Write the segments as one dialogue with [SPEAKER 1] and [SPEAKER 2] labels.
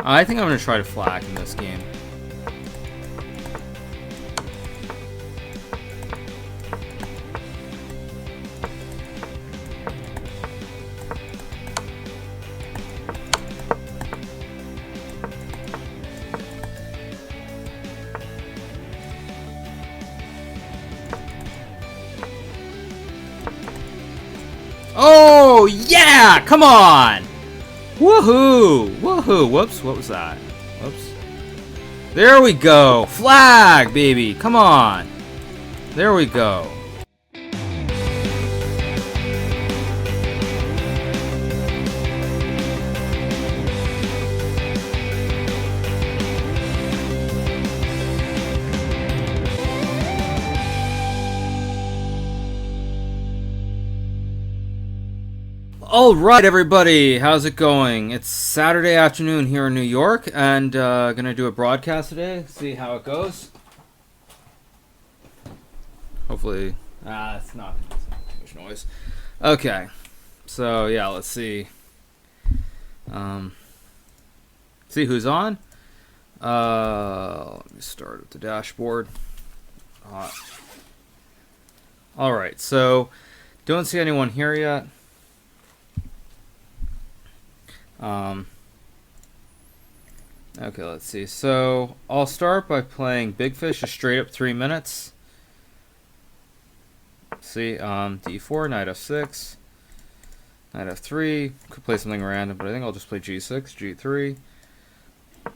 [SPEAKER 1] I think I'm going to try to flag in this game. Oh, yeah! Come on! Woohoo! Woohoo! Whoops, what was that? Whoops. There we go! Flag, baby! Come on! There we go. Alright everybody, how's it going? It's Saturday afternoon here in New York, and gonna do a broadcast today, see how it goes. Hopefully, it's not too much noise. Okay, so yeah, let's see. See who's on. Let me start with the dashboard. Alright, so don't see anyone here yet. Okay, let's see. So I'll start by playing Big Fish, just straight up 3 minutes. See, D4, Knight F6, Knight F3. Could play something random, but I think I'll just play G6, G3.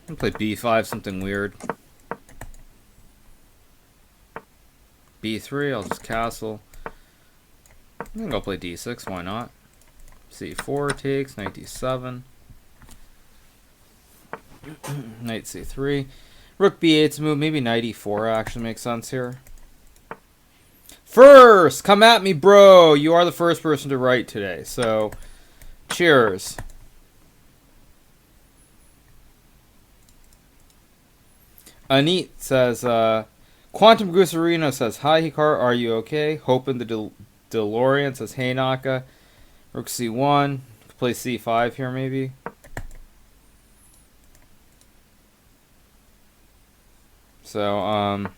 [SPEAKER 1] And play B5, something weird. B3, I'll just castle. I think I'll play D6, why not? C4 takes, Knight D7. Knight C3. Rook B8's move. Maybe Knight E4 actually makes sense here. First! Come at me, bro! You are the first person to write today, so cheers. Anit says, Quantum Goose Arena says, hi, Hikaru, are you okay? Hoping the DeLorean says, hey, Naka. Rook C1. Play C5 here, maybe. So,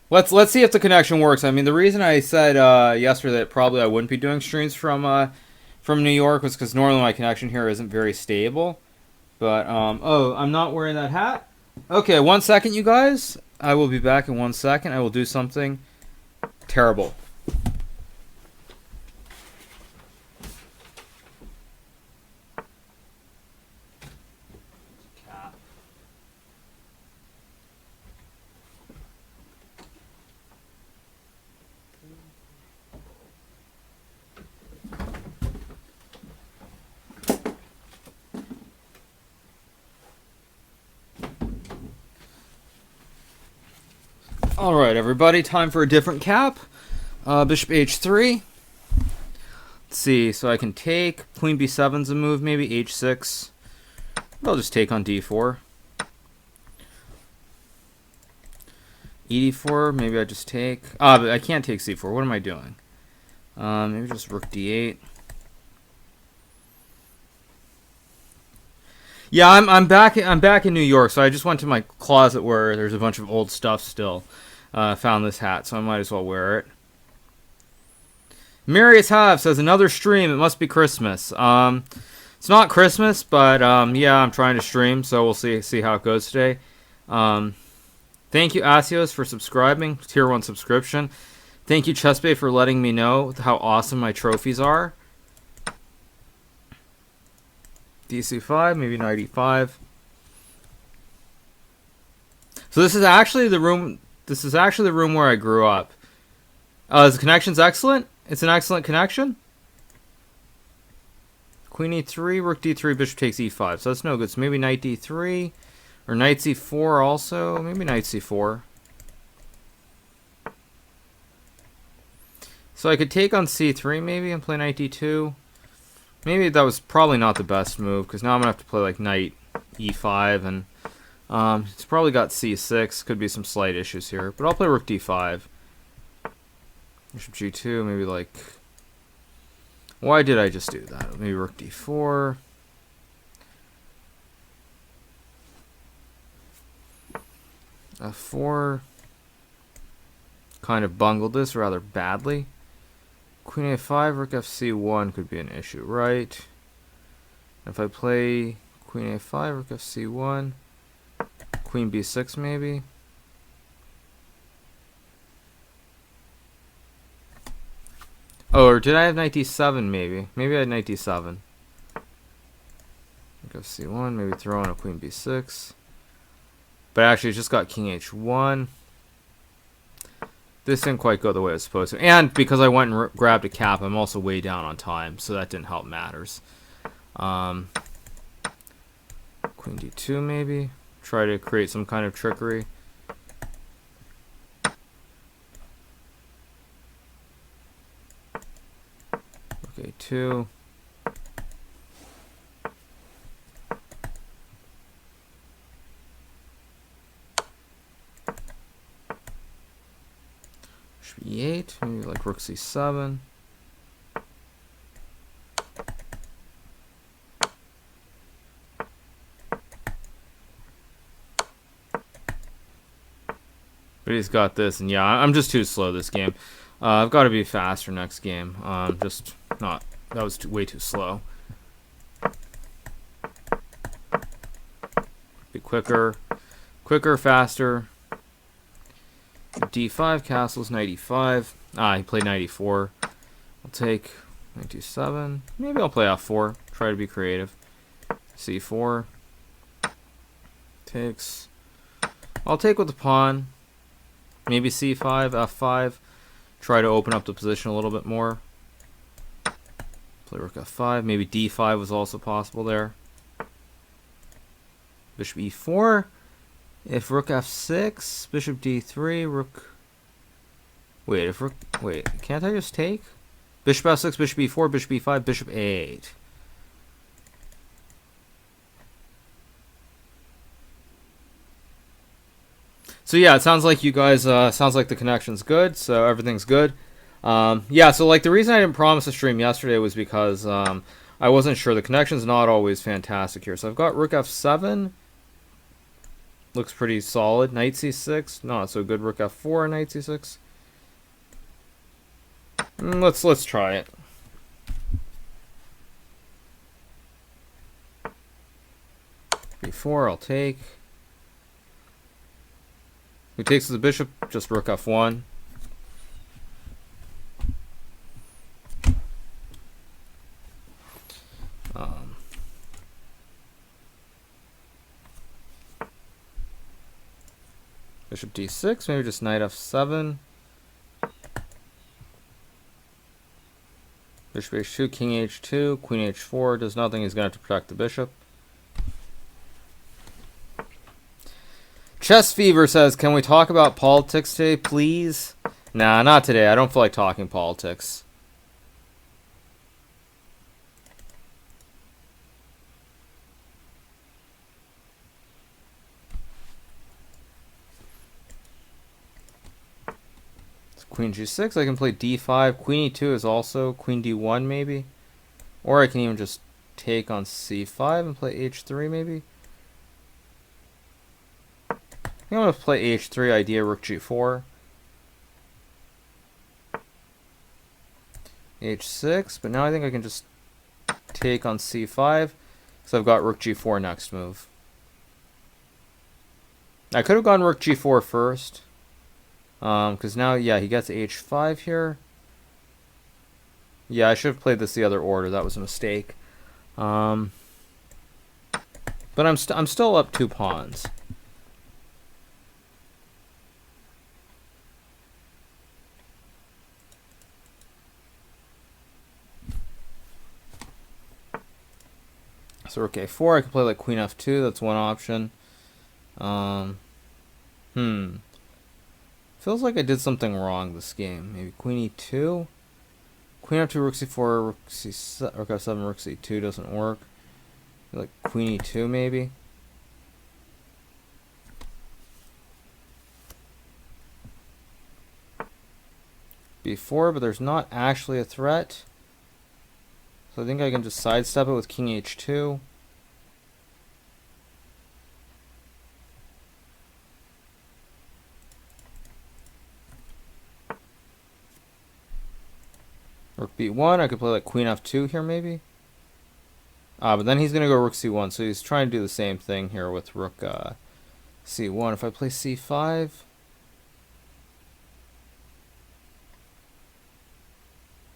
[SPEAKER 1] let's see if the connection works. I mean, the reason I said yesterday that probably I wouldn't be doing streams from New York was because normally my connection here isn't very stable. But oh, I'm not wearing that hat. Okay, 1 second, you guys. I will be back in 1 second. I will do something terrible. Alright, everybody, time for a different cap. Bishop H3. Let's see, so I can take. Queen B7's a move, maybe H6. I'll just take on D4. ED4, maybe I just take. But I can't take C4. What am I doing? Maybe just Rook D8. Yeah, I'm back in New York, so I just went to my closet where there's a bunch of old stuff still. Found this hat, so I might as well wear it. Marius Have says, another stream, it must be Christmas. It's not Christmas, but yeah, I'm trying to stream, so we'll see how it goes today. Thank you, Asios, for subscribing, tier 1 subscription. Thank you, Chessbay, for letting me know how awesome my trophies are. DC5, maybe Knight E5. So this is actually the room. This is actually the room where I grew up. The connection's excellent. It's an excellent connection. Queen E3, Rook D3, Bishop takes E5. So that's no good. So maybe Knight D3 or Knight C4 also. Maybe Knight C4. So I could take on C3 maybe and play Knight D2. Maybe that was probably not the best move because now I'm gonna have to play like Knight E5 and it's probably got C6. Could be some slight issues here, but I'll play Rook D5. Bishop G2, maybe like Why did I just do that? Maybe rook d4. f4. Kind of bungled this rather badly. Queen a5, rook fc1 could be an issue, right? If I play queen a5, rook fc1, queen b6 maybe. Oh, or did I have knight d7 maybe? Maybe I had knight d7. Rook fc1, maybe throw in a queen b6. But actually, it's just got king h1. This didn't quite go the way it was supposed to. And because I went and grabbed a cap, I'm also way down on time, so that didn't help matters. Queen d2 maybe. Try to create some kind of trickery. Okay, 2. e8, maybe like rook c7. But he's got this, and yeah, I'm just too slow this game. I've got to be faster next game. Just not. That was way too slow. Be quicker, faster. d5 castles, knight e5. He played knight e4. I'll take knight d7. Maybe I'll play f4. Try to be creative. c4 takes. I'll take with the pawn. Maybe c5, f5. Try to open up the position a little bit more. Play rook f5. Maybe d5 was also possible there. Bishop e4. If rook f6, bishop d3, rook... Wait, if rook... Wait, can't I just take? Bishop f6, bishop e4, bishop e5, bishop a8. So yeah, it sounds like you guys, sounds like the connection's good, so everything's good. Yeah, so like the reason I didn't promise a stream yesterday was because I wasn't sure. The connection's not always fantastic here. So I've got rook f7. Looks pretty solid. Knight c6, not so good. Rook f4, knight c6. Let's try it. b4, I'll take. Who takes the bishop? Just rook f1. Bishop d6, maybe just knight f7. Bishop h2, king h2, queen h4 does nothing. He's going to have to protect the bishop. Chess Fever says, can we talk about politics today, please? Nah, not today. I don't feel like talking politics. Queen g6, I can play d5. Queen e2 is also queen d1 maybe. Or I can even just take on c5 and play h3 maybe. I think I'm going to play h3, idea rook g4. h6, but now I think I can just take on c5. So I've got rook g4 next move. I could have gone rook g4 first. Because now, yeah, he gets h5 here. Yeah, I should have played this the other order. That was a mistake. But I'm still up 2 pawns. So rook a4, I can play like queen f2. That's one option. Feels like I did something wrong this game. Maybe queen e2. Queen f2, rook c4, rook c7, rook f7, rook c2 doesn't work. Like queen e2 maybe. b4, but there's not actually a threat. So I think I can just sidestep it with king h2. Rook b1. I could play like queen f2 here maybe. But then he's going to go rook c1. So he's trying to do the same thing here with rook c1. If I play c5...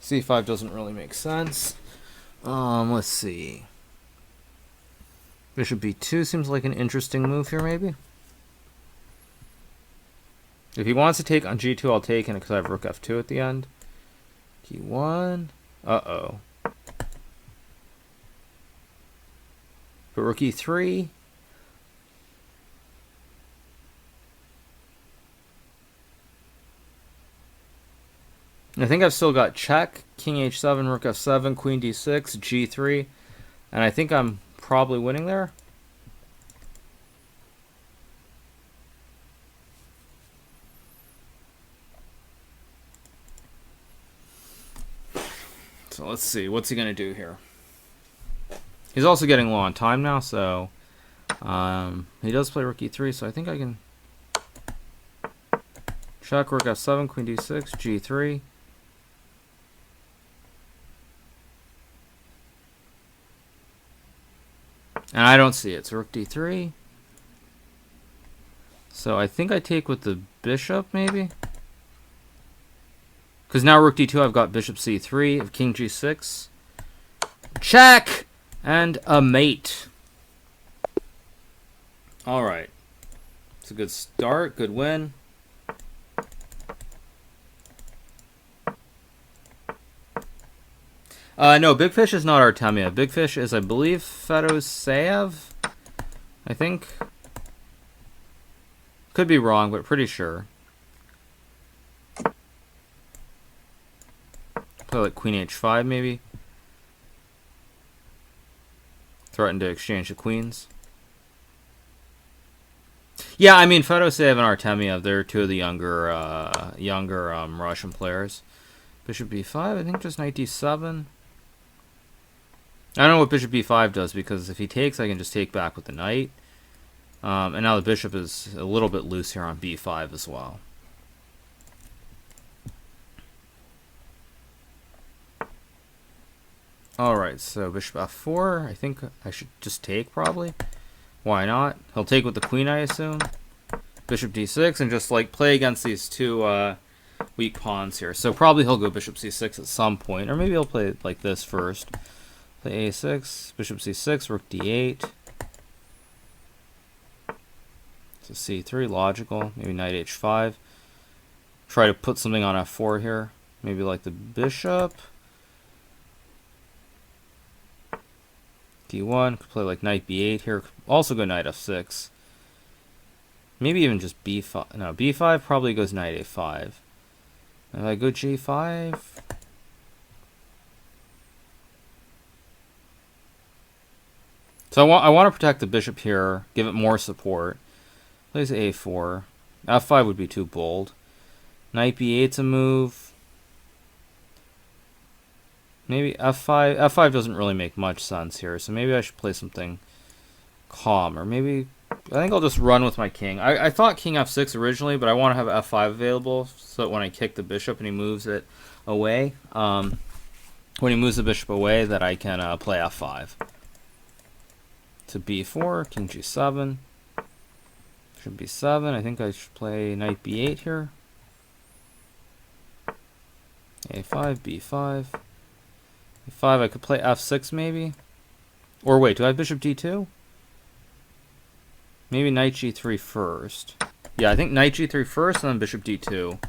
[SPEAKER 1] c5 doesn't really make sense. Let's see. Bishop b2 seems like an interesting move here, maybe. If he wants to take on g2, I'll take it because I have rook f2 at the end. d1. Uh-oh. But rook e3. I think I've still got check, king h7, rook f7, queen d6, g3, and I think I'm probably winning there. So let's see, what's he going to do here? He's also getting low on time now, so he does play rook e3, so I think I can check, rook f7, queen d6, g3. And I don't see it. So rook d3. So I think I take with the bishop, maybe? Because now rook d2, I've got bishop c3, of king g6. Check! And a mate. Alright. It's a good start, good win. No, Big Fish is not Artemia. Big Fish is, I believe, Fedoseev. I think. Could be wrong, but pretty sure. Play like queen h5, maybe. Threaten to exchange the queens. Yeah, I mean, Fedoseev and Artemiev, they're two of the younger Russian players. Bishop b5, I think just knight d7. I don't know what bishop b5 does, because if he takes, I can just take back with the knight. And now the bishop is a little bit loose here on b5 as well. Alright, so bishop f4. I think I should just take, probably. Why not? He'll take with the queen, I assume. Bishop d6, and just like play against these two weak pawns here. So probably he'll go bishop c6 at some point, or maybe he'll play it like this first. Play a6, bishop c6, rook d8. So c3, logical. Maybe knight h5. Try to put something on f4 here. Maybe like the bishop. d1. Could play like knight b8 here. Could also go knight f6. Maybe even just b5. No, b5 probably goes knight a5. If I go g5. So I want to protect the bishop here, give it more support. Plays a4. f5 would be too bold. Knight b8's a move. Maybe f5. f5 doesn't really make much sense here, so maybe I should play something calm. Or maybe, I think I'll just run with my king. I thought king f6 originally, but I want to have f5 available so that when I kick the bishop and he moves it away, when he moves the bishop away, that I can play f5. To b4, king g7. Should be 7. I think I should play knight b8 here. a5, b5. a5, I could play f6 maybe. Or wait, do I have bishop d2? Maybe knight g3 first. Yeah, I think knight g3 first and then bishop d2.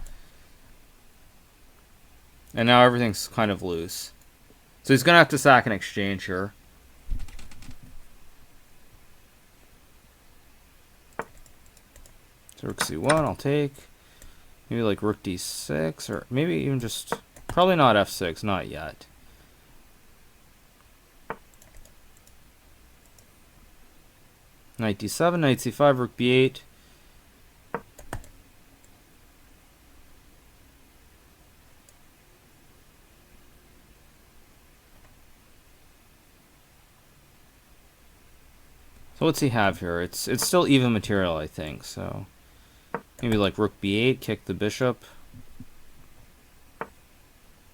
[SPEAKER 1] And now everything's kind of loose. So he's going to have to sack an exchange here. So rook c1, I'll take. Maybe like rook d6, or maybe even just, probably not f6, not yet. Knight d7, knight c5, rook b8. So what's he have here? It's still even material, I think. So maybe like rook b8, kick the bishop.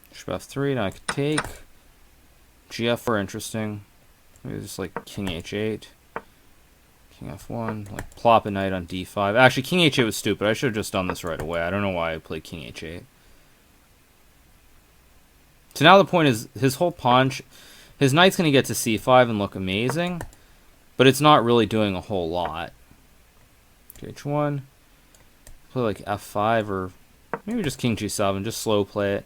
[SPEAKER 1] Bishop f3, now I could take. gf4, interesting. Maybe just like king h8. King f1, like plop a knight on d5. Actually, king h8 was stupid. I should have just done this right away. I don't know why I played king h8. So now the point is, his whole pawn, his knight's going to get to c5 and look amazing, but it's not really doing a whole lot. h1, play like f5 or maybe just king g7, just slow play it.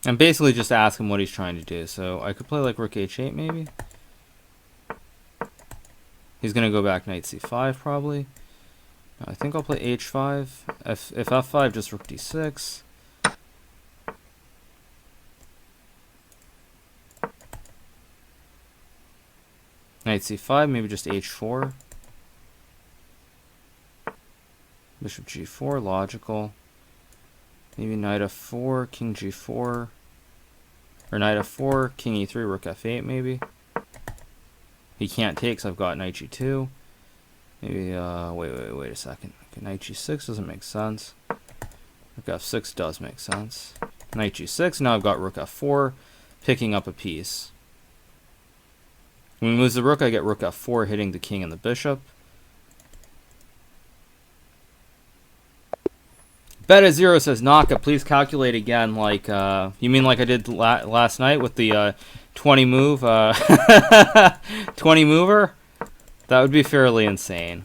[SPEAKER 1] And basically just ask him what he's trying to do. So I could play like rook h8 maybe. He's going to go back knight c5 probably. I think I'll play h5. If f5, just rook d6. Knight c5, maybe just h4. Bishop g4, logical. Maybe knight f4, king g4. Or knight f4, king e3, rook f8 maybe. He can't take, so I've got knight g2. Maybe, wait a second. Okay, knight g6 doesn't make sense. Rook f6 does make sense. Knight g6, now I've got rook f4, picking up a piece. When he moves the rook, I get rook f4, hitting the king and the bishop. Beta0 says, Naka, please calculate again, like, you mean like I did last night with the 20 move, 20 mover? That would be fairly insane.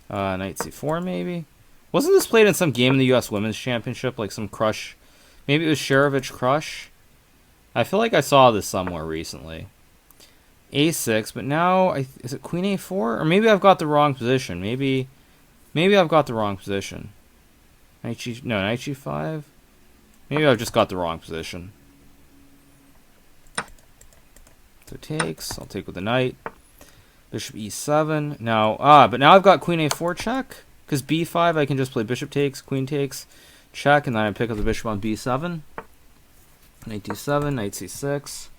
[SPEAKER 1] Knight c4 maybe? Wasn't this played in some game in the US Women's Championship, like some crush? Maybe it was Sharovich Crush? I feel like I saw this somewhere recently. a6, but now, is it queen a4? Or maybe I've got the wrong position. Maybe I've got the wrong position. Knight g5? Maybe I've just got the wrong position. So takes. I'll take with the knight. Bishop e7. Now, but now I've got queen a4 check. Because b5, I can just play bishop takes, queen takes, check, and then I pick up the bishop on b7. Knight d7, knight c6.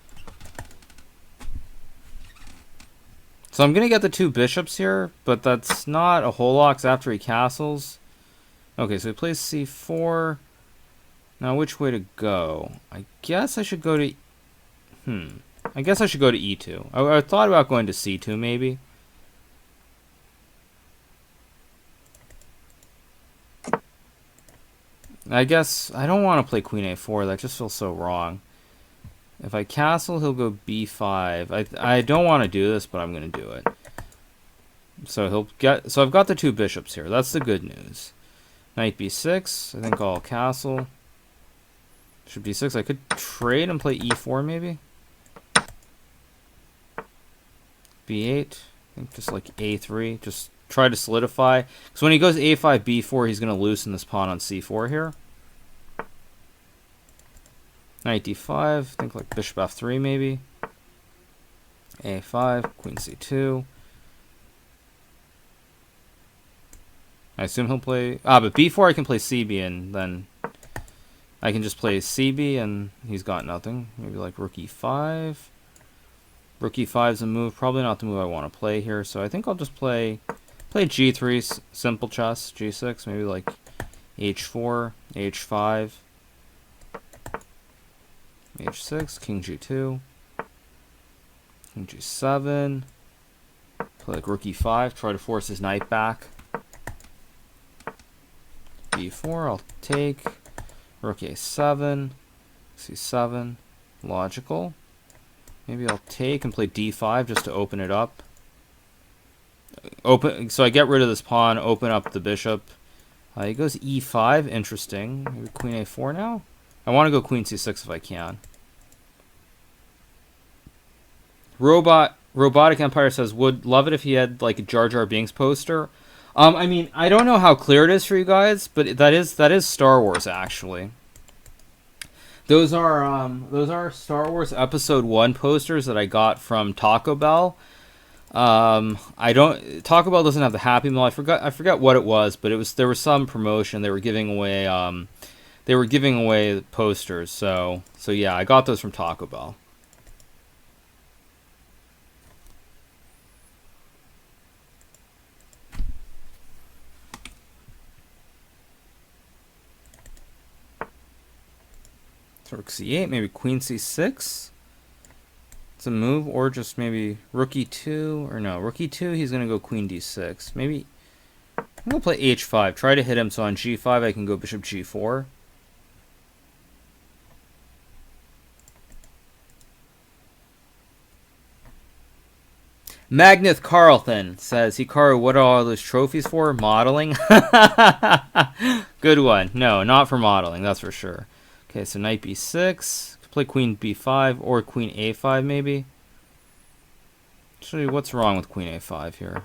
[SPEAKER 1] So I'm going to get the two bishops here, but that's not a whole lot, 'cause after he castles. Okay, so he plays c4. Now, which way to go? I guess I should go to... I guess I should go to e2. I thought about going to c2, maybe. I guess I don't want to play queen a4. That just feels so wrong. If I castle, he'll go b5. I don't want to do this, but I'm going to do it. So he'll get. So I've got the two bishops here. That's the good news. Knight b6. I think I'll castle. Bishop d6. I could trade and play e4 maybe. b8. I think just like a3. Just try to solidify. Because when he goes a5, b4, he's going to loosen this pawn on c4 here. Knight d5. I think like bishop f3 maybe. a5. Queen c2. I assume he'll play... but b4 I can play cb, and then I can just play cb, and he's got nothing. Maybe like rook e5. Rook e5 is a move. Probably not the move I want to play here, so I think I'll just play g3, simple chess, g6, maybe like h4, h5, h6, king g2, king g7, play like rook e5, try to force his knight back. b4, I'll take. Rook a7, c7, logical. Maybe I'll take and play d5 just to open it up. So I get rid of this pawn, open up the bishop. He goes e5, interesting. Maybe queen a4 now? I want to go queen c6 if I can. Robotic Empire says, would love it if he had like a Jar Jar Binks poster. I mean, I don't know how clear it is for you guys, but that is Star Wars actually. Those are Star Wars Episode 1 posters that I got from Taco Bell. I don't Taco Bell doesn't have the Happy Meal. I forgot what it was, but there was some promotion they were giving away. They were giving away posters. So yeah, I got those from Taco Bell. Rook C8, maybe Queen C6. It's a move, or just maybe Rook E2, or no, Rook E2, he's going to go Queen D6. Maybe, I'm going to play H5, try to hit him, so on G5 I can go Bishop G4. Magneth Carlton says, Hikaru, what are all those trophies for? Modeling? Good one. No, not for modeling, that's for sure. Okay, so Knight B6. Play Queen B5 or Queen A5 maybe. Actually, what's wrong with Queen A5 here?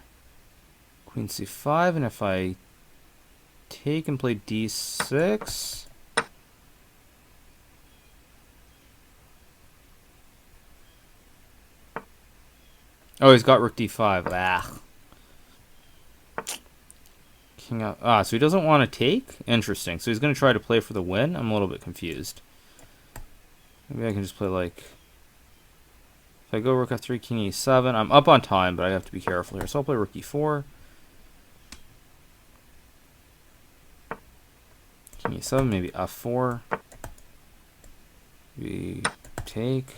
[SPEAKER 1] Queen C5, and if I take and play D6... Oh, he's got Rook D5. Ah. King out. Ah, so he doesn't want to take? Interesting. So he's going to try to play for the win? I'm a little bit confused. Maybe I can just play like... If I go Rook F3, King E7, I'm up on time, but I have to be careful here. So I'll play Rook E4. King E7, maybe F4. We take...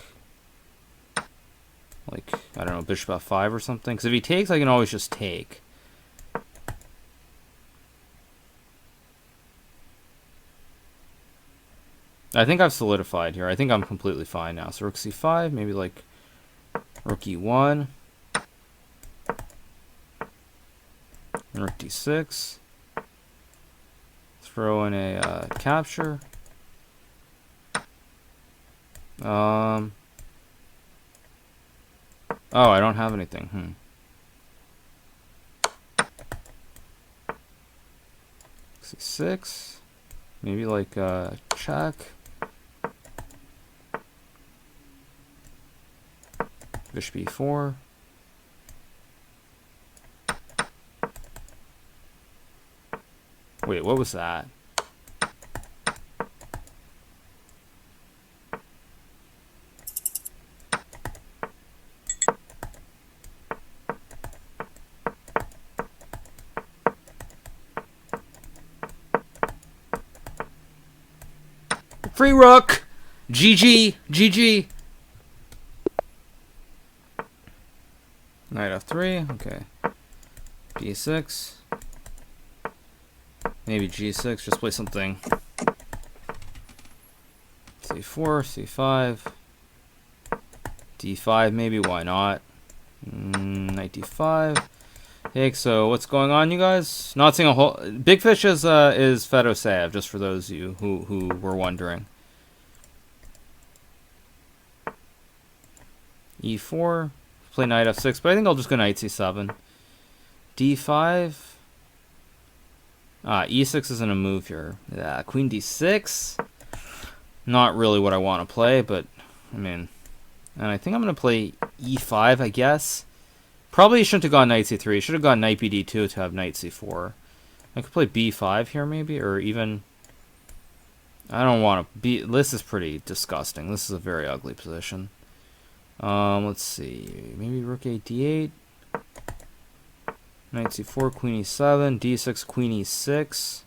[SPEAKER 1] Like, I don't know, Bishop F5 or something. Because if he takes, I can always just take. I think I've solidified here. I think I'm completely fine now. So Rook C5, maybe like Rook E1. Rook D6. Throw in a capture. Oh, I don't have anything. C6. Maybe like check. Bishop E4. Wait, what was that? Free rook! GG! GG! Knight F3, okay. B6. Maybe G6, just play something. C4, C5. D5 maybe, why not? Knight D5. Hey, so what's going on, you guys? Not seeing a whole... Big Fish is Fedoseev, just for those of you who were wondering. E4. Play Knight F6, but I think I'll just go Knight C7. D5. E6 isn't a move here. Yeah, Queen D6. Not really what I want to play, but, I mean... And I think I'm going to play E5, I guess. Probably shouldn't have gone Knight C3. Should have gone Knight BD2 to have Knight C4. I could play B5 here, maybe, or even... I don't want to be... This is pretty disgusting. This is a very ugly position. Let's see. Maybe Rook 8, D8. Knight C4, Queen E7, D6, Queen E6.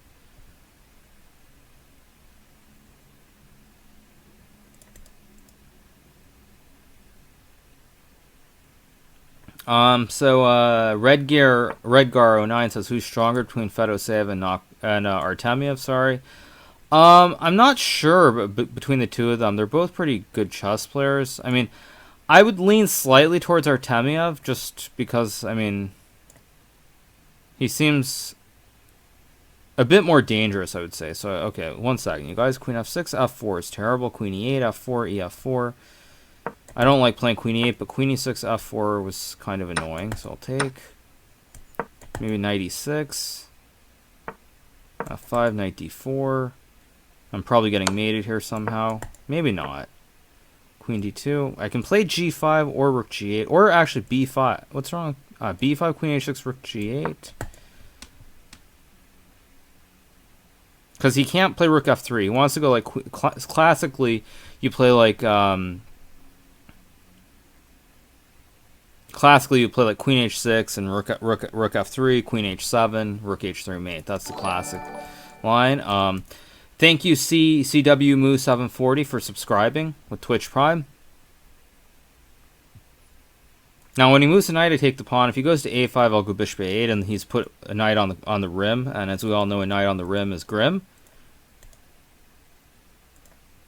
[SPEAKER 1] Redgar09 says, who's stronger between Fedoseev and Artemiev, sorry. I'm not sure between the two of them. They're both pretty good chess players. I mean, I would lean slightly towards Artemiev just because, I mean, he seems a bit more dangerous, I would say. So, okay, 1 second. You guys, Queen F6, F4 is terrible. Queen E8, F4, EF4. I don't like playing Queen E8, but Queen E6, F4 was kind of annoying, so I'll take. Maybe Knight E6. F5, Knight D4. I'm probably getting mated here somehow. Maybe not. queen d2. I can play g5 or rook g8, or actually b5. What's wrong? B5, queen h6, rook g8. Because he can't play rook f3. He wants to go like classically. You play like classically you play like queen h6 and rook f3, queen h7, rook h3 mate. That's the classic line. Thank you CW Moo 740 for subscribing with Twitch Prime. Now, when he moves a knight, I take the pawn. If he goes to a5, I'll go bishop a8, and he's put a knight on the rim. And as we all know, a knight on the rim is grim.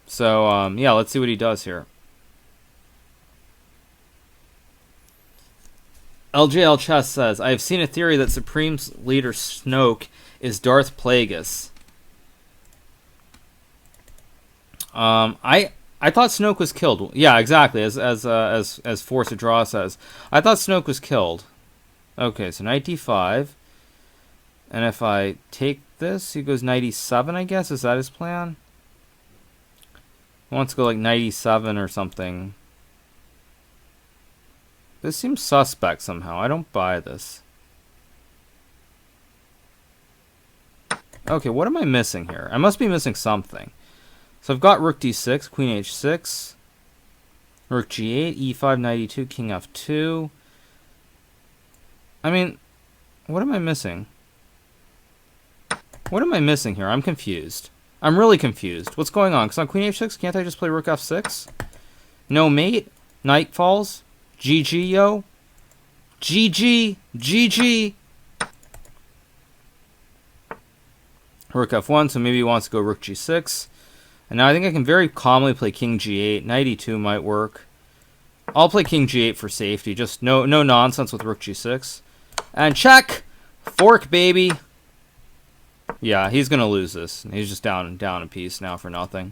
[SPEAKER 1] So, yeah, let's see what he does here. LJL Chess says, I have seen a theory that Supreme Leader Snoke is Darth Plagueis. I thought Snoke was killed. Yeah, exactly. As Force of Draw says, I thought Snoke was killed. Okay, so knight d5, and if I take this, he goes knight e7. I guess is that his plan? He wants to go like knight e7 or something. This seems suspect somehow. I don't buy this. Okay, what am I missing here? I must be missing something. So I've got rook d6, queen h6, rook g8, e5, knight e2, king f2. I mean, what am I missing? What am I missing here? I'm confused. I'm really confused. What's going on? Because on queen h6, can't I just play rook f6? No mate? Knight falls? GG, yo. GG. GG. Rook f1, so maybe he wants to go rook g6. And now I think I can very calmly play king g8. Knight e2 might work. I'll play king g8 for safety. Just no nonsense with rook g6. And check! Fork, baby! Yeah, he's going to lose this. He's just down a piece now for nothing.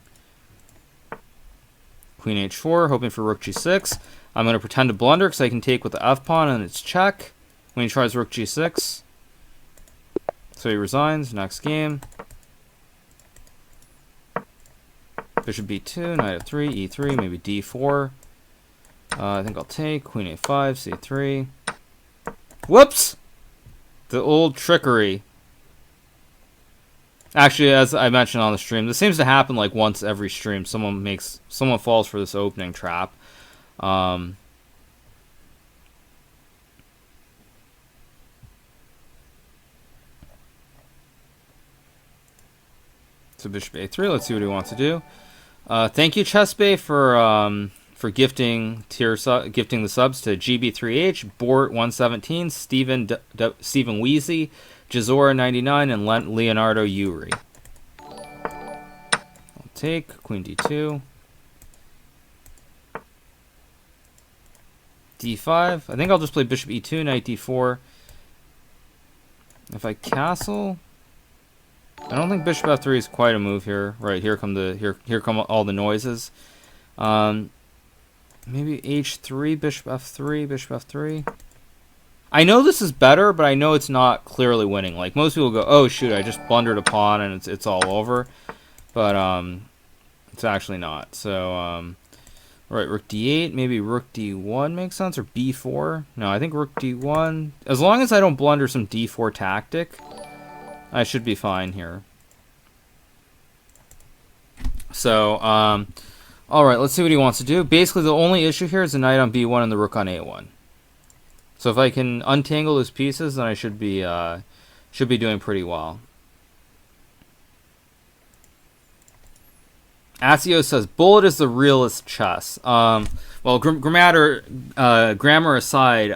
[SPEAKER 1] Queen h4, hoping for rook g6. I'm going to pretend to blunder because I can take with the f-pawn and it's check. When he tries rook g6. So he resigns. Next game. Bishop b2, knight f3, e3, maybe d4. I think I'll take. Queen a5, c3. Whoops! The old trickery. Actually, as I mentioned on the stream, this seems to happen like once every stream. Someone falls for this opening trap. So bishop a3. Let's see what he wants to do. Thank you, Chessbay, for gifting gifting the subs to GB3H, Bort 117, Stephen Wheezy, Jazora 99, and Leonardo Yuri. I'll take queen d2, d5. I think I'll just play bishop e2, knight d4. If I castle, I don't think bishop f3 is quite a move here. Right, here come all the noises. Maybe h3, bishop f3, bishop f3. I know this is better, but I know it's not clearly winning. Like most people go, "Oh shoot, I just blundered a pawn and it's all over." But it's actually not. So right, rook d8, maybe rook d1 makes sense, or b4. No, I think rook d1. As long as I don't blunder some d4 tactic, I should be fine here. So, alright, let's see what he wants to do. Basically, the only issue here is the knight on b1 and the rook on a1. So if I can untangle those pieces, then I should be doing pretty well. Asio says, bullet is the realest chess. Well, grammar aside,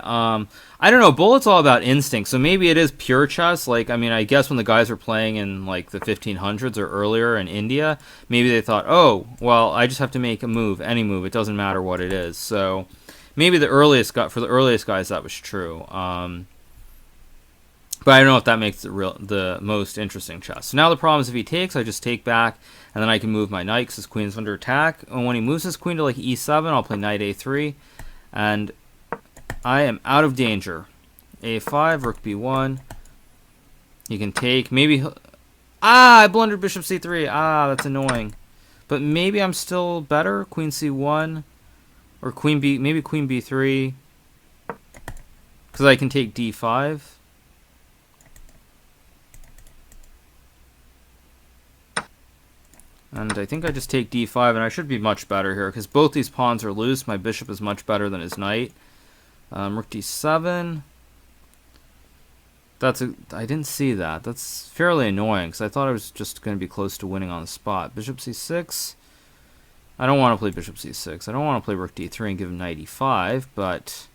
[SPEAKER 1] I don't know, bullet's all about instinct, so maybe it is pure chess. Like, I mean, I guess when the guys were playing in, like, the 1500s or earlier in India, maybe they thought, oh, well, I just have to make a move, any move, it doesn't matter what it is. So maybe for the earliest guys that was true. But I don't know if that makes it the most interesting chess. So now the problem is if he takes, I just take back, and then I can move my knight because his queen's under attack. And when he moves his queen to like e7, I'll play knight a3, and I am out of danger. a5, rook b1. He can take. Maybe I blundered bishop c3. That's annoying. But maybe I'm still better. Queen c1. Or queen B, maybe queen B3. Because I can take D5. And I think I just take D5, and I should be much better here, because both these pawns are loose. My bishop is much better than his knight. Rook D7. I didn't see that. That's fairly annoying, because I thought I was just going to be close to winning on the spot. Bishop C6. I don't want to play Bishop C6. I don't want to play Rook D3 and give him Knight E5, but...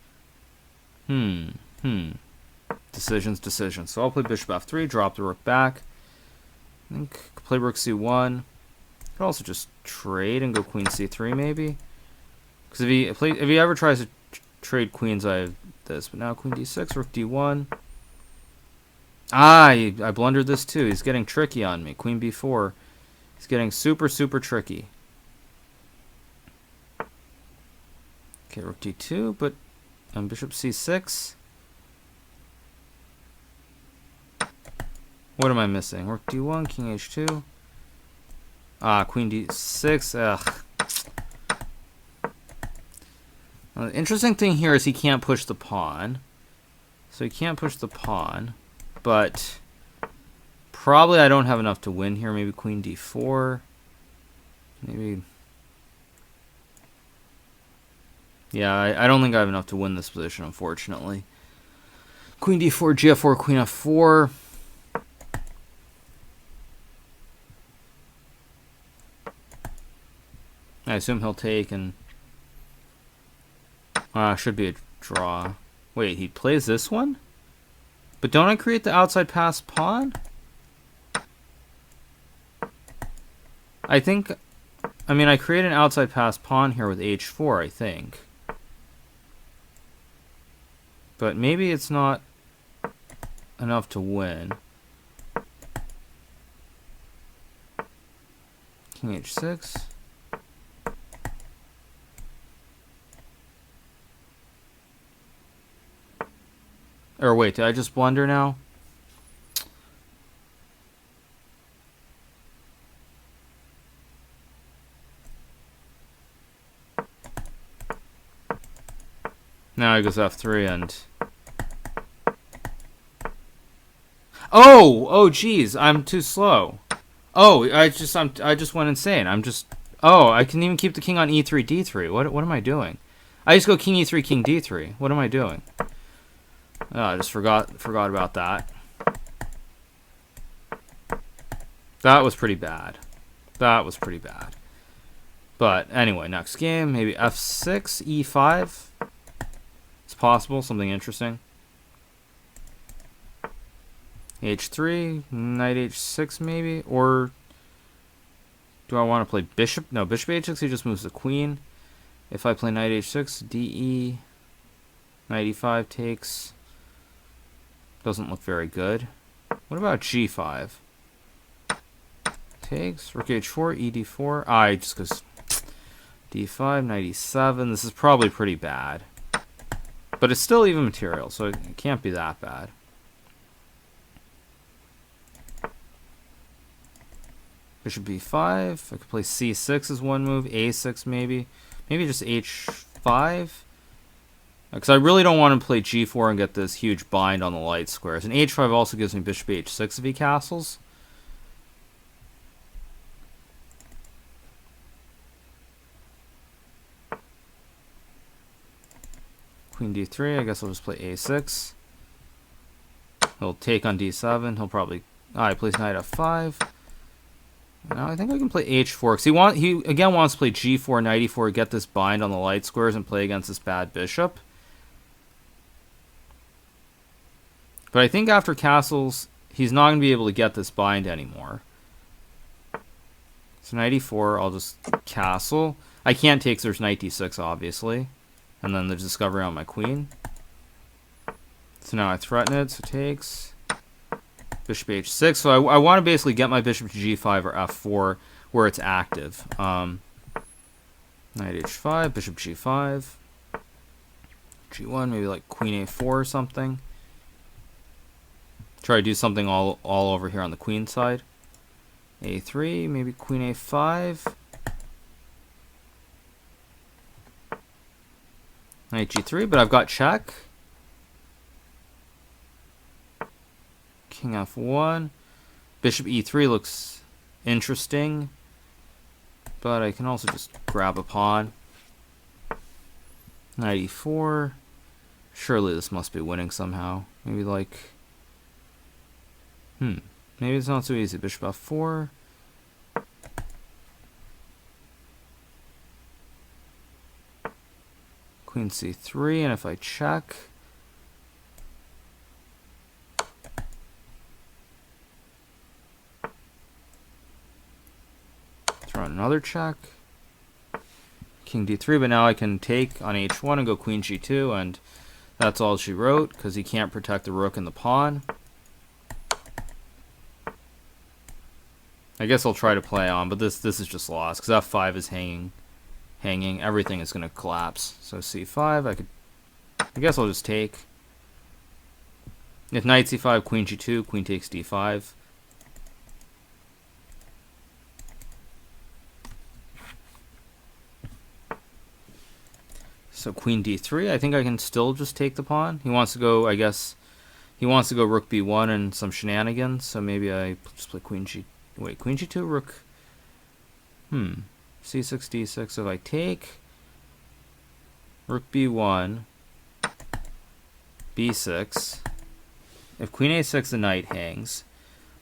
[SPEAKER 1] Decisions. So I'll play Bishop F3, drop the Rook back. I think I could play Rook C1. Could also just trade and go Queen C3, maybe. Because if he ever tries to trade queens, I have this. But now Queen D6, Rook D1. I blundered this too. He's getting tricky on me. Queen B4. He's getting super, super tricky. Okay, Rook D2, but Bishop C6. What am I missing? Rook D1, King H2. Queen D6. Ugh. The interesting thing here is he can't push the pawn. So he can't push the pawn. But probably I don't have enough to win here. Maybe Queen D4. Maybe... Yeah, I don't think I have enough to win this position, unfortunately. Queen D4, G4, Queen F4. I assume he'll take and... should be a draw. Wait, he plays this one? But don't I create the outside pass pawn? I think... I mean, I create an outside pass pawn here with H4, I think. But maybe it's not enough to win. King H6. Or wait, did I just blunder now? Now he goes F3 and... Oh, geez, I'm too slow. Oh, I just went insane. I can even keep the king on E3, D3. What am I doing? I just go King E3, King D3. What am I doing? Oh, I just forgot about that. That was pretty bad. But anyway, next game, maybe F6, E5. It's possible, something interesting. H3, Knight H6 maybe, or do I want to play Bishop? No, Bishop H6, he just moves the Queen. If I play Knight H6, DE, Knight E5 takes. Doesn't look very good. What about G5? Takes, Rook H4, ED4. Just goes D5, Knight E7. This is probably pretty bad. But it's still even material, so it can't be that bad. Bishop B5. I could play C6 as one move. A6 maybe. Maybe just H5. Because I really don't want to play G4 and get this huge bind on the light squares. And H5 also gives me Bishop H6 if he castles. Queen D3, I guess I'll just play A6. He'll take on D7. He'll probably... he plays Knight F5. Now I think I can play H4. Because he again wants to play G4, Knight E4, get this bind on the light squares and play against this bad bishop. But I think after castles, he's not going to be able to get this bind anymore. So Knight E4, I'll just castle. I can't take, so there's Knight D6, obviously. And then there's discovery on my queen. So now I threaten it, so takes. Bishop H6. So I want to basically get my bishop to G5 or F4 where it's active. Knight H5, Bishop G5. G1, maybe like Queen A4 or something. Try to do something all over here on the queen side. A3, maybe Queen A5. Knight g3, but I've got check. King f1. Bishop e3 looks interesting, but I can also just grab a pawn. Knight e4. Surely this must be winning somehow. Maybe like... maybe it's not so easy. Bishop f4. Queen c3, and if I check... throw in another check. King d3, but now I can take on h1 and go queen g2, and that's all she wrote, because he can't protect the rook and the pawn. I guess I'll try to play on, but this is just lost, because f5 is hanging. Everything is going to collapse. So c5, I guess I'll just take. If knight c5, queen g2, queen takes d5. So queen d3, I think I can still just take the pawn. He wants to go, I guess, he wants to go rook b1 and some shenanigans, so maybe I just play queen g2, rook, c6, d6, so if I take, rook b1, b6, if queen a6, the knight hangs.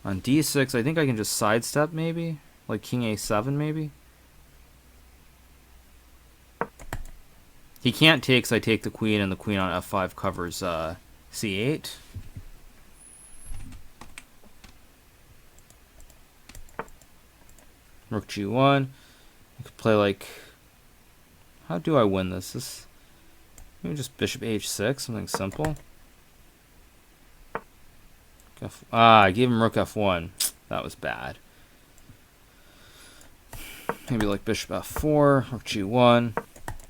[SPEAKER 1] On d6, I think I can just sidestep maybe, like king a7 maybe. He can't take, so I take the queen, and the queen on f5 covers c8. Rook g1. I could play like... how do I win this? Maybe just bishop h6, something simple. I gave him rook f1. That was bad. Maybe like bishop f4, rook g1.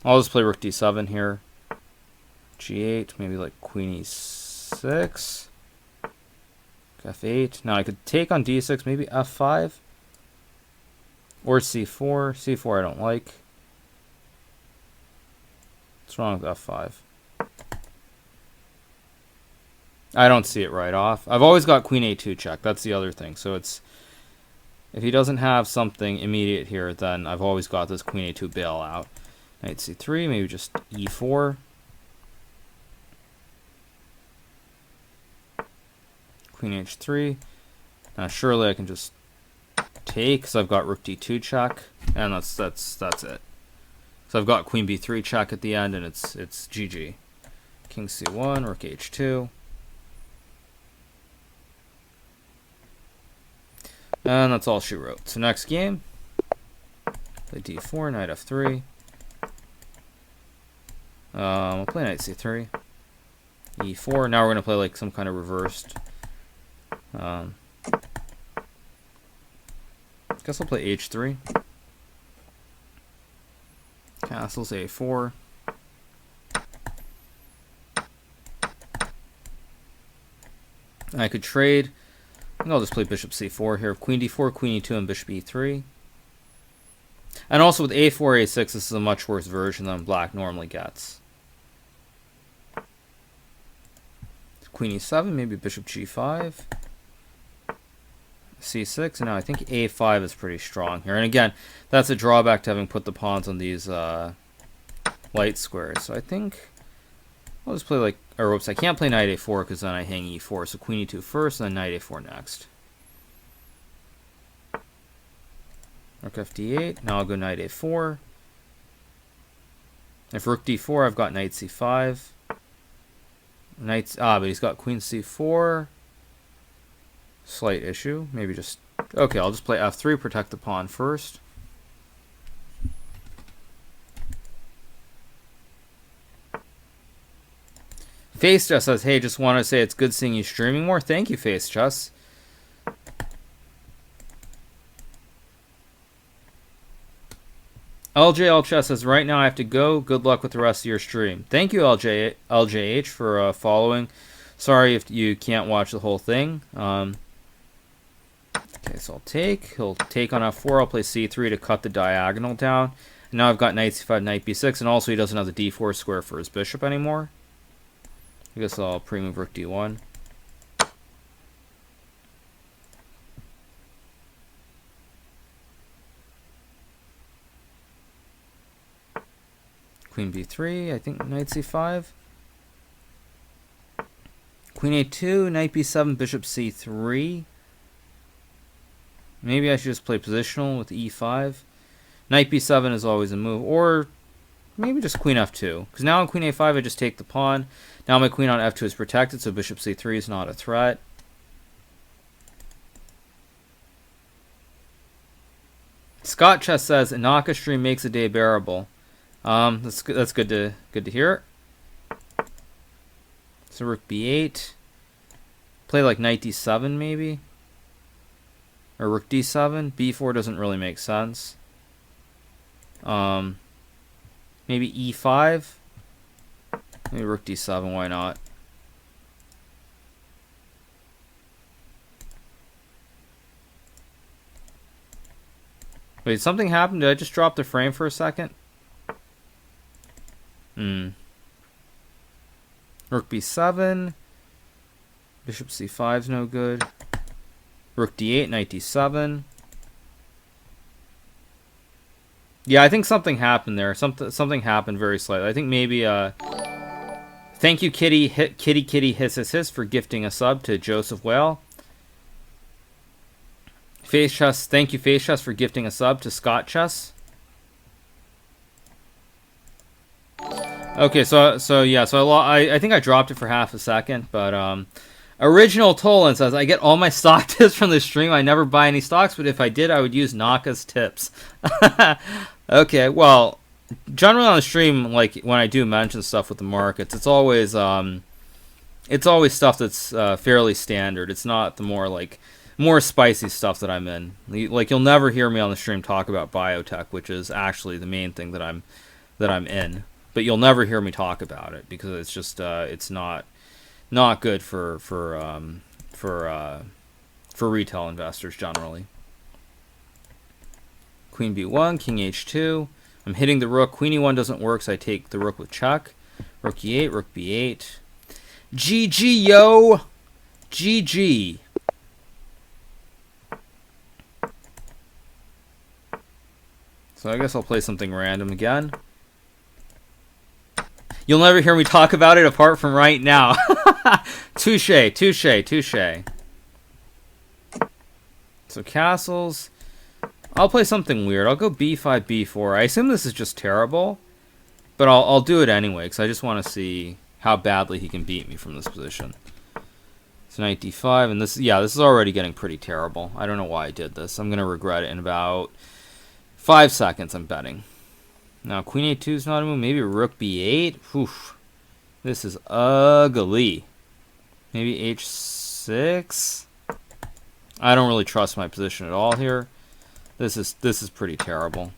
[SPEAKER 1] I'll just play rook d7 here. g8, maybe like queen e6. f8. Now I could take on d6, maybe f5. Or c4. c4 I don't like. What's wrong with f5? I don't see it right off. I've always got queen a2 check. That's the other thing. So it's... if he doesn't have something immediate here, then I've always got this queen a2 bailout. Knight c3, maybe just e4. Queen h3. Now surely I can just take, because I've got rook d2 check, and that's it. So I've got queen b3 check at the end, and it's GG. King c1, rook h2. And that's all she wrote. So next game, play d4, knight f3. We'll play knight c3, e4. Now we're going to play like some kind of reversed. Guess I'll play h3. Castles a4. I could trade. I think I'll just play bishop c4 here. Queen d4, queen e2, and bishop e3. And also with a4, a6, this is a much worse version than black normally gets. Queen e7, maybe bishop g5. c6, and now I think a5 is pretty strong here. And again, that's a drawback to having put the pawns on these light squares. So I think I'll just play like, or whoops, I can't play knight a4 because then I hang e4. So queen e2 first, and then knight a4 next. Rook f d8. Now I'll go knight a4. If rook d4, I've got knight c5. But he's got queen c4. Slight issue. Maybe just... okay, I'll just play f3, protect the pawn first. Face Chess says, hey, just want to say it's good seeing you streaming more. Thank you, Face Chess. LJH says, right now I have to go. Good luck with the rest of your stream. Thank you, LJH, for following. Sorry if you can't watch the whole thing. Okay, so I'll take. He'll take on f4. I'll play c3 to cut the diagonal down. Now I've got knight c5, knight b6, and also he doesn't have the d4 square for his bishop anymore. I guess I'll pre-move rook d1. Queen b3, I think knight c5. Queen a2, knight b7, bishop c3. Maybe I should just play positional with e5. Knight b7 is always a move. Or maybe just queen f2. Because now on queen a5 I just take the pawn. Now my queen on f2 is protected, so bishop c3 is not a threat. Scott Chess says, Inaka stream makes a day bearable. That's good to hear. So rook b8. Play like knight d7 maybe. Or rook d7. b4 doesn't really make sense. Maybe e5. Maybe rook d7, why not? Wait, something happened? Did I just drop the frame for a second? Rook b7. Bishop c5 is no good. Rook d8, knight d7. Yeah, I think something happened there. Something happened very slightly. I think maybe thank you Kitty Hiss for gifting a sub to Joseph Whale. Face Chess, thank you Face Chess for gifting a sub to Scott Chess. Okay, so I think I dropped it for half a second, but Original Tolan says, I get all my stock tips from this stream. I never buy any stocks, but if I did, I would use Naka's tips. Okay, well, generally on the stream, like when I do mention stuff with the markets, it's always stuff that's fairly standard. It's not the more spicy stuff that I'm in. Like you'll never hear me on the stream talk about biotech, which is actually the main thing that I'm in. But you'll never hear me talk about it because it's just it's not good for retail investors generally. Queen b1, king h2. I'm hitting the rook. Queen e1 doesn't work, so I take the rook with check. Rook e8, rook b8. GG, yo! GG. So I guess I'll play something random again. You'll never hear me talk about it apart from right now. Touche, touche, touche. So castles. I'll play something weird. I'll go b5, b4. I assume this is just terrible, but I'll do it anyway because I just want to see how badly he can beat me from this position. So knight d5, and this is already getting pretty terrible. I don't know why I did this. I'm gonna regret it in about 5 seconds. I'm betting. Now queen a2 is not a move. Maybe rook b8. Oof. This is ugly. Maybe h6. I don't really trust my position at all here. This is pretty terrible.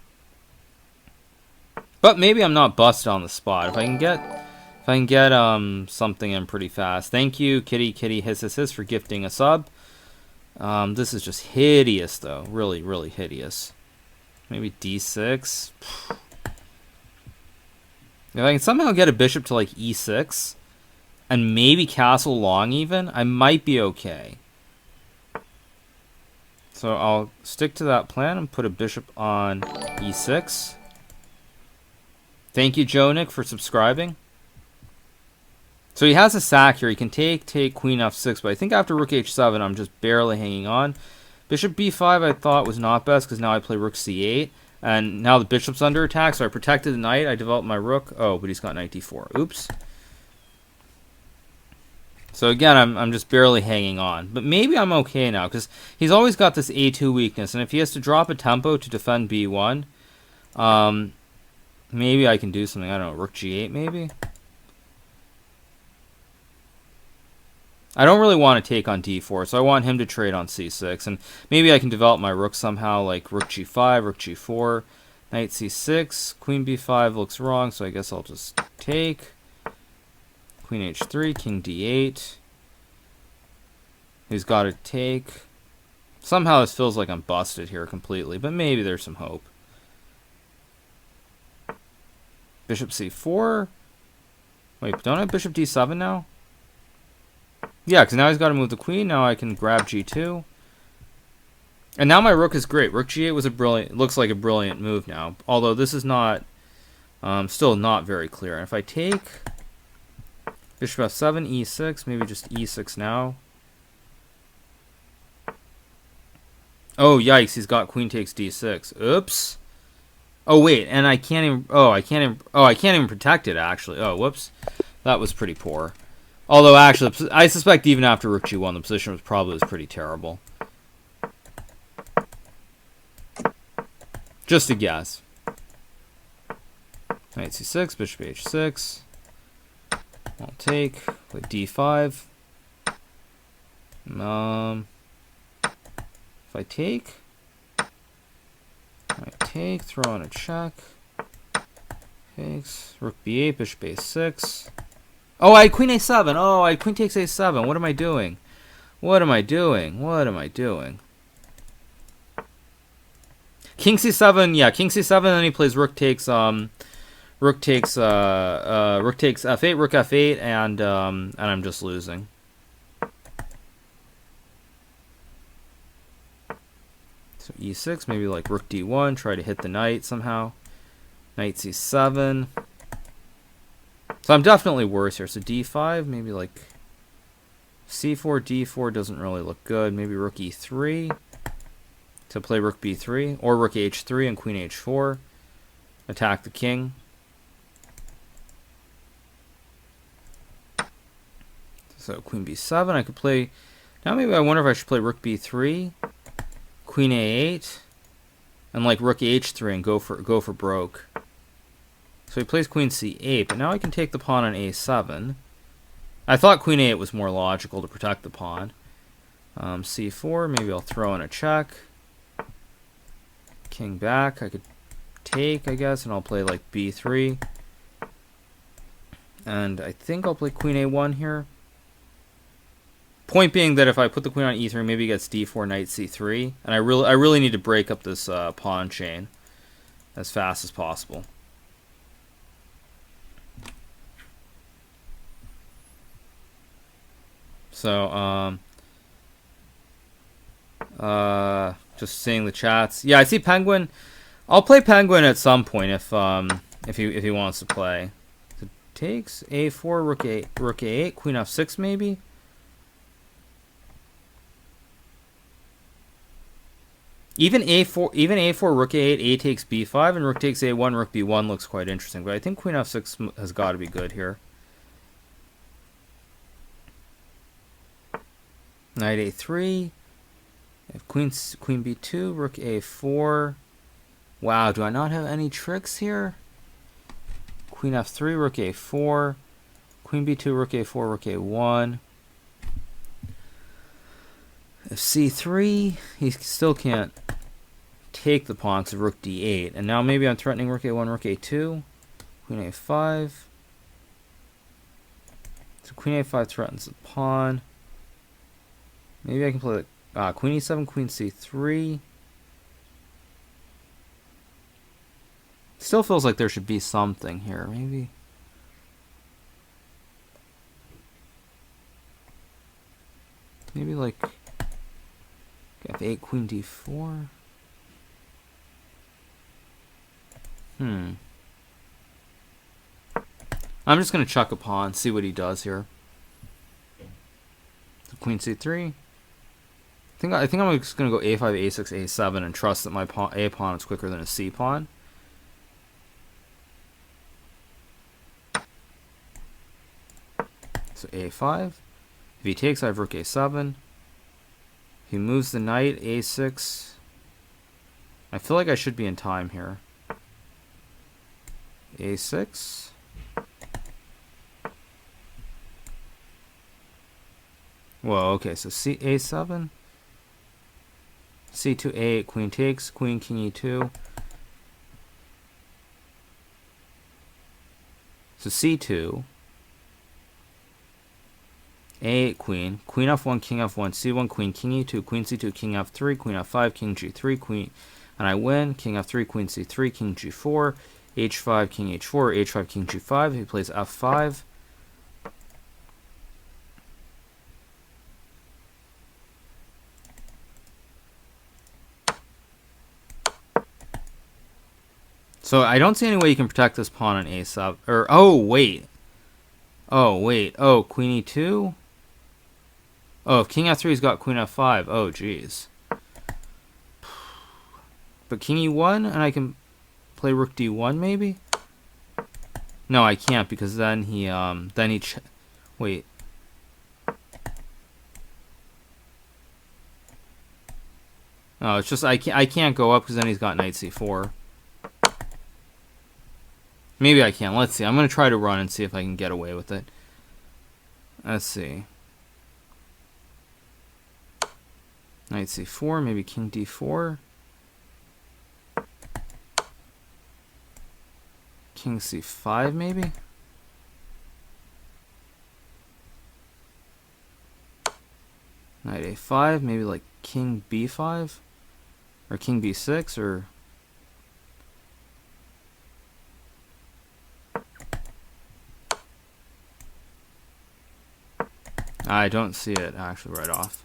[SPEAKER 1] But maybe I'm not busted on the spot. If I can get something in pretty fast. Thank you, Kitty Hiss for gifting a sub. This is just hideous though. Really, really hideous. Maybe d6. If I can somehow get a bishop to like e6 and maybe castle long even, I might be okay. So I'll stick to that plan and put a bishop on e6. Thank you, Joe Nick, for subscribing. So he has a sack here. He can take queen f6, but I think after rook h7, I'm just barely hanging on. Bishop b5 I thought was not best because now I play rook c8. And now the bishop's under attack, so I protected the knight. I developed my rook. Oh, but he's got knight d4. Oops. So again, I'm just barely hanging on. But maybe I'm okay now, because he's always got this a2 weakness. And if he has to drop a tempo to defend b1, maybe I can do something. I don't know, rook g8 maybe? I don't really want to take on d4, so I want him to trade on c6. And maybe I can develop my rook somehow, like rook g5, rook g4, knight c6, queen b5 looks wrong, so I guess I'll just take. Queen h3, king d8. He's got to take. Somehow this feels like I'm busted here completely, but maybe there's some hope. Bishop c4. Wait, don't I have bishop d7 now? Yeah, because now he's got to move the queen. Now I can grab g2. And now my rook is great. Rook g8 was a brilliant, looks like a brilliant move now. Although this is not, still not very clear. And if I take bishop f7, e6, maybe just e6 now. Oh, yikes, he's got queen takes d6. Oops. Oh, wait, and I can't even, I can't even protect it, actually. Oh, whoops. That was pretty poor. Although, actually, I suspect even after rook g1, the position was pretty terrible. Just a guess. Knight c6, bishop h6. I'll take with d5. If I take, throw in a check. Takes, rook b8, bishop a6. Oh, I had queen a7. Oh, I had queen takes a7. What am I doing? What am I doing? What am I doing? King c7, yeah, king c7, and then he plays rook takes f8, rook f8, and I'm just losing. So e6, maybe like rook d1, try to hit the knight somehow. Knight c7. So I'm definitely worse here. So d5, maybe like c4, d4 doesn't really look good. Maybe rook e3 to play rook b3, or rook h3 and queen h4. Attack the king. So queen b7, I could play. Now maybe I wonder if I should play rook b3, queen a8, and like rook h3 and go for broke. So he plays queen c8, but now I can take the pawn on a7. I thought queen a8 was more logical to protect the pawn. c4, maybe I'll throw in a check. King back, I could take, I guess, and I'll play like b3. And I think I'll play queen a1 here. Point being that if I put the queen on e3, maybe he gets d4, knight c3, and I really need to break up this pawn chain as fast as possible. So just seeing the chats. Yeah, I see Penguin. I'll play Penguin at some point if he wants to play. So takes a4, rook a8, queen f6 maybe. Even a4, rook a8, a takes b5, and rook takes a1, rook b1 looks quite interesting. But I think queen f6 has got to be good here. Knight a3. If queen b2, rook a4. Wow, do I not have any tricks here? Queen f3, rook a4. Queen b2, rook a4, rook a1. If c3, he still can't take the pawn because of rook d8. And now maybe I'm threatening rook a1, rook a2. Queen a5. So queen a5 threatens the pawn. Maybe I can play like queen e7, queen c3. Still feels like there should be something here. Maybe. Maybe like f8, queen d4. I'm just going to chuck a pawn, see what he does here. So queen c3. I think I'm just going to go a5, a6, a7 and trust that my a pawn is quicker than a c pawn. So a5. If he takes, I have rook a7. If he moves the knight, a6. I feel like I should be in time here. a6. Whoa, okay, so a7. c2, a8, queen takes, queen, king e2. So c2. a8, queen, queen f1, king f1, c1, queen, king e2, queen c2, king f3, queen f5, king g3, queen, and I win, king f3, queen c3, king g4, h5, king h4, h5, king g5. He plays f5. So I don't see any way you can protect this pawn on a7. Or, oh, wait. Oh, wait. Oh, queen e2? Oh, if king f3 has got queen f5. Oh, jeez. But king e1, and I can play rook d1, maybe? No, I can't, because then he, wait. Oh, it's just, I can't go up, because then he's got knight c4. Maybe I can. Let's see. I'm going to try to run and see if I can get away with it. Let's see. Knight c4, maybe king d4. King c5, maybe? Knight a5, maybe like king b5? Or king b6, or... I don't see it, actually, right off.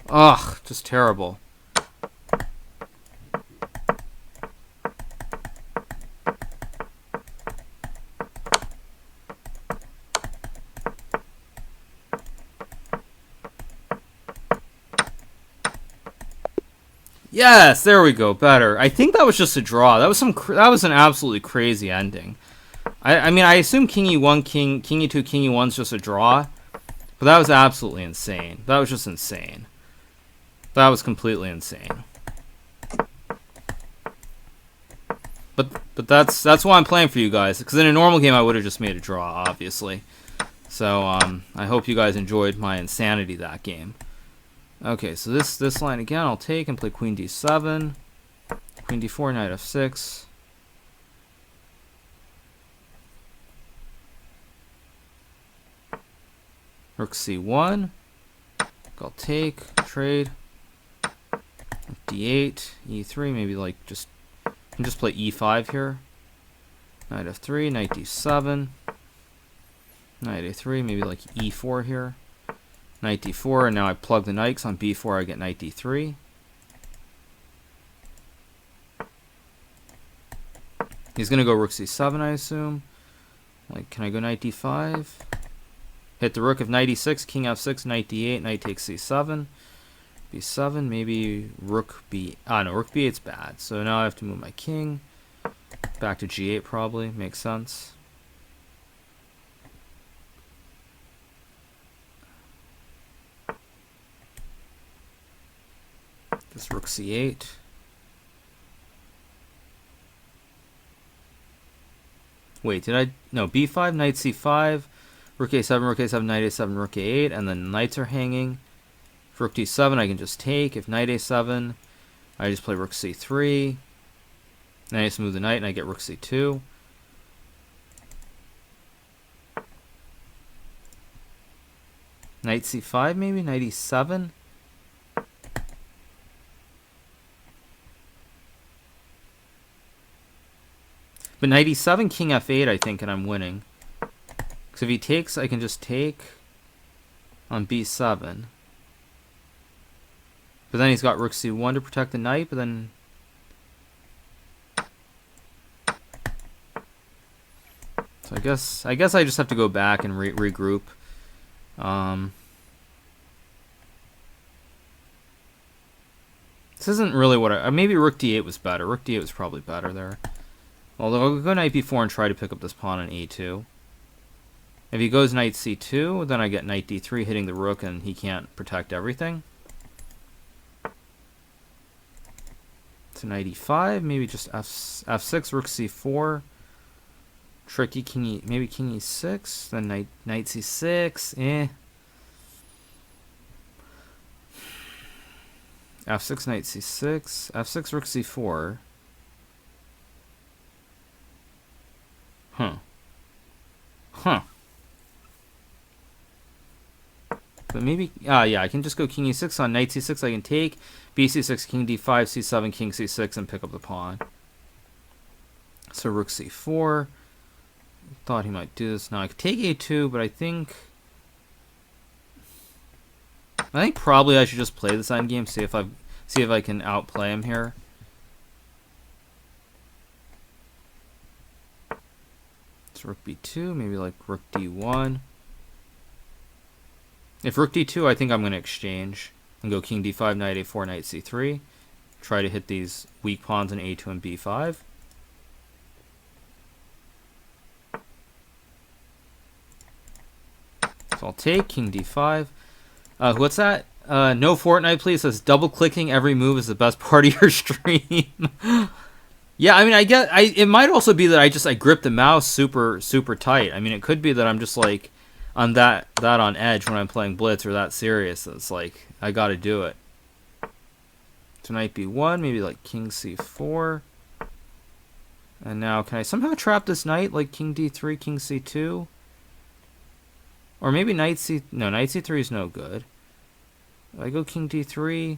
[SPEAKER 1] Ugh, just terrible. Yes, there we go. Better. I think that was just a draw. That was an absolutely crazy ending. I mean, I assume king e1, king e2, king e1 is just a draw, but that was absolutely insane. That was just insane. That was completely insane. But that's why I'm playing for you guys, because in a normal game I would have just made a draw, obviously. So I hope you guys enjoyed my insanity that game. Okay, so this line again, I'll take and play queen d7, queen d4, knight f6. Rook c1. I'll take, trade. d8, e3, maybe like just play e5 here. Knight f3, knight d7. Knight a3, maybe like e4 here. Knight d4, and now I plug the knight, because on b4 I get knight d3. He's going to go rook c7, I assume. Like, can I go knight d5? Hit the rook of knight e6, king f6, knight d8, knight takes c7. b7, maybe rook b... Ah, no, rook b8's bad. So now I have to move my king. Back to g8 probably, makes sense. This rook c8. Wait, did I... No, b5, knight c5, rook a7, knight a7, rook a8, and then knights are hanging. For rook d7, I can just take. If knight a7, I just play rook c3. Then I just move the knight, and I get rook c2. Knight c5, maybe? Knight e7? But knight e7, king f8, I think, and I'm winning. Because if he takes, I can just take on b7. But then he's got rook c1 to protect the knight, but then... So I guess I just have to go back and regroup. This isn't really what I... Maybe rook d8 was better. Rook d8 was probably better there. Although I'll go knight b4 and try to pick up this pawn on e2. If he goes knight c2, then I get knight d3 hitting the rook, and he can't protect everything. So knight e5, maybe just f6, rook c4. Tricky king e, maybe king e6, then knight c6. F6, knight c6, f6, rook c4. Huh. But maybe, yeah, I can just go king e6 on knight c6. I can take bc6, king d5, c7, king c6, and pick up the pawn. So rook c4. Thought he might do this. Now I could take a2, but I think probably I should just play this endgame. See if I can outplay him here. It's rook b2, maybe like rook d1. If rook d2, I think I'm going to exchange and go king d5, knight a4, knight c3. Try to hit these weak pawns in a2 and b5. So I'll take king d5. What's that? No Fortnite, please. Says double clicking every move is the best part of your stream. Yeah, I mean, it might also be that I grip the mouse super tight. I mean, it could be that I'm just like on that on edge when I'm playing Blitz or that serious. It's like I got to do it. So knight b1, maybe like king c4. And now can I somehow trap this knight like king d3, king c2? Or maybe knight c3 is no good. If I go king d3,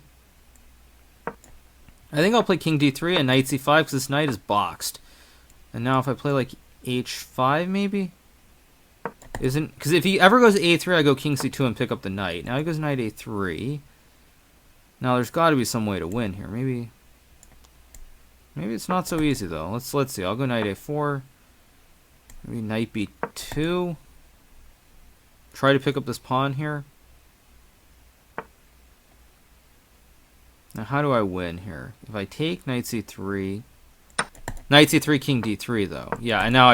[SPEAKER 1] I think I'll play king d3 and knight c5 because this knight is boxed. And now if I play like h5 maybe? Because if he ever goes a3, I go king c2 and pick up the knight. Now he goes knight a3. Now there's got to be some way to win here. Maybe it's not so easy though. Let's see. I'll go knight a4. Maybe knight b2. Try to pick up this pawn here. Now how do I win here? If I take knight c3, king d3 though. Yeah, and now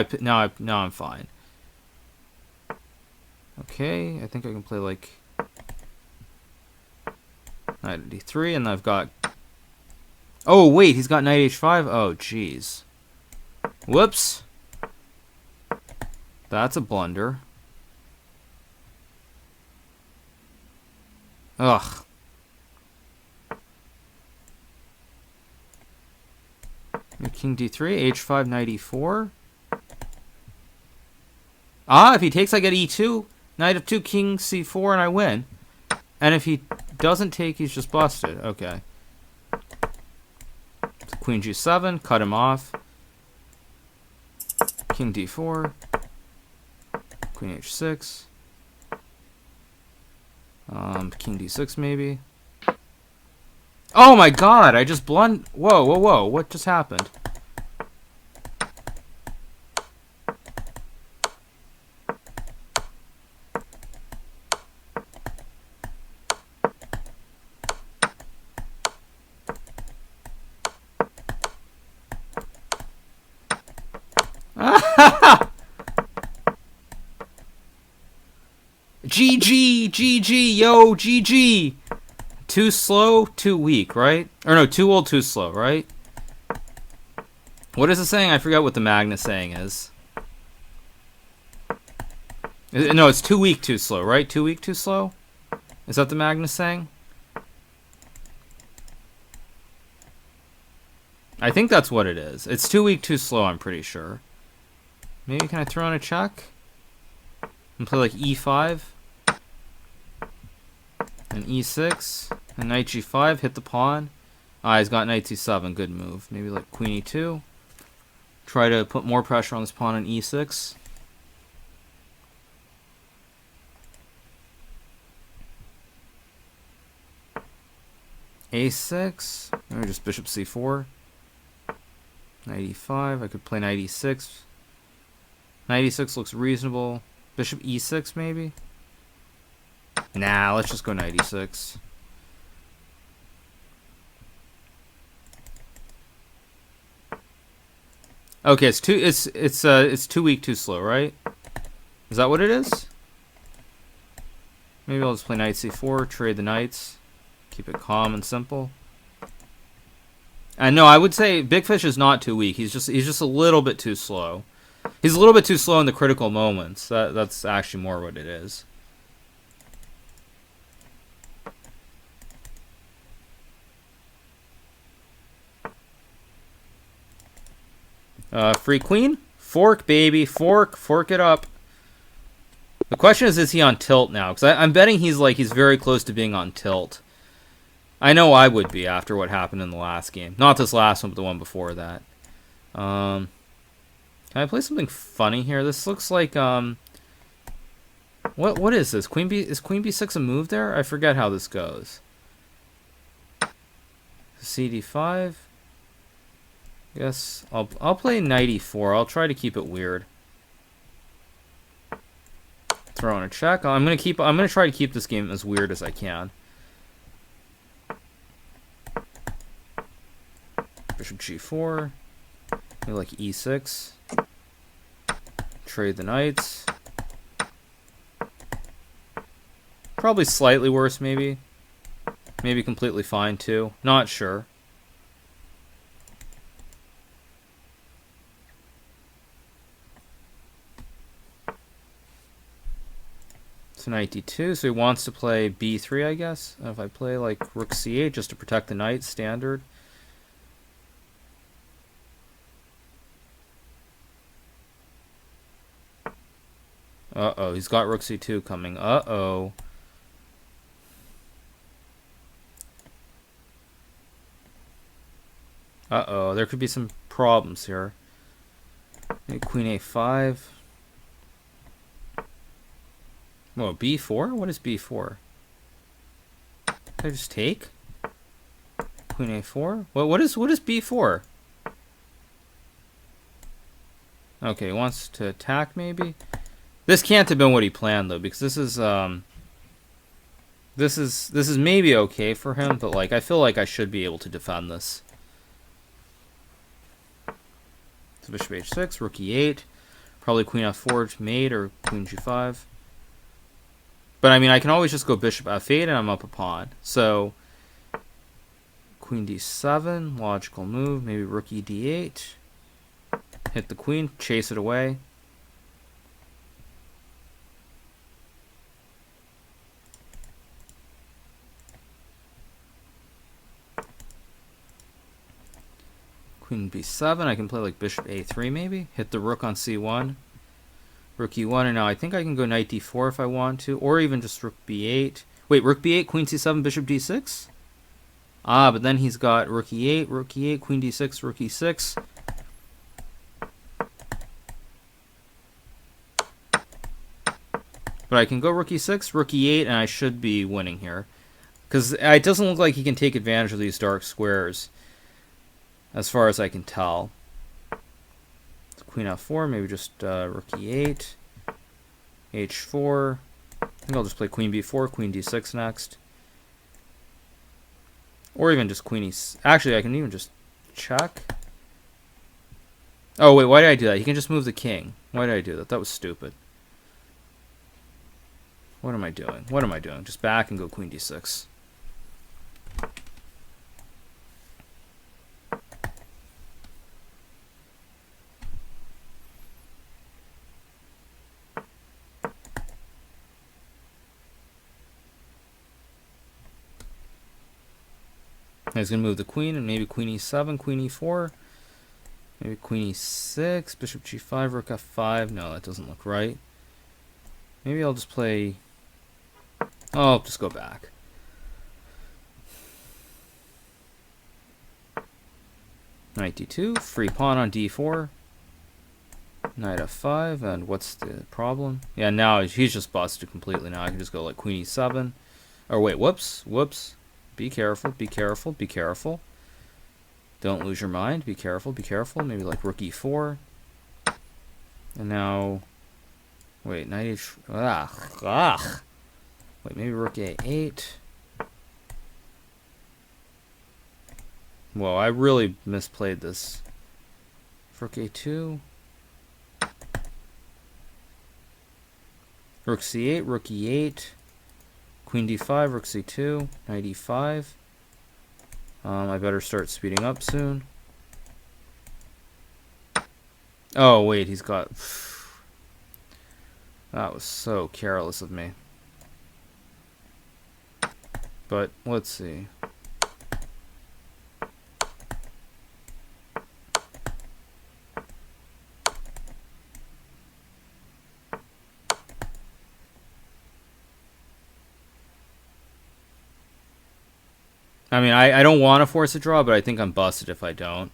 [SPEAKER 1] I'm fine. Okay, I think I can play like knight d3, and I've got. Oh wait, he's got knight h5. Oh jeez. Whoops. That's a blunder. Ugh. King d3, h5, knight e4. If he takes, I get e2. Knight f2, king c4, and I win. And if he doesn't take, he's just busted. Okay. So queen g7, cut him off. King d4. Queen h6. King d6 maybe. Oh my god, I just Whoa, what just happened? GG, yo, GG. Too slow, too weak, right? Or no, too old, too slow, right? What is the saying? I forgot what the Magnus saying is. No, it's too weak, too slow, right? Too weak, too slow? Is that the Magnus saying? I think that's what it is. It's too weak, too slow, I'm pretty sure. Maybe can I throw in a check? And play like e5? And e6, and knight g5, hit the pawn. He's got knight c7, good move. Maybe like queen e2. Try to put more pressure on this pawn on e6. a6, or just bishop c4. Knight e5, I could play knight e6. Knight e6 looks reasonable. Bishop e6 maybe? Nah, let's just go knight e6. Okay, it's too weak, too slow, right? Is that what it is? Maybe I'll just play knight c4, trade the knights, keep it calm and simple. And no, I would say Big Fish is not too weak. He's just a little bit too slow. He's a little bit too slow in the critical moments. That's actually more what it is. Free queen? Fork, baby. Fork it up. The question is he on tilt now? Because I'm betting he's very close to being on tilt. I know I would be after what happened in the last game. Not this last one, but the one before that. Can I play something funny here? This looks like what is this? Is Queen B6 a move there? I forget how this goes. CD5. Guess I'll play knight e4. I'll try to keep it weird. Throw in a check. I'm gonna try to keep this game as weird as I can. Bishop g4. Maybe like e6. Trade the knights. Probably slightly worse, maybe. Maybe completely fine too. Not sure. So knight d2, so he wants to play b3, I guess. If I play like rook c8 just to protect the knight, standard. Uh-oh, he's got rook c2 coming. Uh-oh. Uh-oh, there could be some problems here. Maybe queen a5. Whoa, b4? What is b4? Can I just take? Queen a4? What is b4? Okay, he wants to attack maybe? This can't have been what he planned though, because this is maybe okay for him, but like I feel like I should be able to defend this. So bishop h6, rook e8, probably queen f4 mate or queen g5. But I mean, I can always just go bishop f8 and I'm up a pawn. So queen d7, logical move. Maybe rook e d8. Hit the queen, chase it away. Queen b7. I can play like bishop a3 maybe. Hit the rook on c1. Rook e1, and now I think I can go knight d4 if I want to, or even just rook b8. Wait, rook b8, queen c7, bishop d6? Ah, but then he's got rook e8, queen d6, rook e6. But I can go rook e6, rook e8, and I should be winning here. Because it doesn't look like he can take advantage of these dark squares, as far as I can tell. Queen f4, maybe just rook e8, h4. I think I'll just play queen b4, queen d6 next. Or even just queen e... Actually, I can even just check. Oh, wait, why did I do that? He can just move the king. Why did I do that? That was stupid. What am I doing? What am I doing? Just back and go queen d6. He's going to move the queen, and maybe queen e7, queen e4. Maybe queen e6, bishop g5, rook f5. No, that doesn't look right. Maybe I'll just play... Oh, I'll just go back. Knight d2, free pawn on d4. Knight f5, and what's the problem? Yeah, now he's just busted completely. Now I can just go like queen e7. Or wait, whoops. Be careful, be careful, be careful. Don't lose your mind. Be careful, be careful. Maybe like rook e4. And now... Wait, knight h... Wait, maybe rook a8. Whoa, I really misplayed this. Rook a2. Rook c8, rook e8. Queen d5, rook c2, knight e5. I better start speeding up soon. Oh, wait, he's got... That was so careless of me. But, let's see. I mean, I don't want to force a draw, but I think I'm busted if I don't.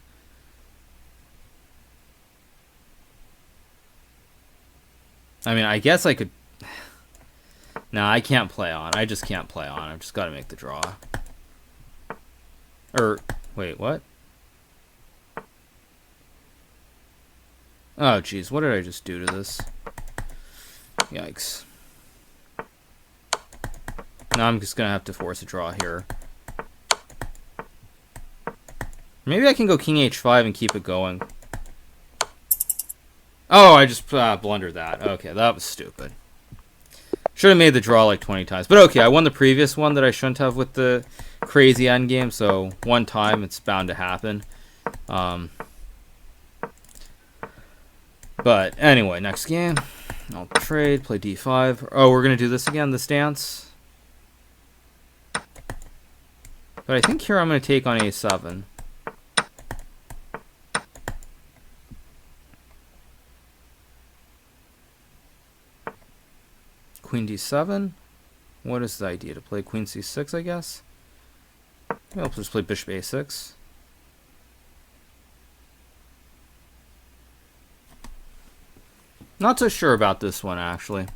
[SPEAKER 1] I mean, I guess I could... No, I can't play on. I just can't play on. I've just got to make the draw. Or, wait, what? Oh, jeez, what did I just do to this? Yikes. Now I'm just going to have to force a draw here. Maybe I can go king h5 and keep it going. Oh, I just blundered that. Okay, that was stupid. Should have made the draw like 20 times. But okay, I won the previous one that I shouldn't have with the crazy endgame. So one time, it's bound to happen. But anyway, next game. I'll trade, play d5. Oh, we're going to do this again, this dance. But I think here I'm going to take on a7. Queen d7. What is the idea? To play queen c6, I guess? Maybe I'll just play bishop a6. Not so sure about this one, actually.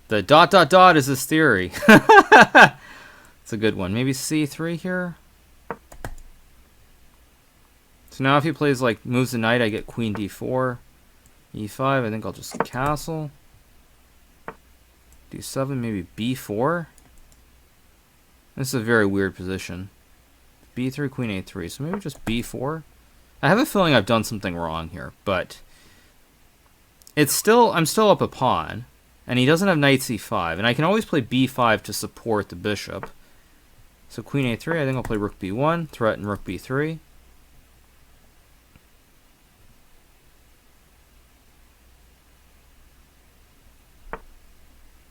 [SPEAKER 1] The ... is this theory. It's a good one. Maybe c3 here? So now if he plays, like, moves the knight, I get queen d4. e5, I think I'll just castle. d7, maybe b4. This is a very weird position. b3, queen a3, so maybe just b4. I have a feeling I've done something wrong here, but it's still, I'm still up a pawn, and he doesn't have knight c5, and I can always play b5 to support the bishop. So queen a3, I think I'll play rook b1, threaten rook b3.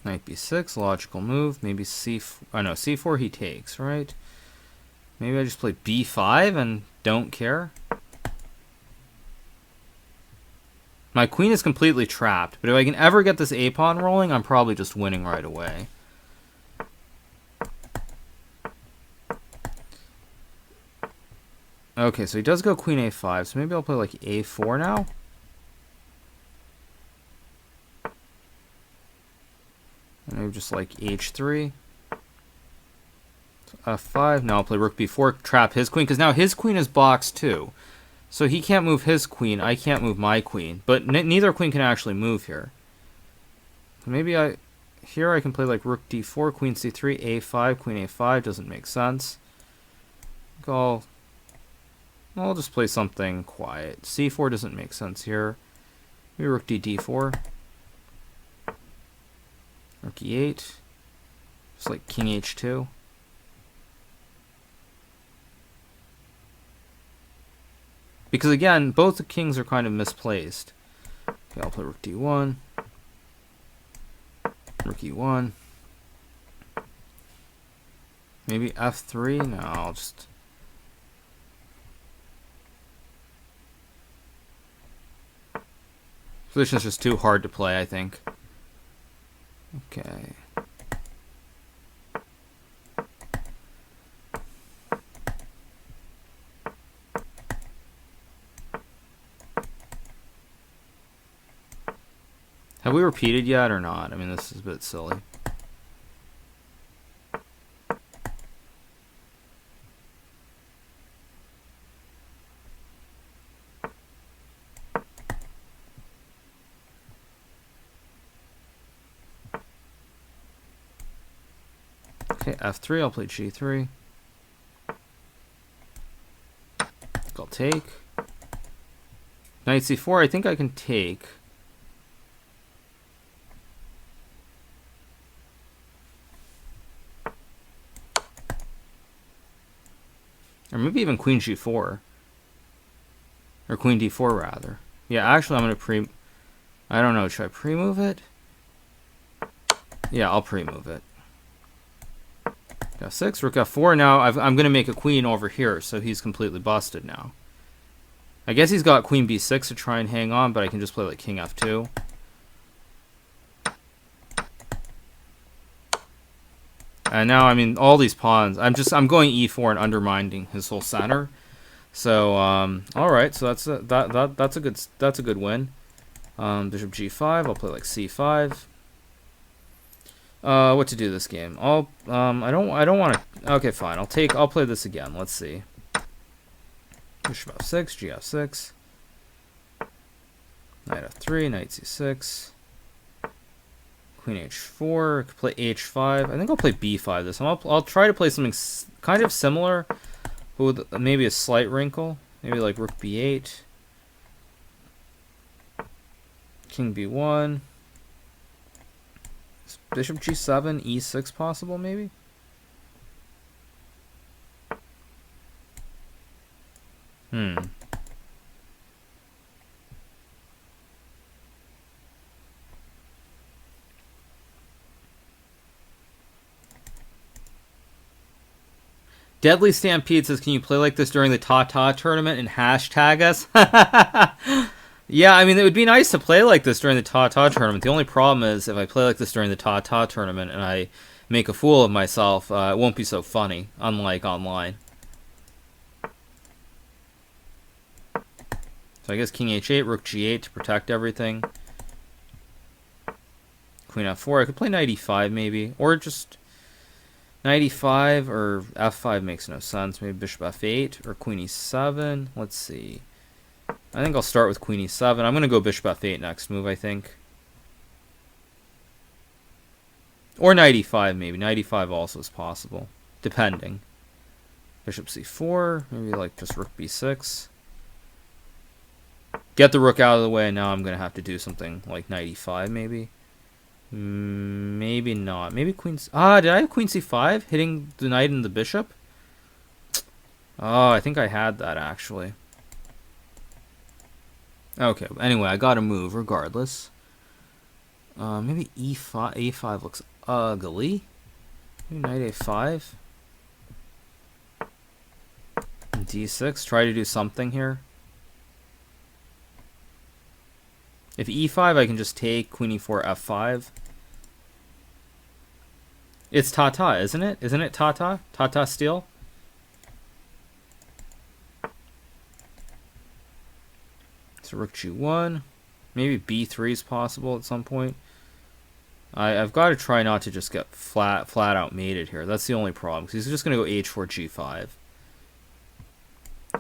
[SPEAKER 1] Knight b6, logical move. Maybe c4. Oh no, c4 he takes, right? Maybe I just play b5 and don't care. My queen is completely trapped, but if I can ever get this a-pawn rolling, I'm probably just winning right away. Okay, so he does go queen a5, so maybe I'll play like a4 now. Maybe just like h3. f5. Now I'll play rook b4, trap his queen, because now his queen is boxed too. So he can't move his queen, I can't move my queen. But neither queen can actually move here. So maybe here I can play like rook d4, queen c3, a5, queen a5. Doesn't make sense. I'll just play something quiet. c4 doesn't make sense here. Maybe rook d4. Rook e8. Just like king h2. Because again, both the kings are kind of misplaced. Okay, I'll play rook d1. Rook e1. Maybe f3? No, I'll just... Position is just too hard to play, I think. Okay. Have we repeated yet or not? I mean, this is a bit silly. Okay, f3, I'll play g3. I'll take. Knight c4, I think I can take. Or maybe even queen g4. Or queen d4, rather. Yeah, actually, I'm going to I don't know, should I pre-move it? Yeah, I'll pre-move it. f6, rook f4. Now I'm going to make a queen over here, so he's completely busted now. I guess he's got queen b6 to try and hang on, but I can just play like king f2. And now, I mean, all these pawns. I'm going e4 and undermining his whole center. So, all right. So that's a good win. Bishop g5. I'll play like c5. What to do this game? I don't want to. Okay, fine. I'll play this again. Let's see. Bishop f6, g f6. Knight f3, knight c6. Queen h4, could play h5. I think I'll play b5 this time. I'll try to play something kind of similar, but with maybe a slight wrinkle. Maybe like rook b8. King b1. Is bishop g7, e6 possible maybe? Deadly Stampede says, can you play like this during the Ta-Ta tournament and hashtag us? Yeah, I mean, it would be nice to play like this during the Ta-Ta tournament. The only problem is if I play like this during the Ta-Ta tournament and I make a fool of myself, it won't be so funny, unlike online. So I guess king h8, rook g8 to protect everything. Queen f4. I could play knight e5 maybe, or just knight e5 or f5 makes no sense. Maybe bishop f8 or queen e7. Let's see. I think I'll start with queen e7. I'm going to go bishop f8 next move, I think. Or knight e5 maybe. Knight e5 also is possible, depending. Bishop c4. Maybe like just rook b6. Get the rook out of the way, and now I'm going to have to do something like knight e5 maybe. Maybe not. Maybe queen... did I have queen c5 hitting the knight and the bishop? Oh, I think I had that, actually. Okay, anyway, I got to move regardless. Maybe e5. a5 looks ugly. Maybe knight a5. d6. Try to do something here. If e5, I can just take queen e4, f5. It's Ta-Ta, isn't it? Isn't it Ta-Ta? Ta-Ta steal? So rook g1. Maybe b3 is possible at some point. I've got to try not to just get flat out mated here. That's the only problem, because he's just going to go h4, g5.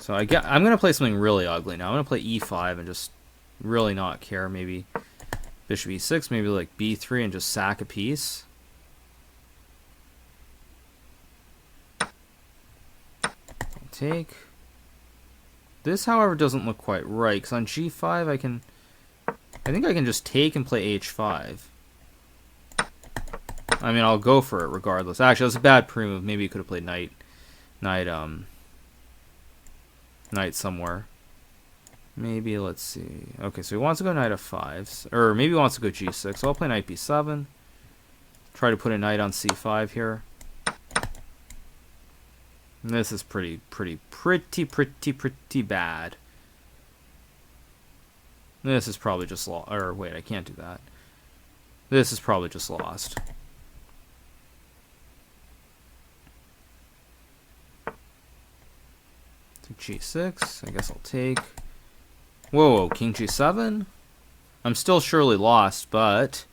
[SPEAKER 1] So I'm going to play something really ugly now. I'm going to play e5 and just really not care. Maybe bishop e6, maybe like b3 and just sack a piece. Take. This, however, doesn't look quite right, because on g5 I think I can just take and play h5. I mean, I'll go for it regardless. Actually, that's a bad pre-move. Maybe you could have played knight somewhere. Maybe, let's see. Okay, so he wants to go knight f5. Or maybe he wants to go g6. So I'll play knight b7. Try to put a knight on c5 here. And this is pretty bad. This is probably just lost. Or wait, I can't do that. This is probably just lost. g6. I guess I'll take. Whoa, king g7? I'm still surely lost, but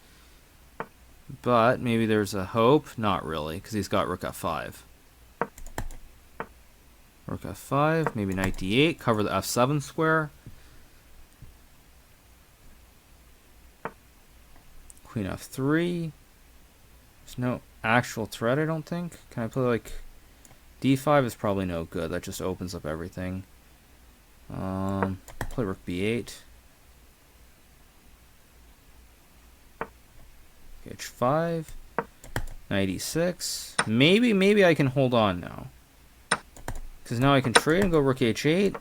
[SPEAKER 1] maybe there's a hope. Not really, because he's got rook f5. Rook f5, maybe knight d8, cover the f7 square. Queen f3. There's no actual threat, I don't think. Can I play like... d5 is probably no good. That just opens up everything. Play rook b8. h5. Knight e6. Maybe I can hold on now. Because now I can trade and go rook h8.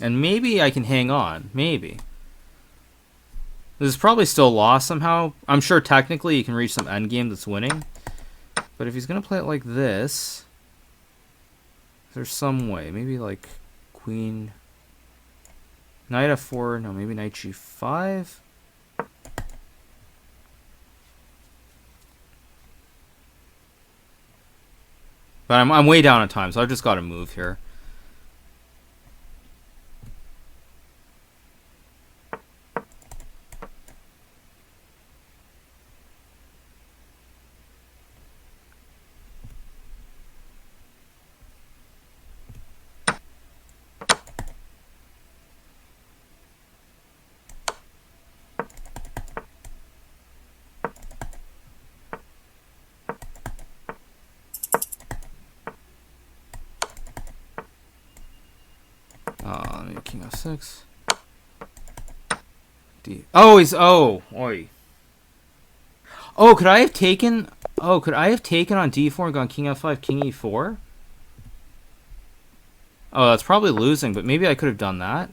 [SPEAKER 1] And maybe I can hang on. Maybe. This is probably still lost somehow. I'm sure technically you can reach some endgame that's winning. But if he's going to play it like this, there's some way. Maybe like queen... Knight f4. No, maybe knight g5. But I'm way down on time, so I've just got to move here. Maybe king f6. D. Oh, he's oi. Oh, could I have taken? Oh, could I have taken on d4 and gone king f5, king e4? Oh, that's probably losing, but maybe I could have done that.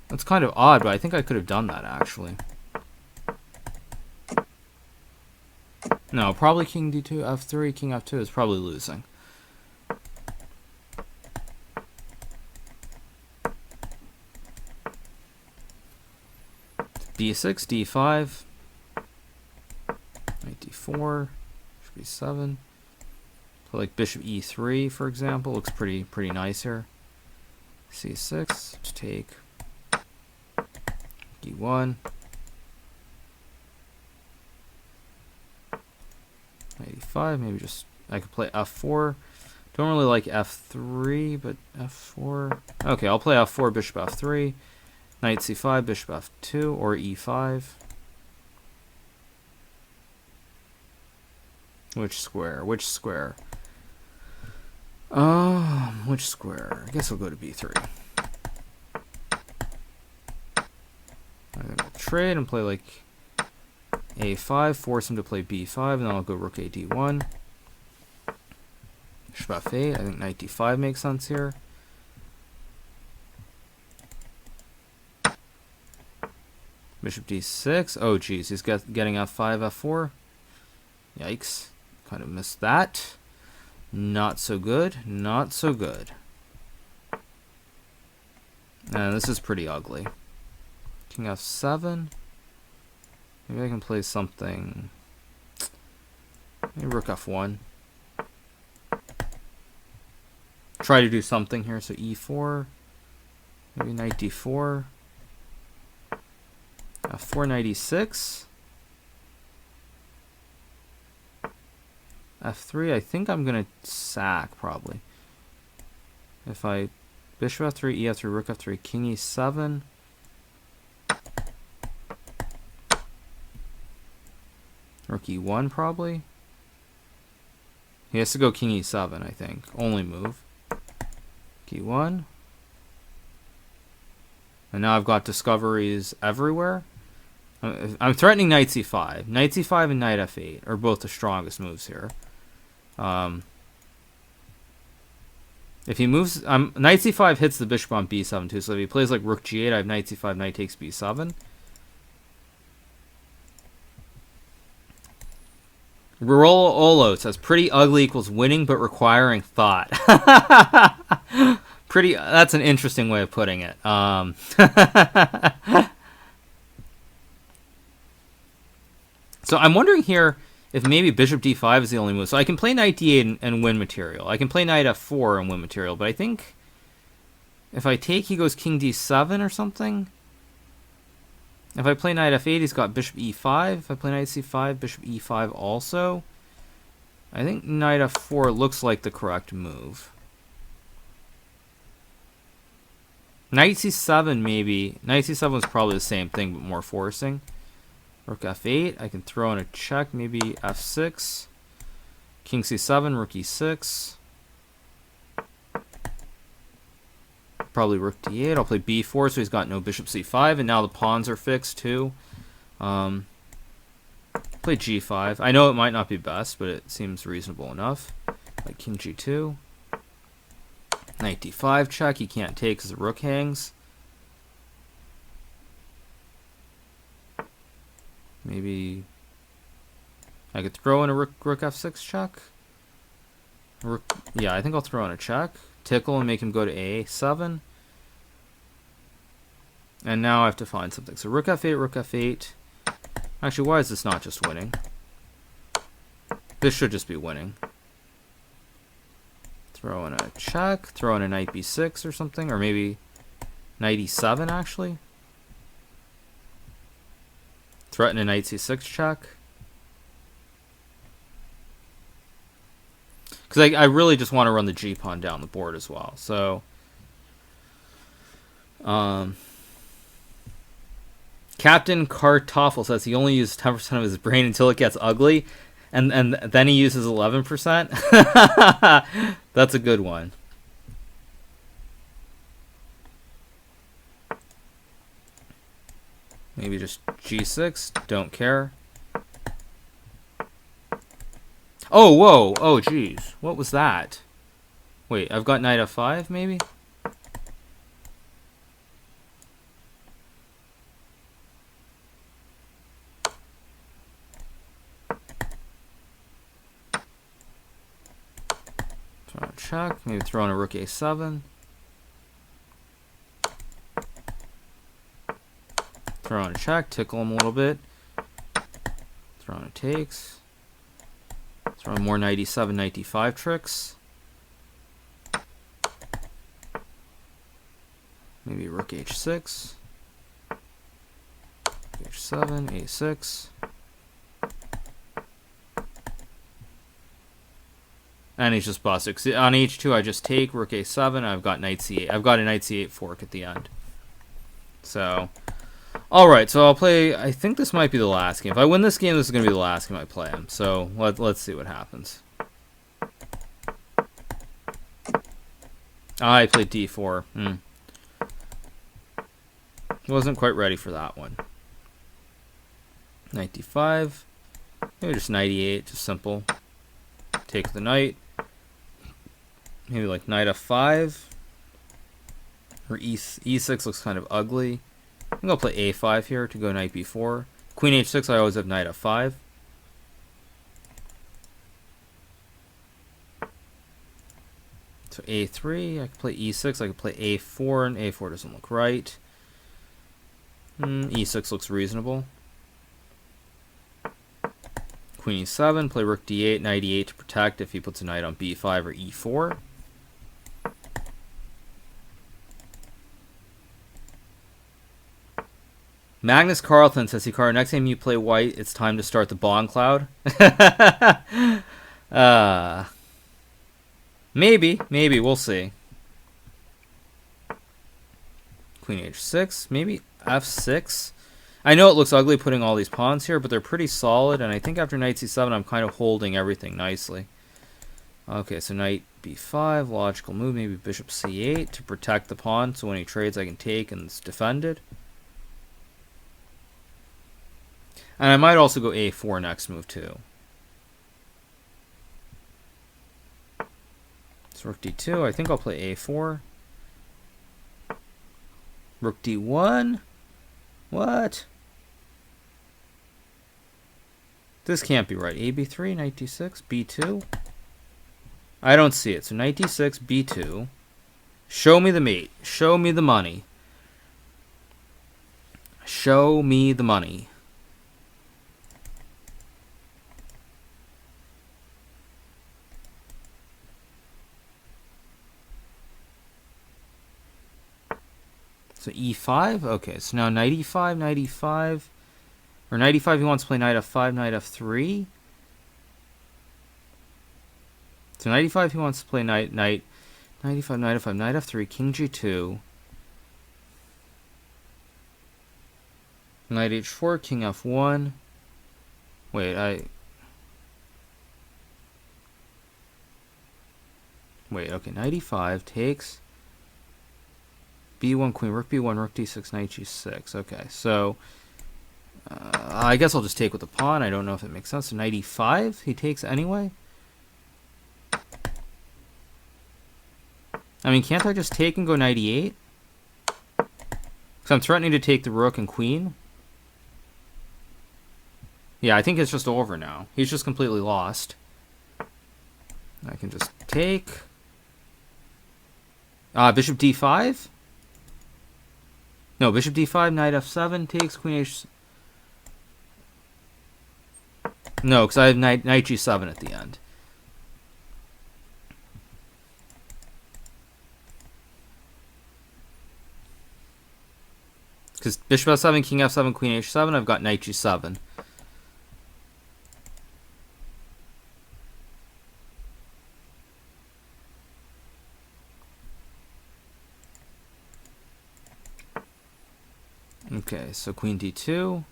[SPEAKER 1] That's kind of odd, but I think I could have done that actually. No, probably king d2, f3, king f2 is probably losing. d6, d5, knight d4, should be 7. So like bishop e3, for example, looks pretty nice here. c6, let's take d1, knight e5. Maybe just I could play f4. Don't really like f3, but f4. Okay, I'll play f4, bishop f3. Knight c5, bishop f2, or e5. Which square? Which square? Which square? I guess I'll go to b3. I'm gonna trade and play like a5, force him to play b5, and then I'll go rook a d1. Bishop f8. I think knight d5 makes sense here. Bishop d6. Oh, geez. He's getting f5, f4. Yikes. Kind of missed that. Not so good. Not so good. And this is pretty ugly. King f7. Maybe I can play something. Maybe rook f1. Try to do something here. So e4. Maybe knight d4. f4, knight e6. f3, I think I'm going to sack, probably. If I... Bishop f3, e f3, rook f3, king e7. Rook e1, probably. He has to go king e7, I think. Only move. King e1. And now I've got discoveries everywhere. I'm threatening knight c5. Knight c5 and knight f8 are both the strongest moves here. If he moves... knight c5 hits the bishop on b7 too, so if he plays like rook g8, I have knight c5, knight takes b7. Olo says, pretty ugly equals winning but requiring thought. Pretty... That's an interesting way of putting it. So I'm wondering here if maybe bishop d5 is the only move. So I can play knight d8 and win material. I can play knight f4 and win material. But I think if I take, he goes king d7 or something. If I play knight f8, he's got bishop e5. If I play knight c5, bishop e5 also. I think knight f4 looks like the correct move. Knight c7 maybe. Knight c7 was probably the same thing, but more forcing. Rook f8, I can throw in a check, maybe f6. King c7, rook e6. Probably rook d8. I'll play b4, so he's got no bishop c5, and now the pawns are fixed too. Play g5. I know it might not be best, but it seems reasonable enough. Like king g2. Knight d5 check, he can't take because the rook hangs. Maybe I could throw in a rook f6 check. Yeah, I think I'll throw in a check. Tickle and make him go to a7. And now I have to find something. So rook f8, rook f8. Actually, why is this not just winning? This should just be winning. Throw in a check. Throw in a knight b6 or something. Or maybe knight e7, actually. Threaten a knight c6 check. Because I really just want to run the g-pawn down the board as well. So, Captain Kartoffel says he only uses 10% of his brain until it gets ugly, and then he uses 11%. That's a good one. Maybe just g6. Don't care. Oh, whoa. Oh, geez. What was that? Wait, I've got knight f5, maybe? Throw a check. Maybe throw in a rook a7. Throw in a check. Tickle him a little bit. Throw in a takes. Throw in more knight e7, knight d5 tricks. Maybe rook h6. h7, a6. And he's just busted. On h2, I just take rook a7. I've got knight c8. I've got a knight c8 fork at the end. So, all right. So I'll play. I think this might be the last game. If I win this game, this is going to be the last game I play him. So let's see what happens. I played d4. Wasn't quite ready for that one. Knight d5. Maybe just knight e8. Just simple. Take the knight. Maybe like knight f5. Or e6 looks kind of ugly. I think I'll play a5 here to go knight b4. Queen h6, I always have knight f5. So a3, I could play e6, I could play a4, and a4 doesn't look right. E6 looks reasonable. Queen e7, play rook d8, knight e8 to protect if he puts a knight on b5 or e4. Magnus Carlton says, Hikaru, next time you play white, it's time to start the Bond Cloud. Maybe, we'll see. Queen h6, maybe f6. I know it looks ugly putting all these pawns here, but they're pretty solid, and I think after knight c7, I'm kind of holding everything nicely. Okay, so knight b5, logical move, maybe bishop c8 to protect the pawn, so when he trades I can take and it's defended. And I might also go a4 next move too. So rook d2, I think I'll play a4. Rook d1? What? This can't be right. A b3, knight d6, b2. I don't see it. So knight d6, b2. Show me the mate. Show me the money. Show me the money. So e5. Okay, so now knight e5, knight e5. Or knight e5, he wants to play knight f5, knight f3. So knight e5, he wants to play knight e5, knight f5, knight f3, king g2. Knight h4, king f1. Wait, okay, knight e5 takes b1, queen, rook b1, rook d6, knight g6. Okay, so I guess I'll just take with the pawn. I don't know if it makes sense. So knight e5, he takes anyway. I mean, can't I just take and go knight e8? Because I'm threatening to take the rook and queen. Yeah, I think it's just over now. He's just completely lost. I can just take. Bishop d5? No, bishop d5, knight f7 takes, queen h. No, because I have knight g7 at the end. Because bishop f7, king f7, queen h7, I've got knight g7. Okay, so queen d2.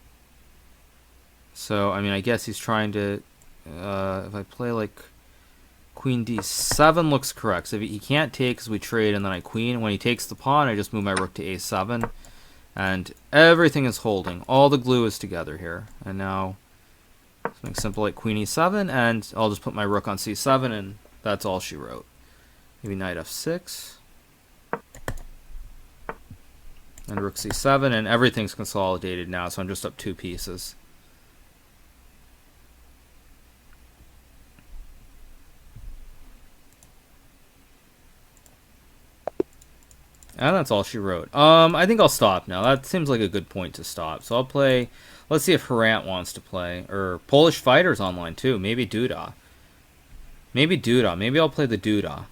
[SPEAKER 1] So, I mean, I guess he's trying to... if I play, like, queen d7 looks correct. So if he can't take because we trade and then I queen. When he takes the pawn, I just move my rook to a7. And everything is holding. All the glue is together here. And now, something simple like queen e7, and I'll just put my rook on c7, and that's all she wrote. Maybe knight f6. And rook c7, and everything's consolidated now, so I'm just up 2 pieces. And that's all she wrote. I think I'll stop now. That seems like a good point to stop. So I'll play... Let's see if Harant wants to play. Or Polish Fighter's online too. Maybe Duda. Maybe Duda. Maybe I'll play the Duda.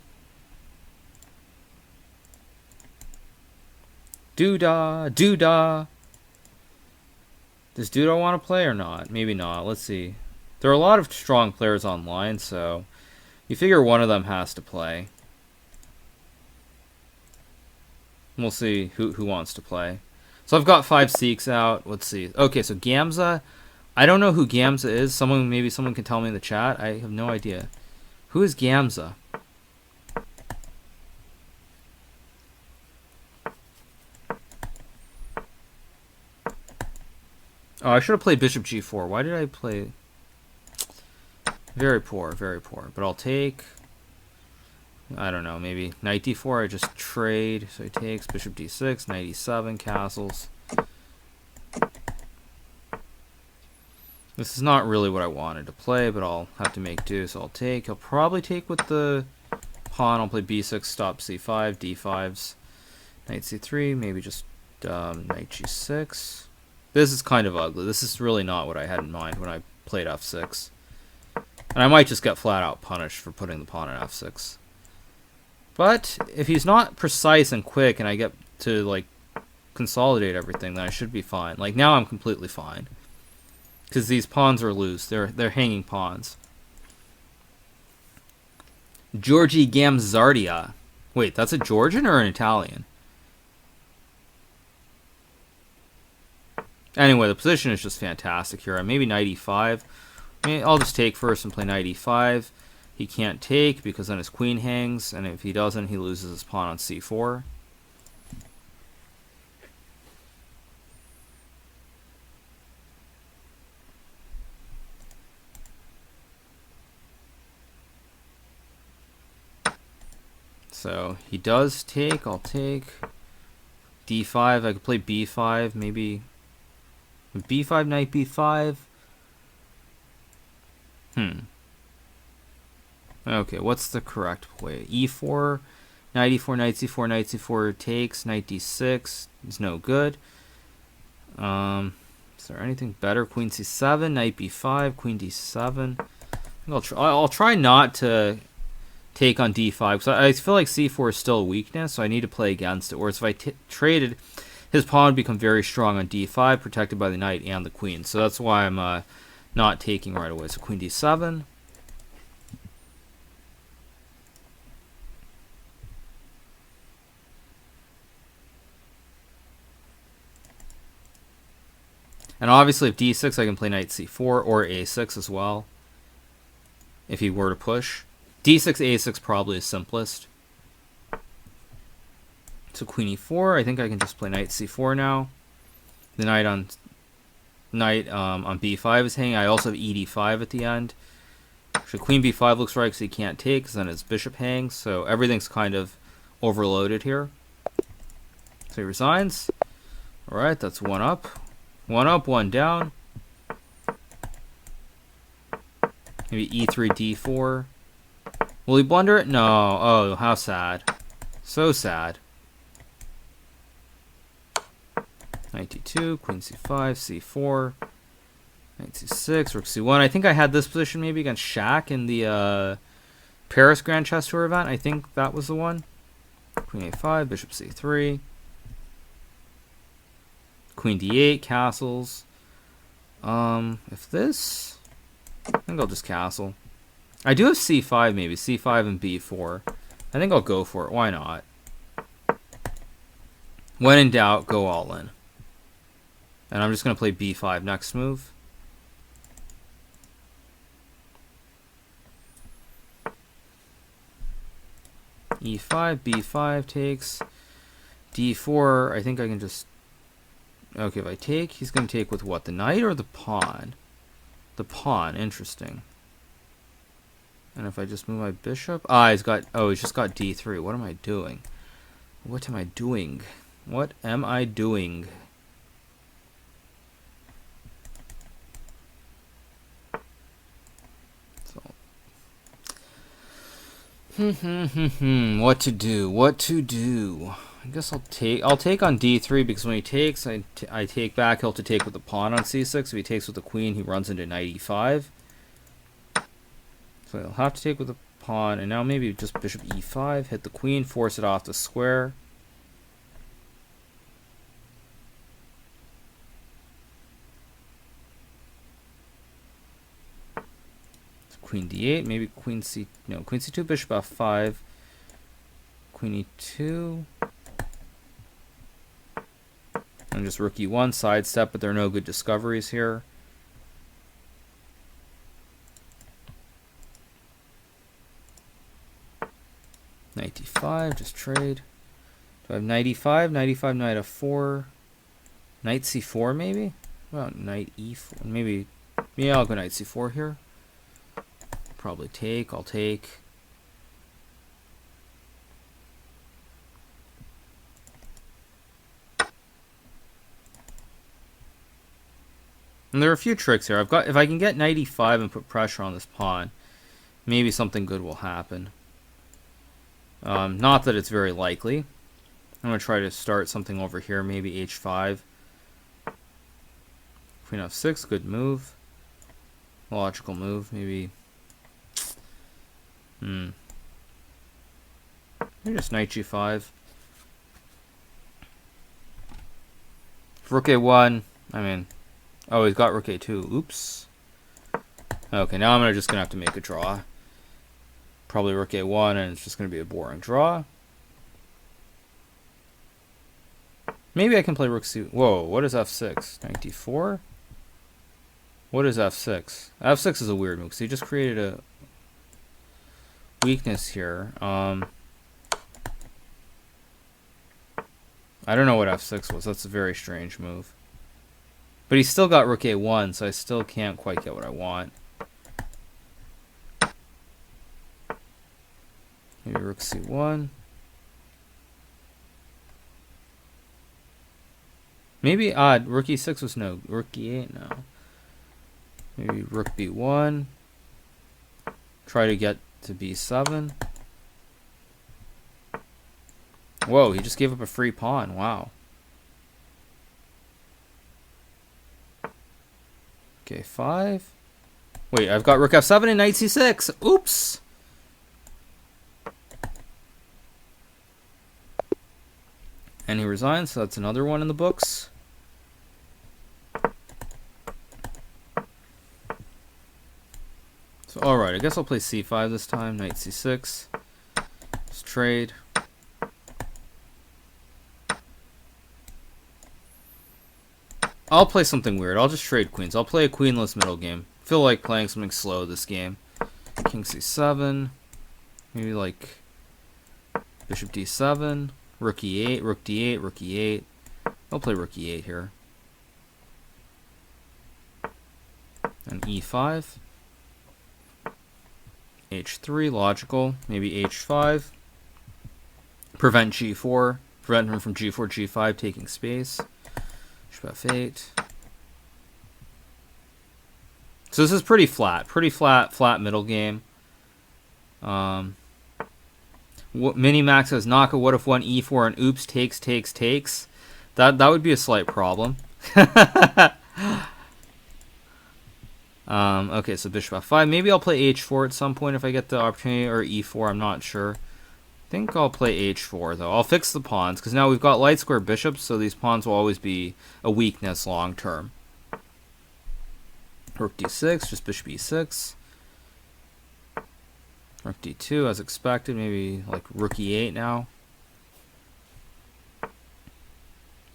[SPEAKER 1] Duda. Duda. Does Duda want to play or not? Maybe not. Let's see. There are a lot of strong players online, so... You figure one of them has to play. We'll see who wants to play. So I've got 5 Sikhs out. Let's see. Okay, so Gamza. I don't know who Gamza is. Maybe someone can tell me in the chat. I have no idea. Who is Gamza? Oh, I should have played Bishop G4. Why did I play? Very poor, very poor. But I'll take... I don't know, maybe knight d4, I just trade. So he takes bishop d6, knight e7, castles. This is not really what I wanted to play, but I'll have to make do, so I'll take. He'll probably take with the pawn. I'll play b6, stop c5, d5s, knight c3, maybe just knight g6. This is kind of ugly. This is really not what I had in mind when I played f6. And I might just get flat out punished for putting the pawn on f6. But if he's not precise and quick and I get to, like, consolidate everything, then I should be fine. Like, now I'm completely fine. Because these pawns are loose. They're hanging pawns. Georgi Gamzardia. Wait, that's a Georgian or an Italian? Anyway, the position is just fantastic here. Maybe knight e5. I'll just take first and play knight e5. He can't take because then his queen hangs, and if he doesn't, he loses his pawn on c4. So he does take. I'll take d5. I could play b5, maybe b5, knight b5. Okay, what's the correct play? e4, knight e4, knight c4, knight c4 takes, knight d6 is no good. Is there anything better? Queen c7, knight b5, queen d7. I'll try not to take on d5 because I feel like c4 is still a weakness, so I need to play against it. Whereas if I traded, his pawn would become very strong on d5, protected by the knight and the queen. So that's why I'm not taking right away. So queen d7. And obviously if d6, I can play knight c4 or a6 as well. If he were to push. d6, a6 probably is simplest. So queen e4, I think I can just play knight c4 now. The knight on b5 is hanging. I also have ed5 at the end. So queen b5 looks right because he can't take, because then his bishop hangs. So everything's kind of overloaded here. So he resigns. Alright, that's one up. One up, one down. Maybe e3, d4. Will he blunder it? No. Oh, how sad. So sad. Knight d2, queen c5, c4. Knight c6, rook c1. I think I had this position maybe against Shaq in the Paris Grand Chess Tour event. I think that was the one. Queen a5, bishop c3. Queen d8, castles. If this... I think I'll just castle. I do have c5 maybe. c5 and b4. I think I'll go for it. Why not? When in doubt, go all in. And I'm just going to play b5 next move. e5, b5 takes. d4, I think I can just... Okay, if I take, he's going to take with what? The knight or the pawn? The pawn, interesting. And if I just move my bishop... Ah, he's got... Oh, he's just got d3. What am I doing? What am I doing? What am I doing? So... What to do? What to do? I guess I'll take on d3 because when he takes, I take back. He'll have to take with the pawn on c6. If he takes with the queen, he runs into knight e5. So he'll have to take with the pawn, and now maybe just bishop e5, hit the queen, force it off the square. So queen d8, maybe queen c... No, queen c2, bishop f5, queen e2... And just rook e1, sidestep, but there are no good discoveries here. Knight d5, just trade. Do I have knight e5, knight e5, knight f4, knight c4 maybe? Well, knight e4, maybe. Yeah, I'll go knight c4 here. Probably take, I'll take. And there are a few tricks here. If I can get knight e5 and put pressure on this pawn, maybe something good will happen. Not that it's very likely. I'm going to try to start something over here, maybe h5. Queen f6, good move. Logical move, maybe. Maybe just knight g5. Rook a1, I mean... Oh, he's got rook a2. Oops. Okay, now I'm just going to have to make a draw. Probably rook a1, and it's just going to be a boring draw. Maybe I can play rook c... Whoa, what is f6? Knight d4? What is f6? f6 is a weird move, because he just created a weakness here. I don't know what f6 was. That's a very strange move. But he's still got rook a1, so I still can't quite get what I want. Maybe rook c1. Maybe odd. Rook e6 was no. Rook e8 no. Maybe rook b1. Try to get to b7. Whoa, he just gave up a free pawn. Wow. Okay, 5. Wait, I've got rook f7 and knight c6. Oops. And he resigns, so that's another one in the books. So, alright, I guess I'll play c5 this time. Knight c6. Just trade. I'll play something weird. I'll just trade queens. I'll play a queenless middle game. Feel like playing something slow this game. King c7. Maybe like bishop d7. Rook e8, rook d8, rook e8. I'll play rook e8 here. And e5. h3, logical. Maybe h5. Prevent g4. Prevent him from g4, g5, taking space. Bishop f8. So this is pretty flat. Pretty flat middle game. Minimax says, Naka, what if one e4 and oops, takes. That would be a slight problem. Okay, so bishop f5. Maybe I'll play h4 at some point if I get the opportunity, or e4, I'm not sure. think I'll play h4, though. I'll fix the pawns, because now we've got light square bishops, so these pawns will always be a weakness long term. Rook d6, just bishop e6. Rook d2, as expected, maybe like rook e8 now.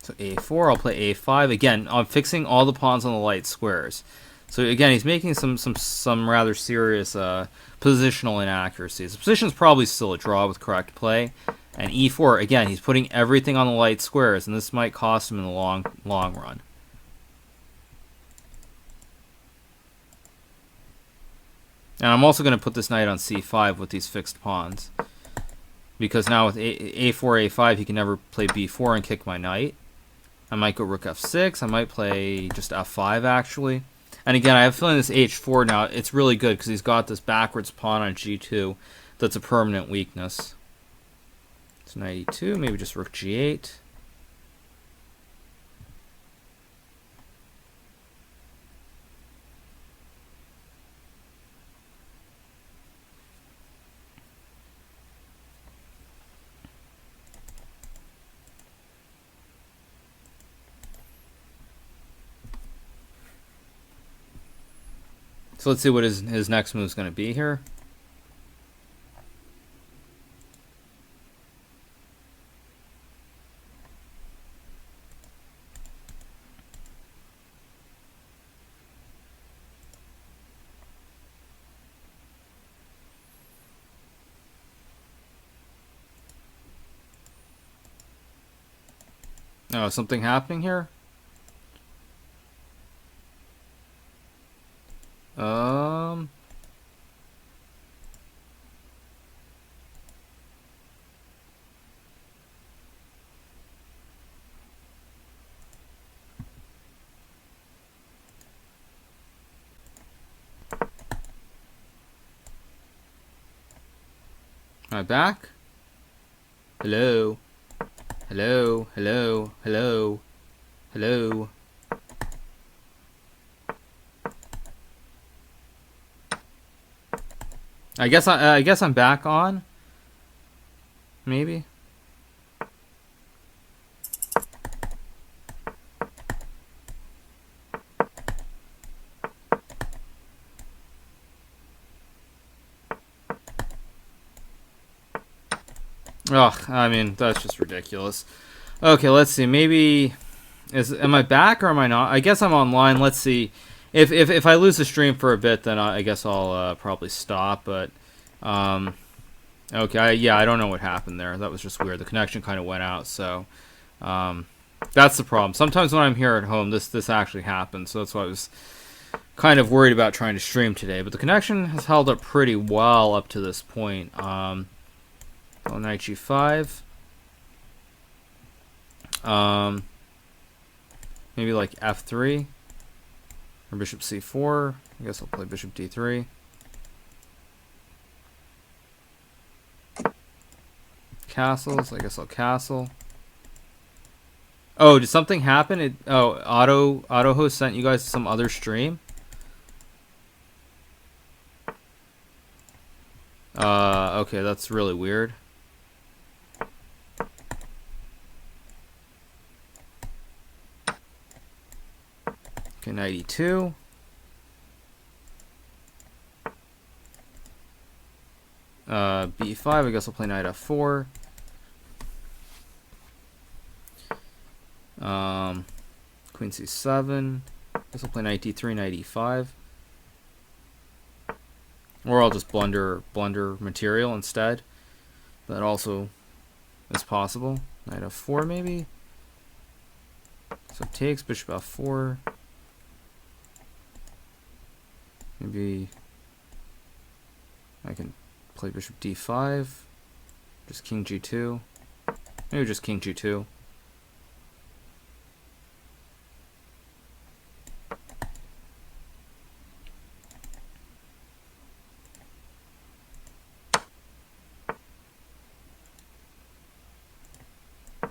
[SPEAKER 1] So a4, I'll play a5. Again, I'm fixing all the pawns on the light squares. So again, he's making some rather serious positional inaccuracies. The position's probably still a draw with correct play. And e4, again, he's putting everything on the light squares, and this might cost him in the long run. And I'm also going to put this knight on c5 with these fixed pawns. Because now with a4, a5, he can never play b4 and kick my knight. I might go rook f6. I might play just f5, actually. And again, I have a feeling this h4 now, it's really good because he's got this backwards pawn on g2 that's a permanent weakness. So knight e2, maybe just rook g8. So let's see what his next move is going to be here. Oh, something happening here? Am I back? Hello? Hello? Hello? Hello? Hello? I guess I'm back on. Maybe. Ugh, I mean, that's just ridiculous. Okay, let's see. Maybe am I back or am I not? I guess I'm online. Let's see. If I lose the stream for a bit, then I guess I'll probably stop. But okay, yeah, I don't know what happened there. That was just weird. The connection kind of went out. So that's the problem. Sometimes when I'm here at home, this actually happens. So that's why I was kind of worried about trying to stream today. But the connection has held up pretty well up to this point. Knight g5. Maybe like f3 or bishop c4. I guess I'll play bishop d3. Castles. I guess I'll castle. Oh, did something happen? Auto host sent you guys some other stream. Okay, that's really weird. Okay, knight e2. B5, I guess I'll play knight f4. Queen c7. I guess I'll play knight d3, knight e5. Or I'll just blunder material instead. That also is possible. Knight f4 maybe. So takes bishop f4. Maybe I can play bishop d5. Just king g2. Maybe just king g2.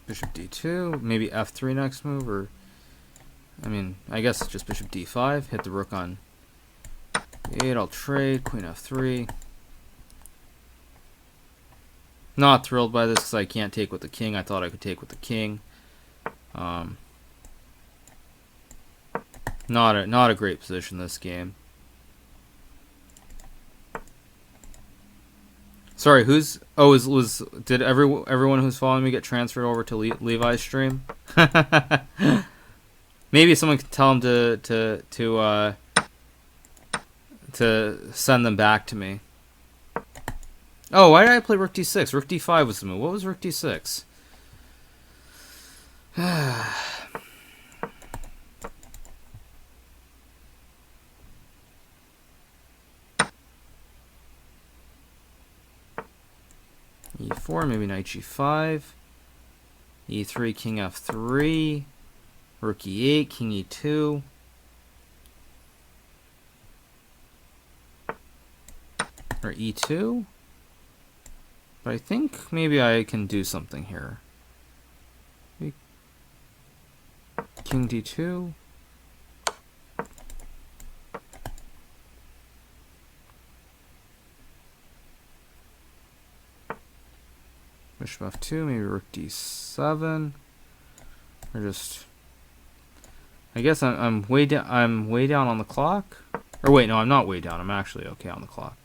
[SPEAKER 1] Bishop d2, maybe f3 next move, or I mean, I guess just bishop d5, hit the rook on e8, I'll trade, queen f3. Not thrilled by this because I can't take with the king. I thought I could take with the king. Not a great position this game. Sorry, who's... Oh, did everyone who's following me get transferred over to Levi's stream? Maybe someone could tell him to send them back to me. Oh, why did I play Rook D6? Rook D5 was the move. What was Rook D6? E4, maybe Knight G5. E3, King F3. Rook E8, King E2. Or E2? But I think maybe I can do something here. King D2. Bishop F2, maybe Rook D7. Or just... I guess I'm way down. I'm way down on the clock. Or wait, no, I'm not way down. I'm actually okay on the clock.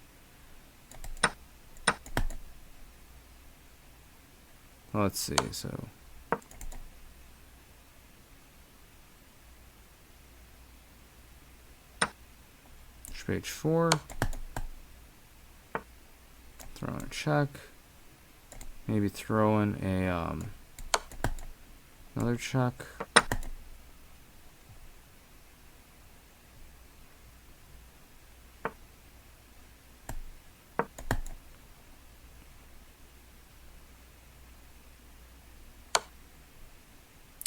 [SPEAKER 1] Well, let's see. So Bishop H4. Throw in a check. Maybe throw in a another check.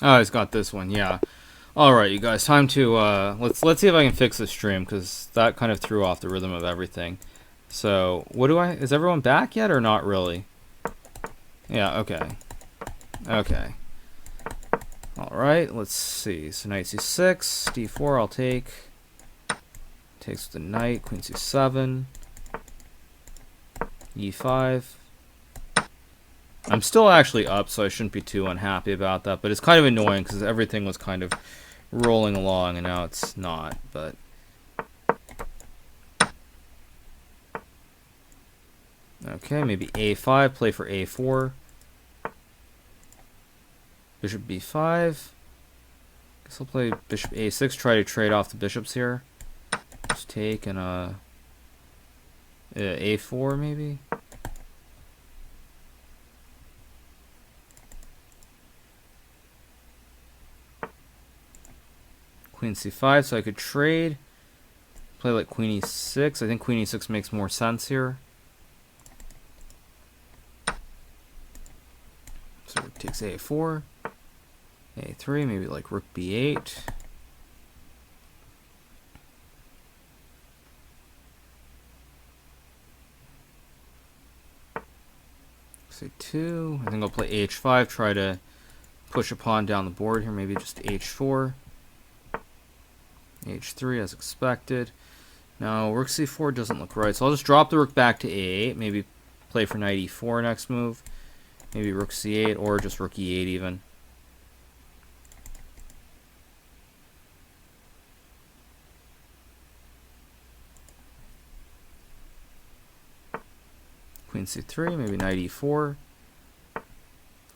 [SPEAKER 1] Oh, he's got this one, yeah. All right, you guys, time to let's see if I can fix this stream because that kind of threw off the rhythm of everything. So, is everyone back yet or not really? Yeah, okay. Okay. All right, let's see. So Knight C6, D4 I'll take. Takes with the knight, Queen C7. E5. I'm still actually up, so I shouldn't be too unhappy about that. But it's kind of annoying because everything was kind of rolling along, and now it's not. But okay, maybe A5. Play for A4. Bishop B5. Guess I'll play Bishop A6. Try to trade off the bishops here. Just take and A4 maybe. Queen C5, so I could trade. Play like Queen E6. I think Queen E6 makes more sense here. So it takes A4. A3, maybe like Rook B8. C2. I think I'll play H5, try to push a pawn down the board here, maybe just H4. H3 as expected. Now Rook C4 doesn't look right, so I'll just drop the Rook back to A8, maybe play for Knight E4 next move. Maybe Rook C8 or just Rook E8 even. Queen C3, maybe Knight E4.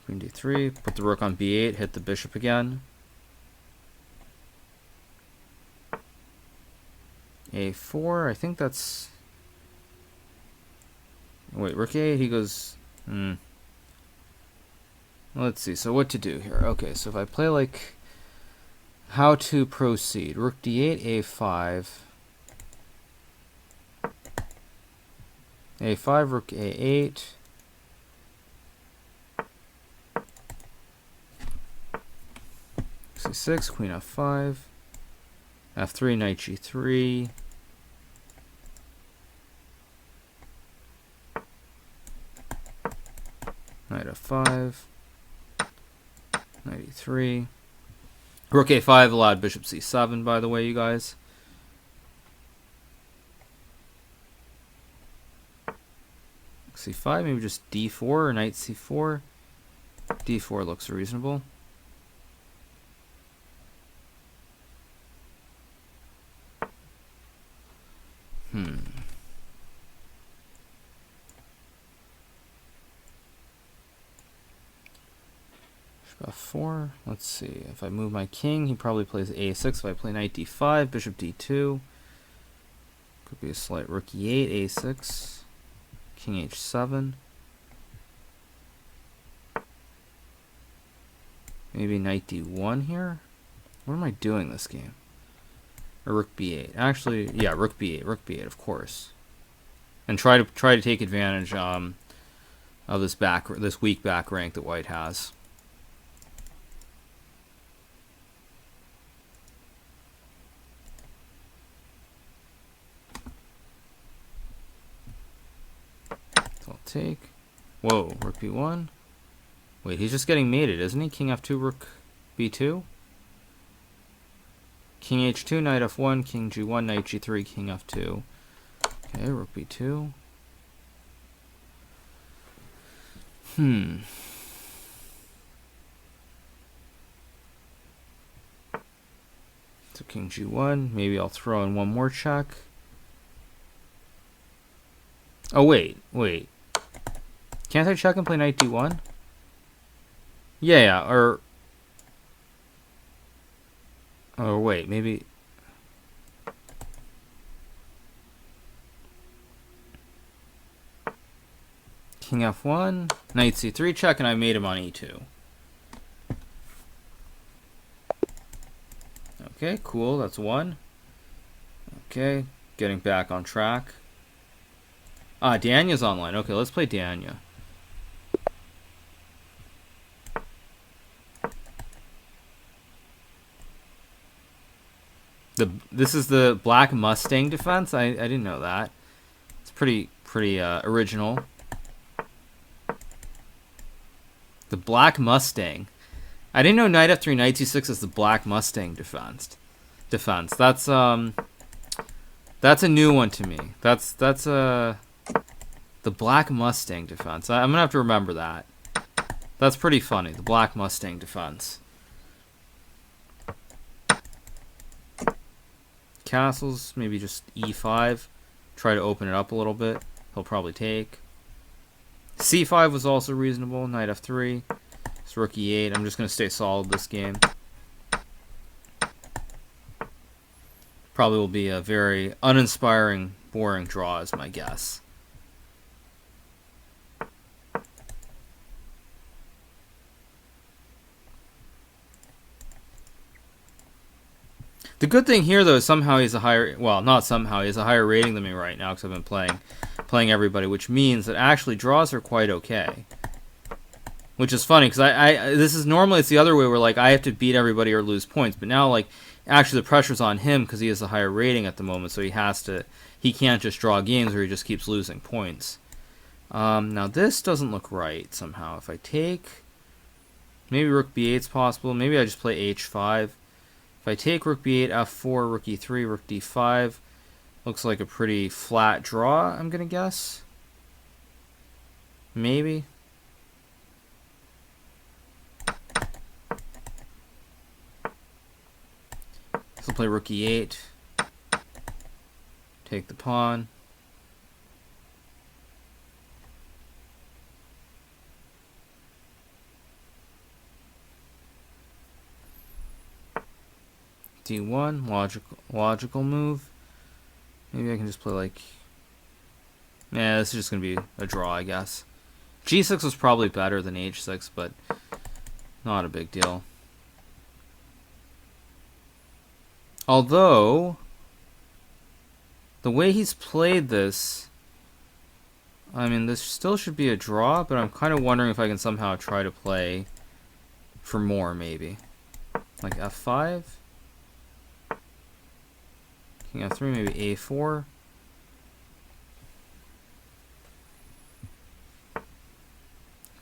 [SPEAKER 1] Queen D3, put the Rook on B8, hit the bishop again. A4, I think that's... Wait, Rook A8, he goes... Let's see, so what to do here? Okay, so if I play like... How to proceed. Rook D8, A5. A5, Rook A8. C6, Queen F5. F3, Knight G3. Knight F5. Knight E3. Rook A5 allowed Bishop C7, by the way, you guys. c5, maybe just d4 or knight c4. d4 looks reasonable. F4. Let's see. If I move my king, he probably plays a6. If I play knight d5, bishop d2. Could be a slight rook e8, a6. King h7. Maybe knight d1 here. What am I doing this game? Or rook b8. Actually, yeah, rook b8, of course. And try to take advantage of this weak back rank that white has. So I'll take. Whoa, rook b1. Wait, he's just getting mated, isn't he? King f2, rook b2. King h2, knight f1, king g1, knight g3, king f2. Okay, rook b2. So king g1. Maybe I'll throw in one more check. Oh, wait. Can't I check and play knight d1? Yeah, or wait, maybe. King f1, knight c3 check, and I made him on e2. Okay, cool, that's one. Okay, getting back on track. Ah, Danya's online. Okay, let's play Danya. This is the Black Mustang defense. I didn't know that. It's pretty original. The Black Mustang. I didn't know knight f3, knight c6 is the Black Mustang defense. That's a new one to me. That's the Black Mustang defense. I'm gonna have to remember that. That's pretty funny. The Black Mustang defense. Castles, maybe just e5. Try to open it up a little bit. He'll probably take. c5 was also reasonable. Knight f3. It's rook e8. I'm just going to stay solid this game. Probably will be a very uninspiring, boring draw is my guess. The good thing here, though, is somehow he's a higher... Well, not somehow. He has a higher rating than me right now because I've been playing everybody, which means that actually draws are quite okay. Which is funny because this is normally it's the other way where like I have to beat everybody or lose points, but now like actually the pressure's on him because he has a higher rating at the moment, so he can't just draw games where he just keeps losing points. Now this doesn't look right somehow. If I take... Maybe rook b8's possible. Maybe I just play h5. If I take rook b8, f4, rook e3, rook d5, looks like a pretty flat draw, I'm going to guess. Maybe. So play rook e8. Take the pawn. d1, logical move. Maybe I can just play like... Yeah, this is just going to be a draw, I guess. g6 was probably better than h6, but not a big deal. Although, the way he's played this, I mean, this still should be a draw, but I'm kind of wondering if I can somehow try to play for more, maybe. Like f5? King f3, maybe a4.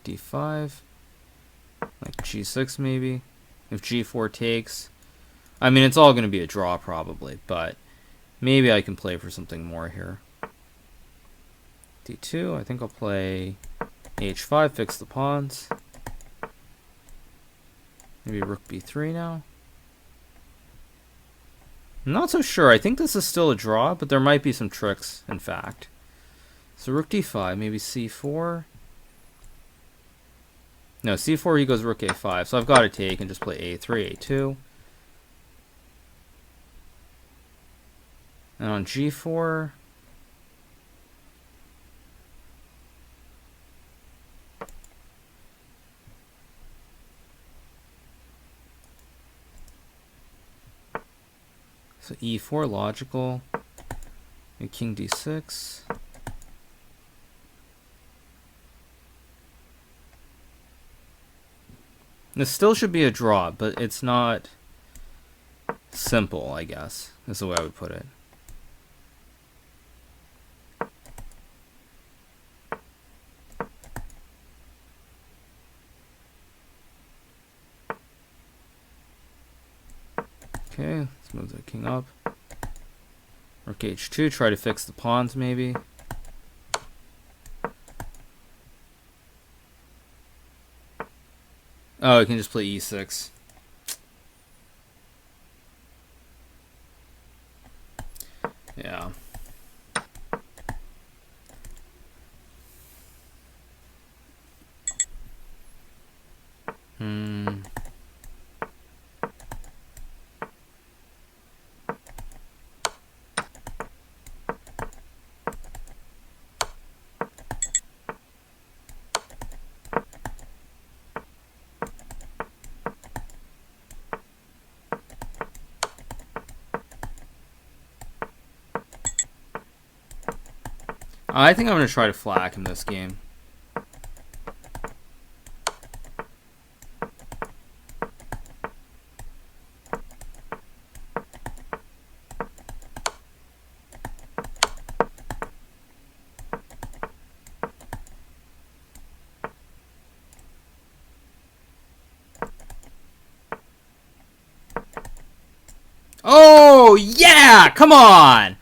[SPEAKER 1] d5. Like g6 maybe. If g4 takes. I mean, it's all going to be a draw probably, but maybe I can play for something more here. d2. I think I'll play h5, fix the pawns. Maybe rook b3 now. I'm not so sure. I think this is still a draw, but there might be some tricks, in fact. So rook d5, maybe c4. No, c4, he goes rook a5. So I've got to take and just play a3, a2. And on g4... So e4, logical. And king d6. This still should be a draw, but it's not simple, I guess, is the way I would put it. Okay, let's move the king up. Rook h2, try to fix the pawns maybe. Oh, I can just play e6. Yeah. I think I'm going to try to flak him this game. Oh, yeah! Come on!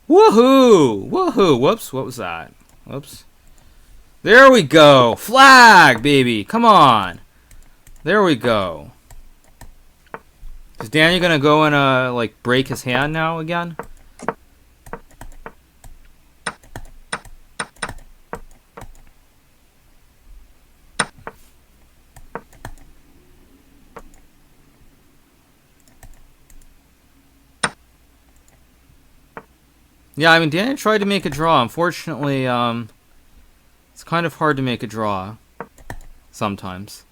[SPEAKER 1] Woohoo! Woohoo! Whoops, what was that? Whoops. There we go! Flag, baby! Come on! There we go. Is Daniel gonna go and, like, break his hand now again? Yeah, I mean, Daniel tried to make a draw. Unfortunately, it's kind of hard to make a draw sometimes.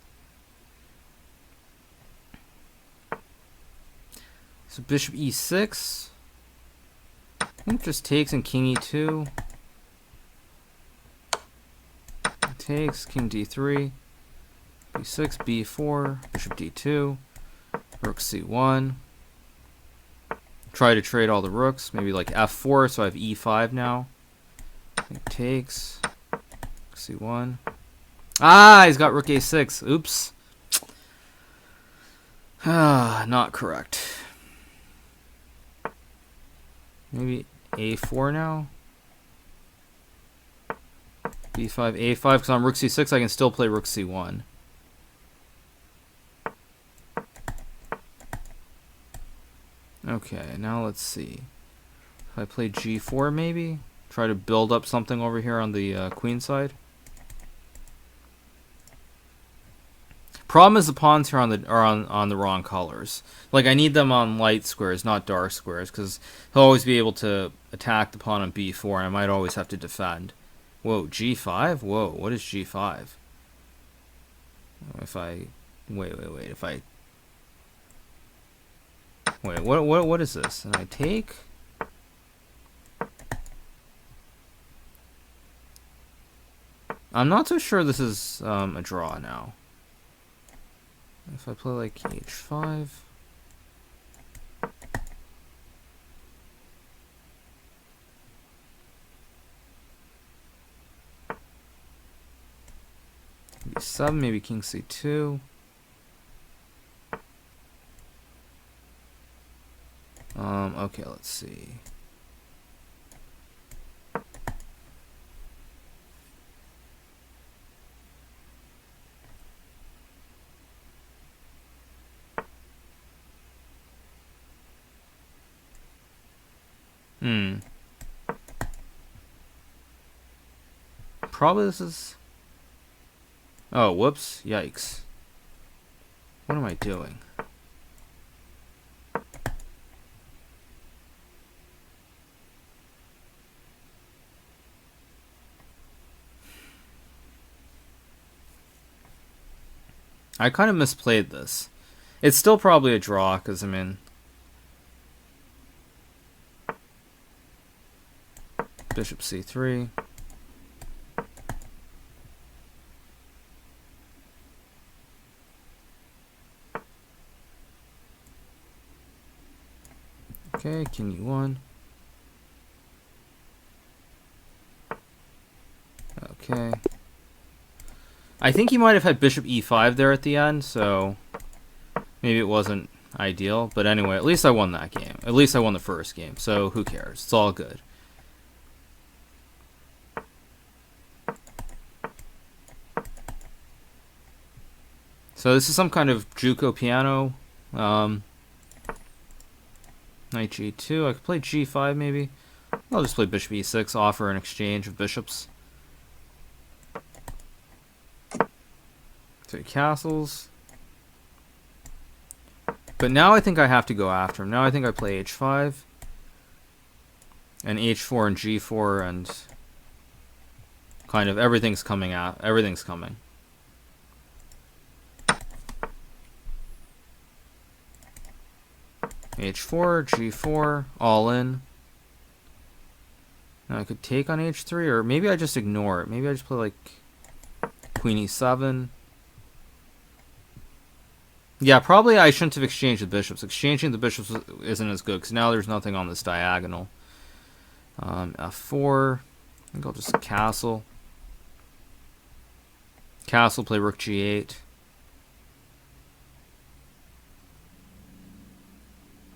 [SPEAKER 1] So bishop e6. I think just takes and king e2. Takes, king d3. b6, b4, bishop d2. Rook c1. Try to trade all the rooks. Maybe like f4, so I have e5 now. I think takes. c1. Ah, he's got rook a6. Oops. Ah, not correct. Maybe a4 now. b5, a5, because on rook c6 I can still play rook c1. Okay, now let's see. If I play g4 maybe? Try to build up something over here on the queen side. Problem is the pawns here are on the wrong colors. Like, I need them on light squares, not dark squares, because he'll always be able to attack the pawn on b4, and I might always have to defend. Whoa, g5? Whoa, what is g5? If I... Wait. If I... Wait, what is this? And I take... I'm not so sure this is a draw now. If I play like h5... b7, maybe king c2. Okay, let's see. Probably this is... Oh, whoops. Yikes. What am I doing? I kind of misplayed this. It's still probably a draw, because, I mean... Bishop c3. Okay, king e1. Okay. I think he might have had bishop e5 there at the end, so maybe it wasn't ideal. But anyway, at least I won that game. At least I won the first game, so who cares? It's all good. So this is some kind of JUCO piano. Knight g2. I could play g5 maybe. I'll just play bishop e6, offer an exchange of bishops. Three castles. But now I think I have to go after him. Now I think I play h5. And h4 and g4 and kind of everything's coming out. Everything's coming. h4, g4, all in. Now I could take on h3, or maybe I just ignore it. Maybe I just play like queen e7. Yeah, probably I shouldn't have exchanged the bishops. Exchanging the bishops isn't as good, because now there's nothing on this diagonal. f4. I think I'll just castle. Castle, play rook g8.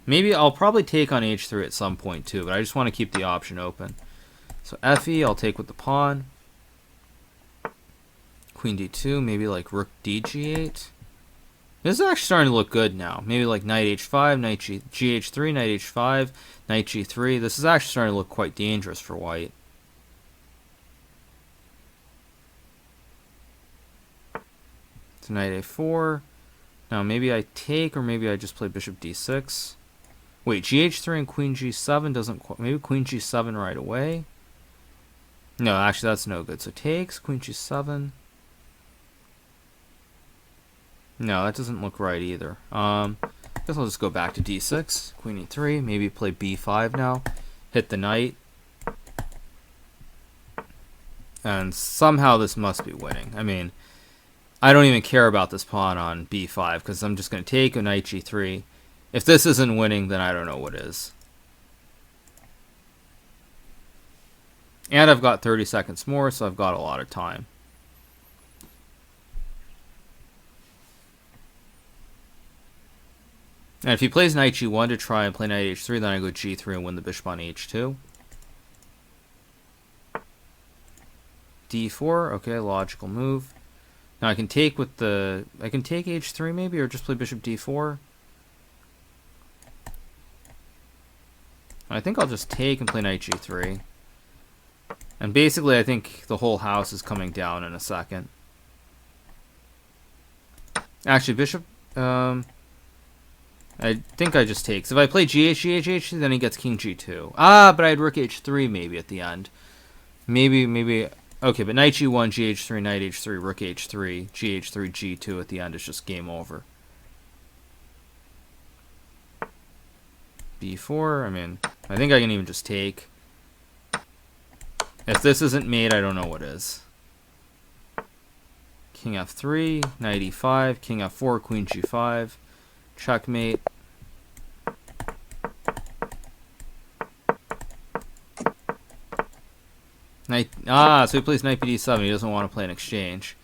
[SPEAKER 1] Maybe I'll probably take on h3 at some point too, but I just want to keep the option open. So fe, I'll take with the pawn. Queen d2, maybe like rook dg8. This is actually starting to look good now. Maybe like knight h5, knight gh3, knight h5, knight g3. This is actually starting to look quite dangerous for white. So knight a4. Now maybe I take, or maybe I just play bishop d6. Wait, gh3 and queen g7 doesn't... Maybe queen g7 right away? No, actually that's no good. So takes, queen g7. No, that doesn't look right either. I guess I'll just go back to d6. Queen e3. Maybe play b5 now. Hit the knight. And somehow this must be winning. I mean, I don't even care about this pawn on b5, because I'm just going to take a knight g3. If this isn't winning, then I don't know what is. And I've got 30 seconds more, so I've got a lot of time. And if he plays knight g1 to try and play knight h3, then I go g3 and win the bishop on h2. d4, okay, logical move. Now I can take with the... I can take h3 maybe, or just play bishop d4. I think I'll just take and play knight g3. And basically I think the whole house is coming down in a second. Actually, bishop... I think I just take. So if I play gh, then he gets king g2. Ah, but I had rook h3 maybe at the end. Maybe... Okay, but knight g1, gh3, knight h3, rook h3, gh3, g2 at the end is just game over. b4, I mean, I think I can even just take. If this isn't mate, I don't know what is. King f3, knight e5, king f4, queen g5, checkmate. Knight, so he plays knight bd7. He doesn't want to play an exchange.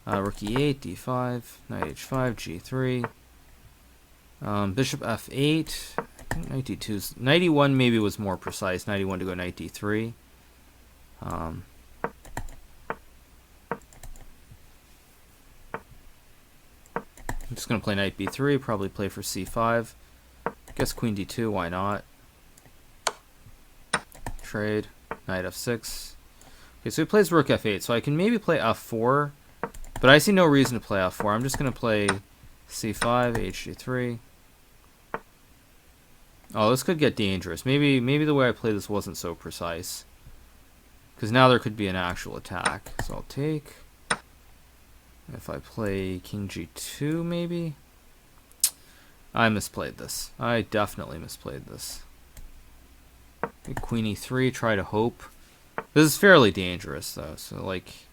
[SPEAKER 1] Rook e8, d5, knight h5, g3. Bishop f8. I think knight d2's... Knight e1 maybe was more precise. Knight e1 to go knight d3. I'm just going to play knight b3. Probably play for c5. I guess queen d2. Why not? trade. Knight f6. Okay, so he plays rook f8, so I can maybe play f4, but I see no reason to play f4. I'm just going to play c5, hg3. Oh, this could get dangerous. Maybe the way I play this wasn't so precise, because now there could be an actual attack. So I'll take. If I play king g2, maybe? I misplayed this. I definitely misplayed this. Queen e3, try to hope. This is fairly dangerous, though. So, like,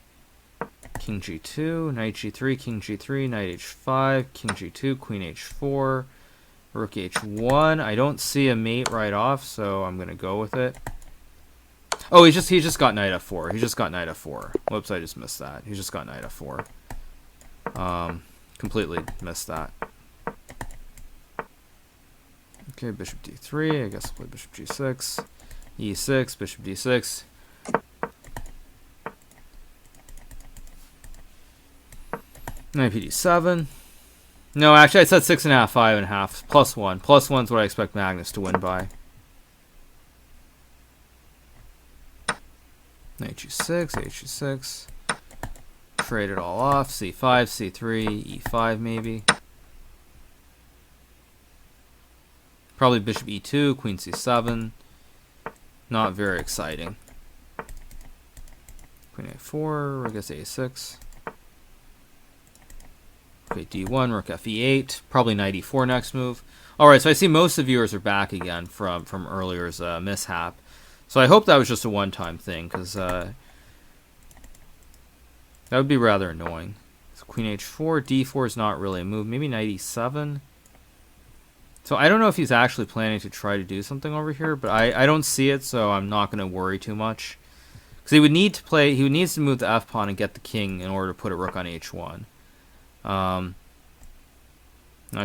[SPEAKER 1] king g2, knight g3, king g3, knight h5, king g2, queen h4, rook h1. I don't see a mate right off, so I'm going to go with it. Oh, he just got knight f4. He just got knight f4. Whoops, I just missed that. He just got knight f4. Completely missed that. Okay, bishop d3. I guess I'll play bishop g6. e6, bishop d6. Knight pd7. No, actually I said 6.5, 5.5. Plus 1. Plus 1 is what I expect Magnus to win by. Knight g6, h6. Trade it all off. c5, c3, e5 maybe. Probably bishop e2, queen c7. Not very exciting. Queen a4, I guess a6. Okay, d1, rook fe8. Probably knight e4 next move. Alright, so I see most of the viewers are back again from earlier's mishap. So I hope that was just a one-time thing, because that would be rather annoying. So queen h4, d4 is not really a move. Maybe knight e7. So I don't know if he's actually planning to try to do something over here, but I don't see it, so I'm not going to worry too much. Because he would need to move the f-pawn and get the king in order to put a rook on h1. I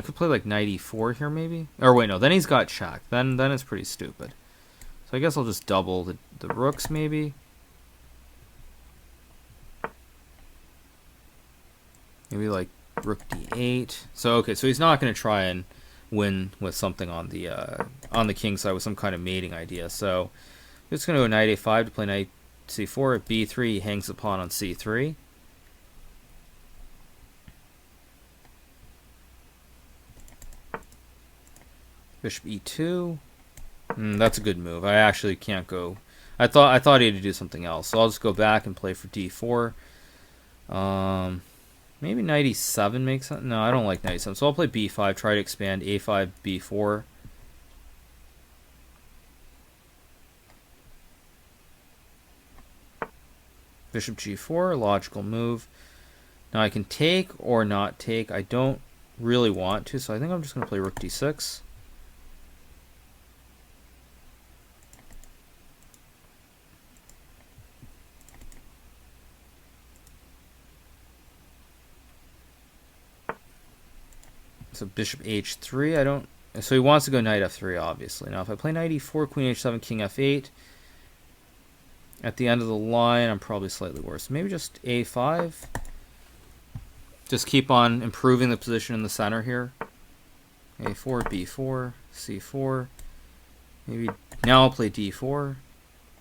[SPEAKER 1] could play like knight e4 here maybe? Or wait, no, then he's got check. Then it's pretty stupid. So I guess I'll just double the rooks maybe. Maybe like rook d8. So okay, so he's not going to try and win with something on the king side with some kind of mating idea. So I'm just going to go knight a5 to play knight c4. At b3 he hangs the pawn on c3. Bishop e2. That's a good move. I actually can't go. I thought he had to do something else. So I'll just go back and play for d4. Maybe knight e7 makes sense. No, I don't like knight e7. So I'll play b5. Try to expand a5, b4. Bishop g4, logical move. Now I can take or not take. I don't really want to, so I think I'm just going to play rook d6. So bishop h3, I don't... So he wants to go knight f3, obviously. Now if I play knight e4, queen h7, king f8, at the end of the line, I'm probably slightly worse. Maybe just a5. Just keep on improving the position in the center here. a4, b4, c4. Maybe now I'll play d4.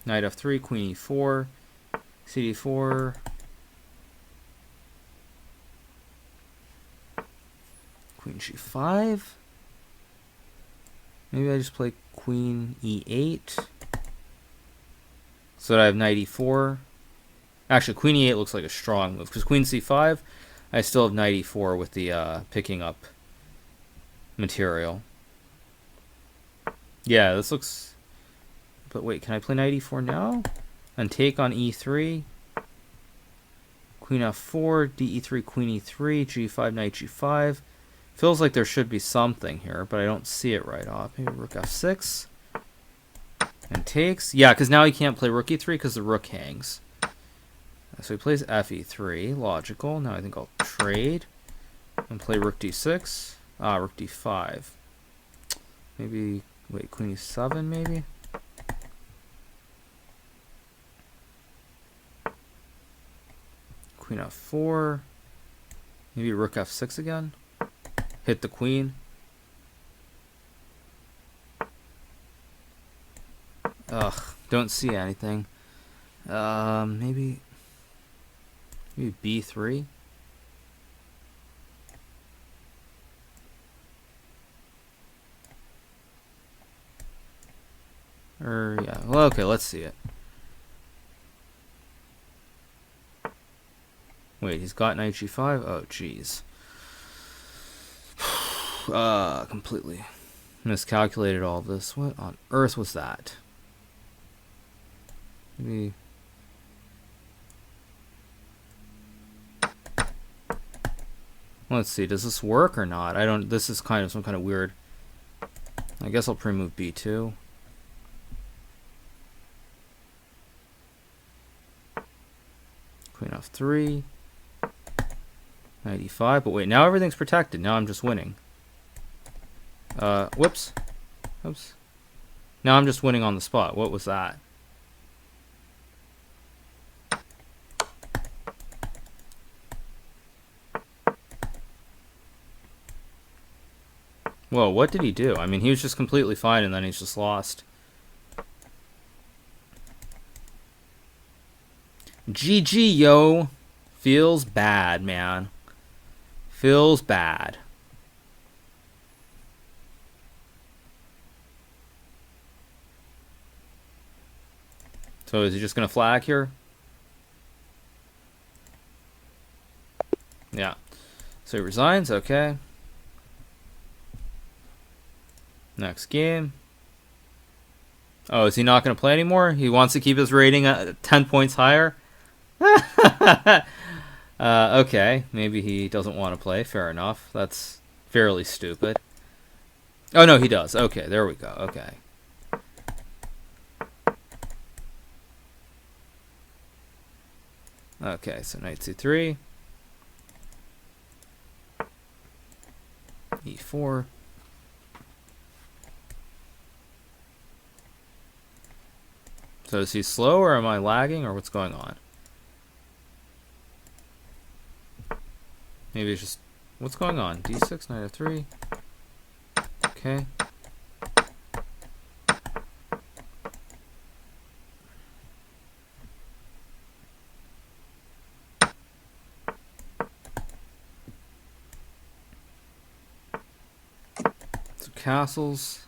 [SPEAKER 1] Knight f3, queen e4, cd4. Queen g5. Maybe I just play queen e8. So that I have knight e4. Actually, queen e8 looks like a strong move. Because queen c5, I still have knight e4 with the picking up material. Yeah, this looks... But wait, can I play knight e4 now? And take on e3. Queen f4, d3, queen e3, g5, knight g5. Feels like there should be something here, but I don't see it right off. Maybe rook f6. And takes. Yeah, because now he can't play rook e3 because the rook hangs. So he plays fe3. Logical. Now I think I'll trade and play rook d6. Rook d5. Maybe, wait, queen e7 maybe? Queen f4. Maybe rook f6 again. Hit the queen. Ugh. Don't see anything. Maybe b3. Or yeah. Well, okay. Let's see it. Wait, he's got knight g5. Oh, jeez. Completely miscalculated all this. What on earth was that? Maybe. Let's see. Does this work or not? I don't. This is kind of some kind of weird. I guess I'll pre-move b2. Queen f3. Knight e5. But wait, now everything's protected. Now I'm just winning. Whoops. Oops. Now I'm just winning on the spot. What was that? Whoa, what did he do? I mean, he was just completely fine and then he's just lost. GG, yo. Feels bad, man. Feels bad. So is he just going to flag here? Yeah. So he resigns, okay. Next game. Oh, is he not going to play anymore? He wants to keep his rating at 10 points higher? Okay. Maybe he doesn't want to play. Fair enough. That's fairly stupid. Oh, no, he does. Okay, there we go. Okay. Okay, so knight c3. e4. So is he slow or am I lagging or what's going on? Maybe it's just... What's going on? d6, knight f3. Okay. So castles.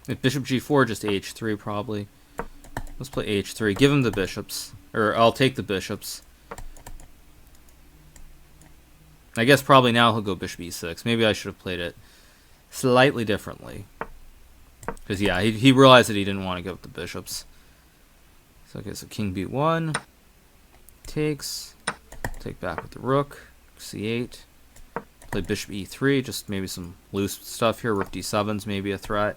[SPEAKER 1] If bishop g4, just h3 probably. Let's play h3. Give him the bishops. Or I'll take the bishops. I guess probably now he'll go bishop e6. Maybe I should have played it slightly differently. Because, yeah, he realized that he didn't want to give up the bishops. So, okay, so king b1. Takes. Take back with the rook. c8. Play bishop e3. Just maybe some loose stuff here. Rook d7's maybe a threat.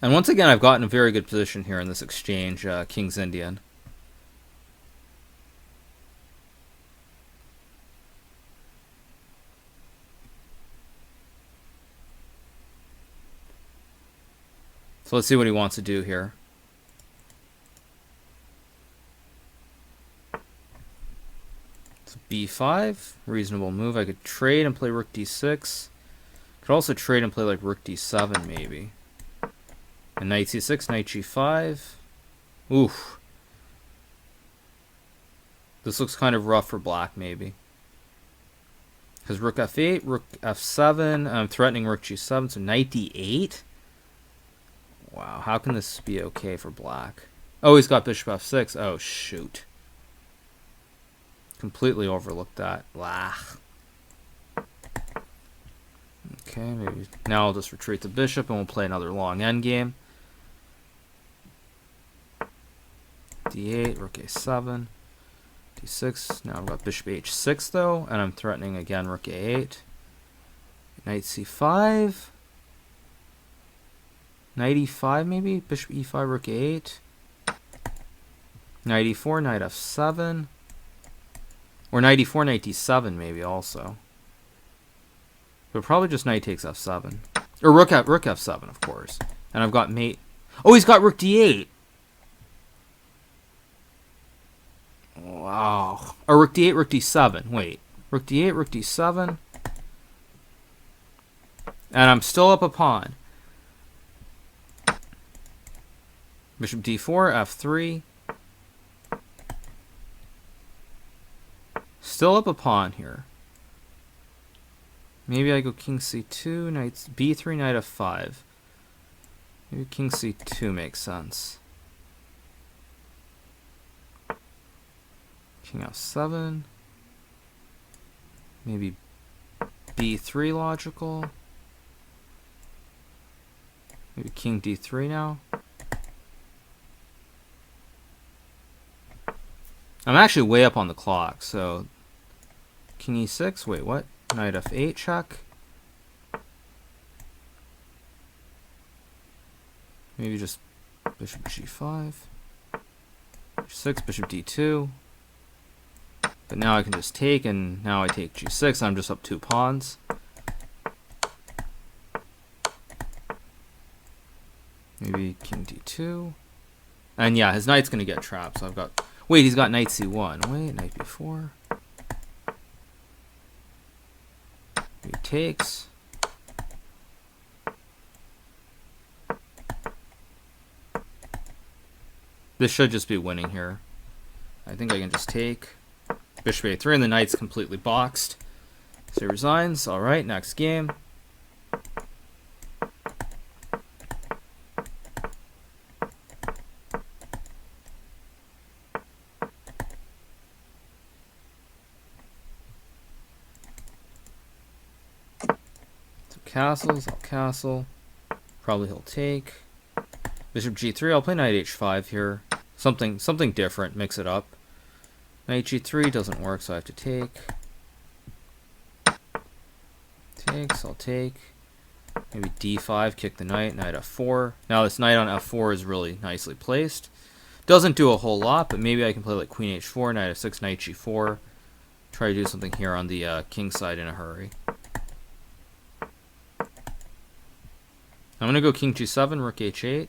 [SPEAKER 1] And once again, I've gotten a very good position here in this exchange, King's Indian. So let's see what he wants to do here. So b5, reasonable move. I could trade and play rook d6. Could also trade and play like rook d7 maybe. And knight c6, knight g5. Oof. This looks kind of rough for black, maybe. Because rook f8, rook f7. I'm threatening rook g7, so knight d8. Wow, how can this be okay for black? Oh, he's got bishop f6. Oh, shoot. Completely overlooked that. Blah. Okay, maybe now I'll just retreat the bishop and we'll play another long endgame. d8, rook a7, d6. Now I've got bishop h6 though, and I'm threatening again rook a8. Knight c5. Knight e5 maybe? Bishop e5, rook a8. Knight e4, knight f7. Or knight e4, knight d7 maybe also. But probably just knight takes f7. Or rook f7, of course. And I've got mate. Oh, he's got rook d8. Wow. Or rook d8, rook d7. Wait. Rook d8, rook d7. And I'm still up a pawn. Bishop d4, f3. Still up a pawn here. Maybe I go king c2, knight b3, knight f5. Maybe king c2 makes sense. King f7. Maybe b3 logical. Maybe king d3 now. I'm actually way up on the clock, so king e6, wait, what? Knight f8 check. Maybe just bishop g5. G6, bishop d2. But now I can just take, and now I take g6, and I'm just up 2 pawns. Maybe king d2. And yeah, his knight's going to get trapped, so I've got... Wait, he's got knight c1. Wait, knight b4. He takes. This should just be winning here. I think I can just take. Bishop a3, and the knight's completely boxed. So he resigns. Alright, next game. Castles, I'll castle. Probably he'll take. Bishop g3, I'll play knight h5 here. Something different, mix it up. Knight g3 doesn't work, so I have to take. Takes, I'll take. Maybe d5, kick the knight, knight f4. Now this knight on f4 is really nicely placed. Doesn't do a whole lot, but maybe I can play like queen h4, knight f6, knight g4. Try to do something here on the king side in a hurry. I'm going to go king g7, rook h8.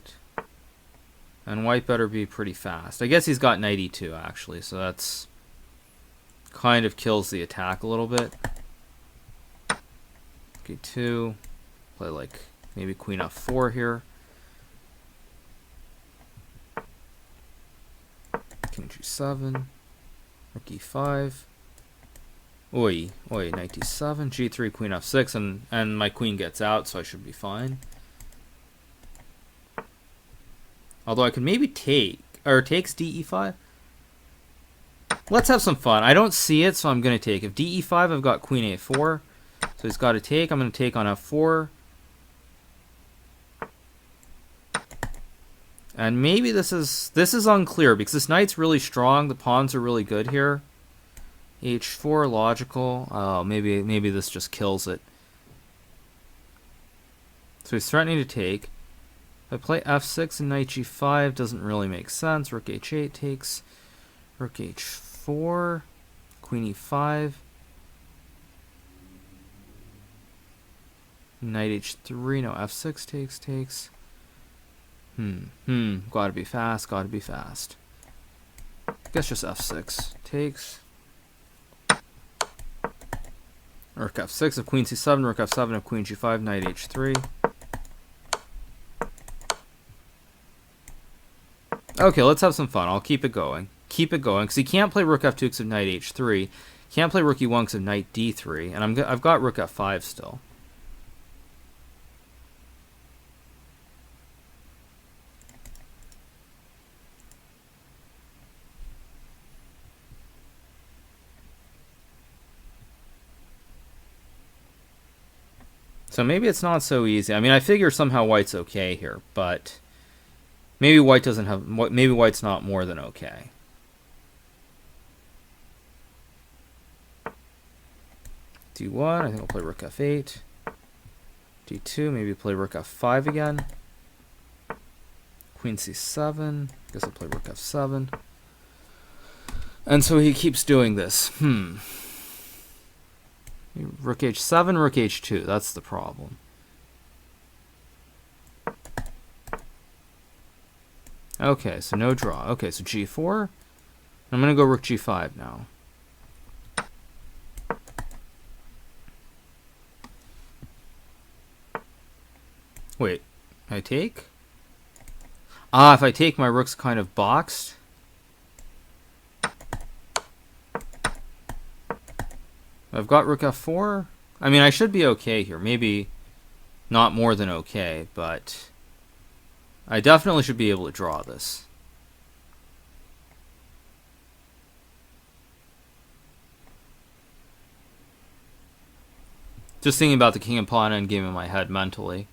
[SPEAKER 1] And white better be pretty fast. I guess he's got knight e2, actually, so that's kind of kills the attack a little bit. K2. Play like maybe queen f4 here. King g7. Rook e5. Oi, knight d7, g3, queen f6, and my queen gets out, so I should be fine. Although I could maybe take, or takes de5. Let's have some fun. I don't see it, so I'm going to take. If de5, I've got queen a4. So he's got to take. I'm going to take on f4. And maybe this is unclear, because this knight's really strong. The pawns are really good here. h4, logical. Oh, maybe this just kills it. So he's threatening to take. If I play f6 and knight g5, doesn't really make sense. Rook h8 takes. Rook h4. Queen e5. Knight h3. No, f6 takes. Gotta be fast, gotta be fast. I guess just f6 takes. Rook f6 of queen c7, rook f7 of queen g5, knight h3. Okay, let's have some fun. I'll keep it going. Keep it going, because he can't play rook f2 because of knight h3. Can't play rook e1 because of knight d3, and I've got rook f5 still. So maybe it's not so easy. I mean, I figure somehow white's okay here, but maybe white doesn't have. Maybe white's not more than okay. D1. I think I'll play rook f8. D2. Maybe play rook f5 again. Queen c7. I guess I'll play rook f7. And so he keeps doing this. Rook h7, rook h2. That's the problem. Okay, so no draw. Okay, so g4. I'm going to go rook g5 now. Wait, I take? Ah, if I take, my rook's kind of boxed. I've got rook f4. I mean, I should be okay here. Maybe not more than okay, but I definitely should be able to draw this. Just thinking about the king and pawn endgame in my head mentally.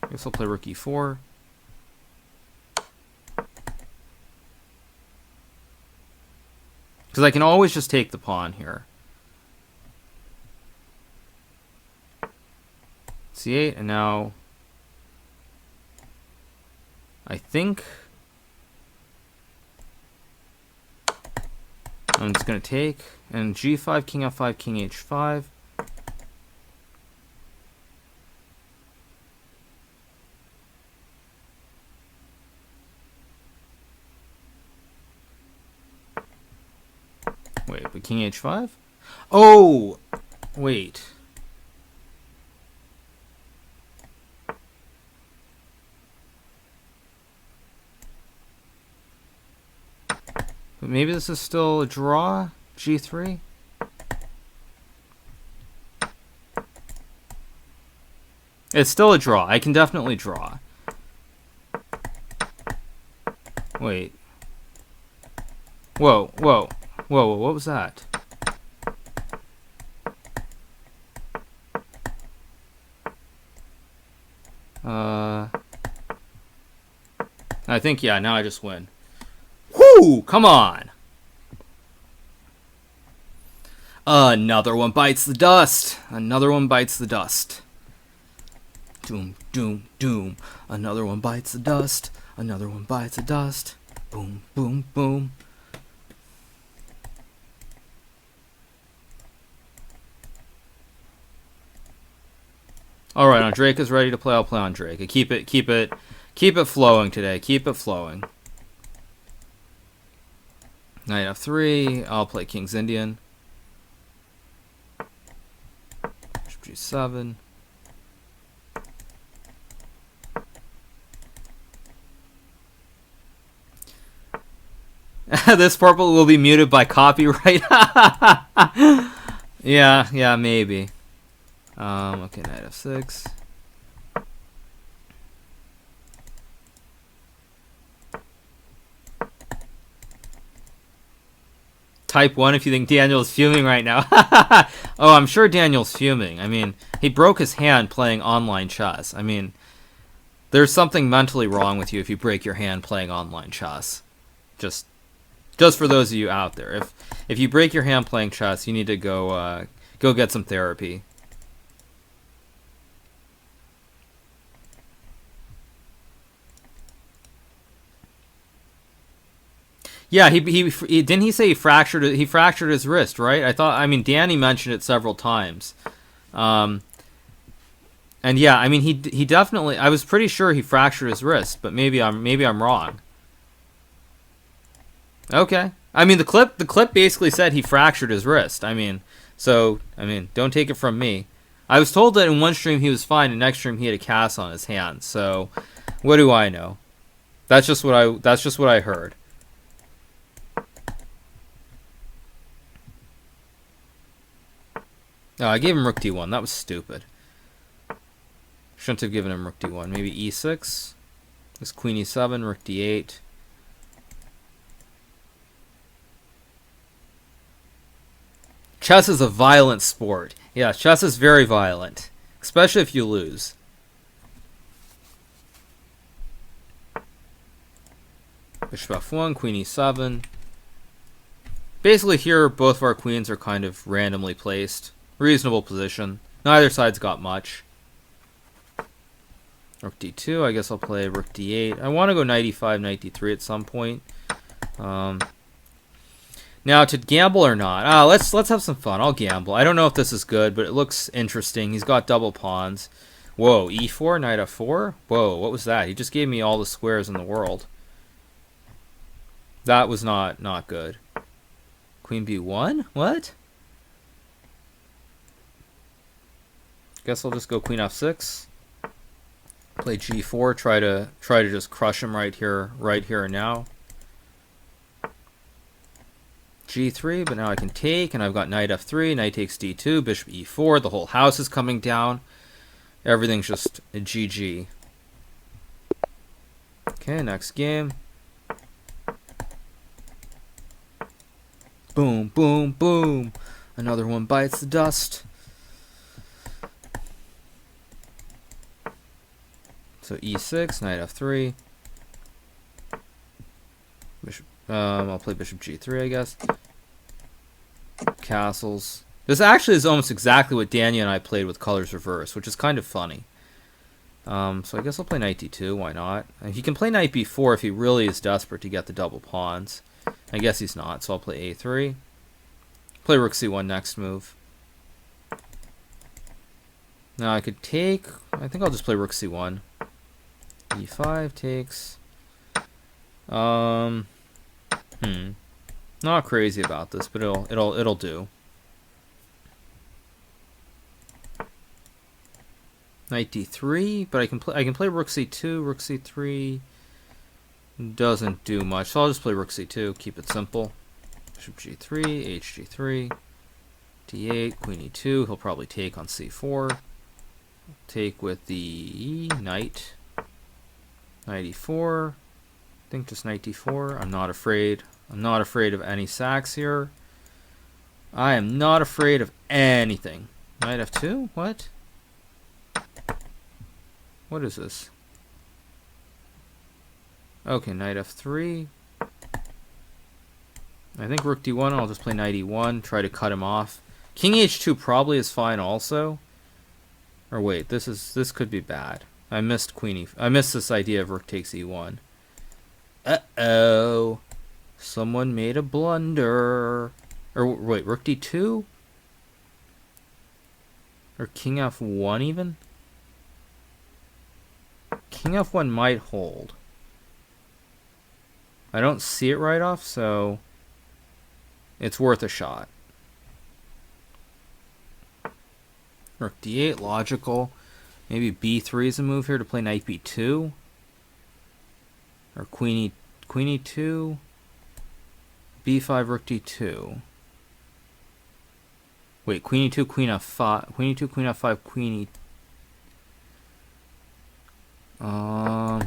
[SPEAKER 1] I guess I'll play rook e4. Because I can always just take the pawn here. c8, and now I think I'm just going to take, and g5, king f5, king h5. Wait, but king h5? Oh! Wait. But maybe this is still a draw? g3? It's still a draw. I can definitely draw. Wait. Whoa, whoa. Whoa, what was that? I think, yeah, now I just win. Whoo! Come on! Another one bites the dust. Another one bites the dust. Doom, doom, doom. Another one bites the dust. Another one bites the dust. Boom, boom, boom. All right, Drake is ready to play. I'll play on Drake. Keep it flowing today. Keep it flowing. Knight f3. I'll play King's Indian. Bishop g7. This purple will be muted by copyright. Yeah, maybe. Okay, knight f6. Type 1 if you think Daniel's fuming right now. Oh, I'm sure Daniel's fuming. I mean, he broke his hand playing online chess. I mean, there's something mentally wrong with you if you break your hand playing online chess. Just for those of you out there. If you break your hand playing chess, you need to go get some therapy. Yeah, he didn't he say he fractured his wrist, right? I mean Danny mentioned it several times. And yeah, I mean he definitely, I was pretty sure he fractured his wrist, but maybe I'm wrong. Okay. I mean the clip basically said he fractured his wrist. I mean, don't take it from me. I was told that in one stream he was fine, and next stream he had a cast on his hand. So, what do I know? That's just what I heard. Oh, I gave him rook d1. That was stupid. Shouldn't have given him rook d1. Maybe e6. This queen e7, rook d8. Chess is a violent sport. Yeah, chess is very violent. Especially if you lose. Bishop f1, queen e7. Basically here, both of our queens are kind of randomly placed. Reasonable position. Neither side's got much. Rook d2. I guess I'll play rook d8. I want to go knight e5, knight d3 at some point. Now to gamble or not? Let's have some fun. I'll gamble. I don't know if this is good, but it looks interesting. He's got double pawns. Whoa, e4, knight f4. Whoa, what was that? He just gave me all the squares in the world. That was not good. Queen b1? What? Guess I'll just go queen f6. Play g4. Try to just crush him right here and now. g3, but now I can take, and I've got knight f3. Knight takes d2. Bishop e4. The whole house is coming down. Everything's just a GG. Okay, next game. Boom, boom, boom. Another one bites the dust. So e6, knight f3. Bishop, I'll play bishop g3, I guess. Castles. This actually is almost exactly what Daniel and I played with colors reversed, which is kind of funny. So I guess I'll play knight d2, why not? He can play knight b4 if he really is desperate to get the double pawns. I guess he's not, so I'll play a3. Play rook c1 next move. Now I could take... I think I'll just play rook c1. e5 takes... Not crazy about this, but it'll do. Knight d3, but I can play rook c2. Rook c3 doesn't do much, so I'll just play rook c2. Keep it simple. Bishop g3, h g3, d8, queen e2. He'll probably take on c4. Take with the knight. Knight e4. I think just knight d4. I'm not afraid. I'm not afraid of any sacks here. I am not afraid of anything. Knight f2? What? What is this? Okay, knight f3. I think rook d1. I'll just play knight e1. Try to cut him off. King h2 probably is fine also. Or wait, this could be bad. I missed I missed this idea of rook takes e1. Uh-oh. Someone made a blunder. Or wait, rook d2? Or king f1 even? King f1 might hold. I don't see it right off, so it's worth a shot. Rook d8, logical. Maybe b3 is a move here to play knight b2. Or queen e2. b5, rook d2. Wait, queen e2, queen f5. Queen e2, queen f5, queen e...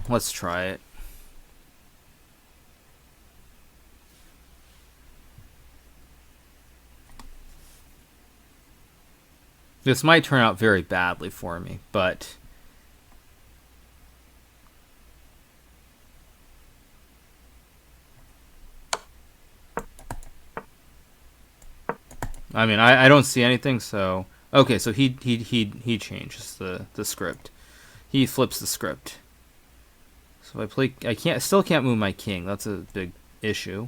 [SPEAKER 1] let's try it. This might turn out very badly for me, but I mean, I don't see anything, so okay, so he changes the script. He flips the script. So if I play, I still can't move my king. That's a big issue.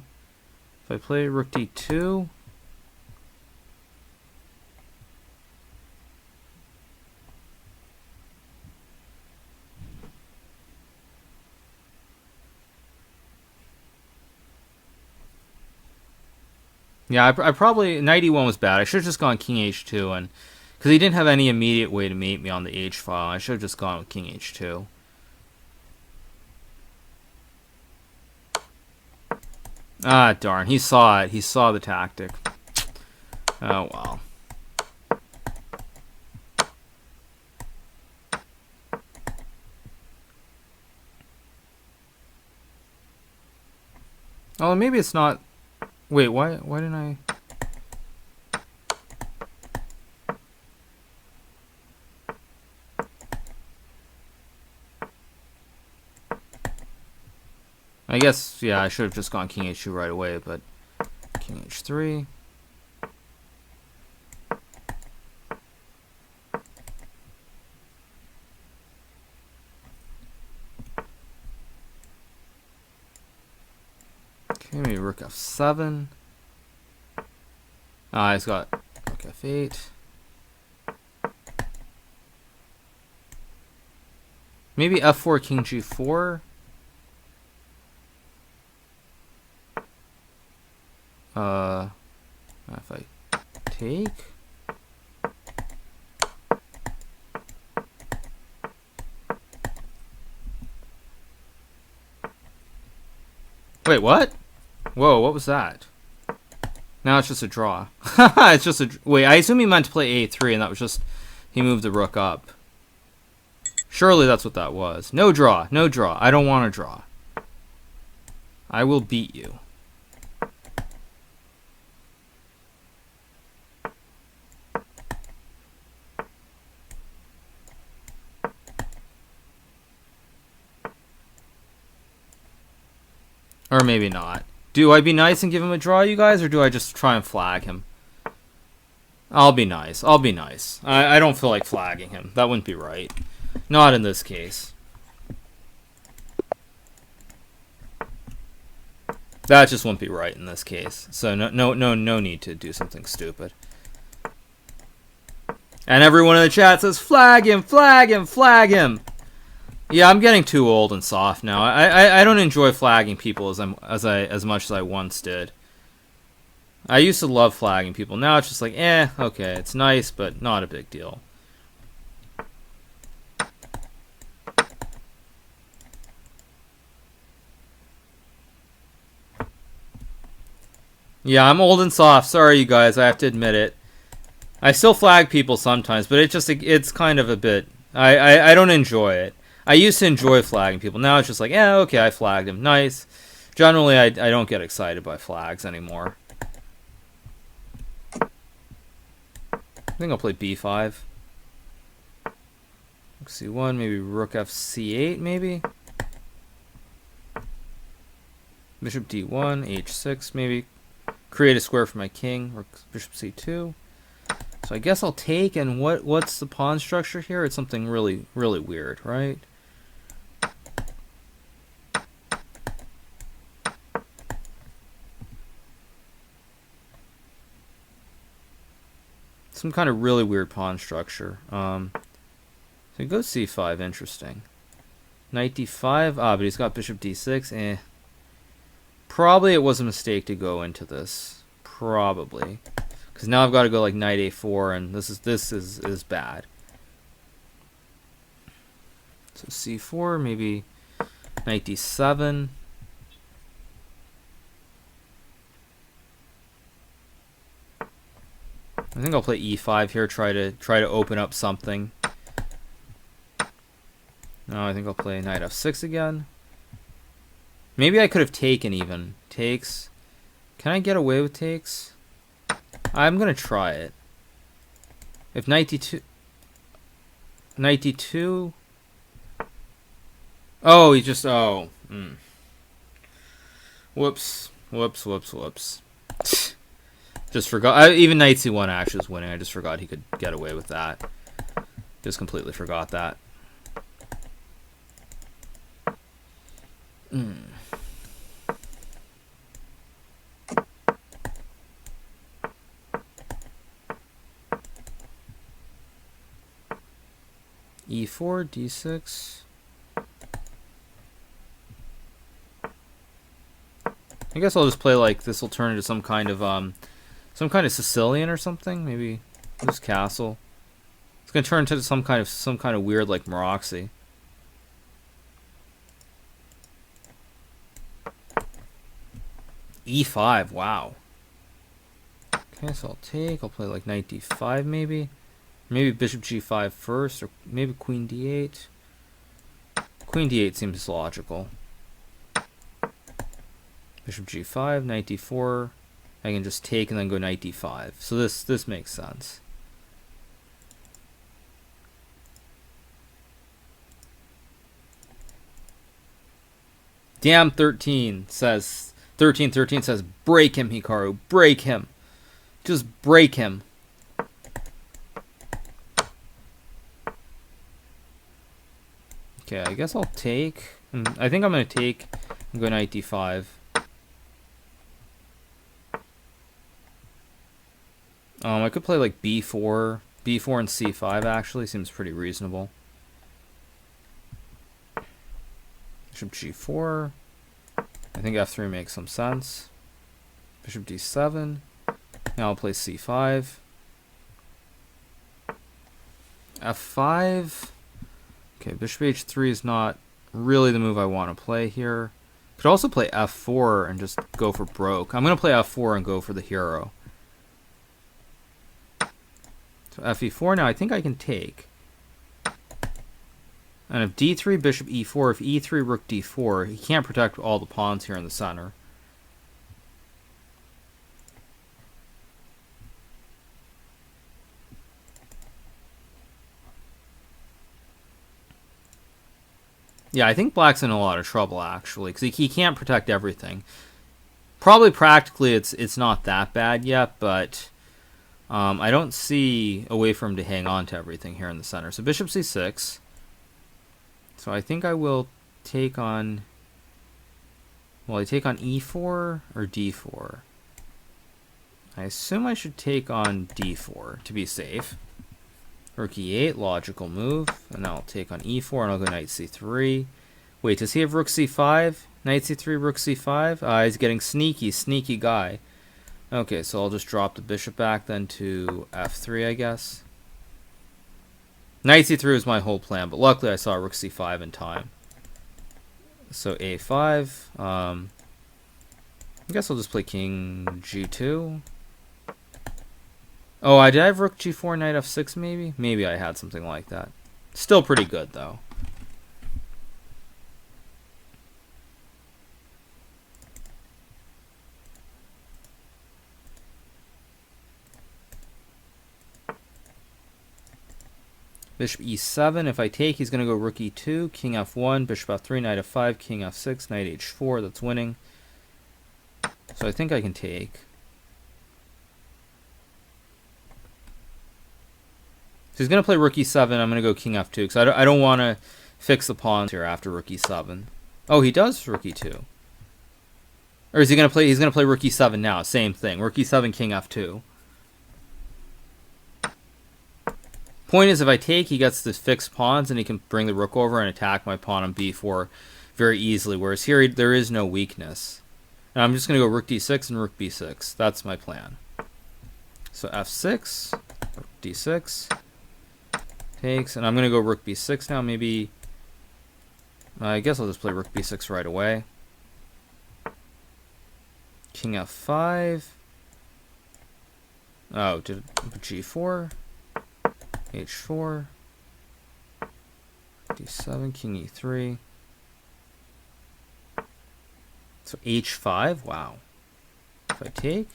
[SPEAKER 1] If I play rook d2, yeah, I probably knight e1 was bad. I should have just gone king h2, and because he didn't have any immediate way to mate me on the h file, I should have just gone with king h2. Ah, darn. He saw it. He saw the tactic. Oh, well. Oh, maybe it's not... Wait, why didn't I... I guess, yeah, I should have just gone king h2 right away, but king h3. Okay, maybe rook f7. Ah, he's got rook f8. Maybe f4, king g4. If I take, Wait, what? Whoa, what was that? Now it's just a draw. It's just a... Wait, I assume he meant to play a3, and that was just... He moved the rook up. Surely that's what that was. No draw. No draw. I don't want to draw. I will beat you. Or maybe not. Do I be nice and give him a draw, you guys, or do I just try and flag him? I'll be nice. I'll be nice. I don't feel like flagging him. That wouldn't be right. Not in this case. That just wouldn't be right in this case. So no need to do something stupid. And everyone in the chat says, flag him, flag him, flag him. Yeah, I'm getting too old and soft now. I don't enjoy flagging people as much as I once did. I used to love flagging people. Now it's just like, okay, it's nice, but not a big deal. Yeah, I'm old and soft. Sorry, you guys. I have to admit it. I still flag people sometimes, but it's kind of a bit... I don't enjoy it. I used to enjoy flagging people. Now it's just like, okay, I flagged him. Nice. Generally, I don't get excited by flags anymore. I think I'll play b5. Rook c1, maybe rook f8, maybe? Bishop d1, h6, maybe. Create a square for my king. Rook, bishop c2. So I guess I'll take, and what's the pawn structure here? It's something really, really weird, right? Some kind of really weird pawn structure. So he goes c5, interesting. Knight d5, but he's got bishop d6, Probably it was a mistake to go into this. Probably. Because now I've got to go like knight a4, and this is bad. So c4, maybe knight d7. I think I'll play e5 here, try to open up something. No, I think I'll play knight f6 again. Maybe I could have taken even. Takes. Can I get away with takes? I'm going to try it. If knight d2... Knight d2... Oh, he just... Oh. Whoops. Whoops, whoops, whoops. Just forgot. Even knight c1 actually was winning. I just forgot he could get away with that. Just completely forgot that. e4, d6. I guess I'll just play like this will turn into some kind of Sicilian or something. Maybe this castle. It's gonna turn into some kind of weird like Maroxy. e5, wow. Okay, so I'll take. I'll play like knight d5 maybe. Maybe bishop g5 first, or maybe queen d8. Queen d8 seems logical. Bishop g5, knight d4. I can just take and then go knight d5. So this makes sense. Damn 13 says break him, Hikaru. Break him. Just break him. Okay, I guess I'll take. I think I'm going to take and go knight d5. I could play like b4. b4 and c5 actually seems pretty reasonable. Bishop g4. I think f3 makes some sense. Bishop d7. Now I'll play c5. f5. Okay, bishop h3 is not really the move I want to play here. Could also play f4 and just go for broke. I'm going to play f4 and go for the hero. So fe4 now, I think I can take. And if d3, bishop e4, if e3, rook d4, he can't protect all the pawns here in the center. Yeah, I think black's in a lot of trouble, actually, because he can't protect everything. Probably practically it's not that bad yet, but I don't see a way for him to hang on to everything here in the center. So bishop c6. So I think I will take on... Will I take on e4 or d4? I assume I should take on d4 to be safe. Rook e8, logical move. And now I'll take on e4 and I'll go knight c3. Wait, does he have rook c5? Knight c3, rook c5? He's getting sneaky guy. Okay, so I'll just drop the bishop back then to f3, I guess. Knight c3 was my whole plan, but luckily I saw rook c5 in time. So a5. I guess I'll just play king g2. Oh, did I have rook g4, knight f6 maybe? Maybe I had something like that. Still pretty good, though. Bishop e7. If I take, he's going to go rook e2, king f1, bishop f3, knight f5, king f6, knight h4. That's winning. So I think I can take. So he's going to play rook e7. I'm going to go king f2 because I don't want to fix the pawns here after rook e7. Oh, he does rook e2. Or is he going to play? He's going to play rook e7 now. Same thing. Rook e7, king f2. Point is, if I take, he gets the fixed pawns and he can bring the rook over and attack my pawn on b4 very easily. Whereas here, there is no weakness. And I'm just going to go rook d6 and rook b6. That's my plan. So f6, rook d6, takes, and I'm going to go rook b6 now. Maybe, I guess I'll just play rook b6 right away. King f5. Oh, did g4, h4, d7, king e3. So h5, wow. If I take,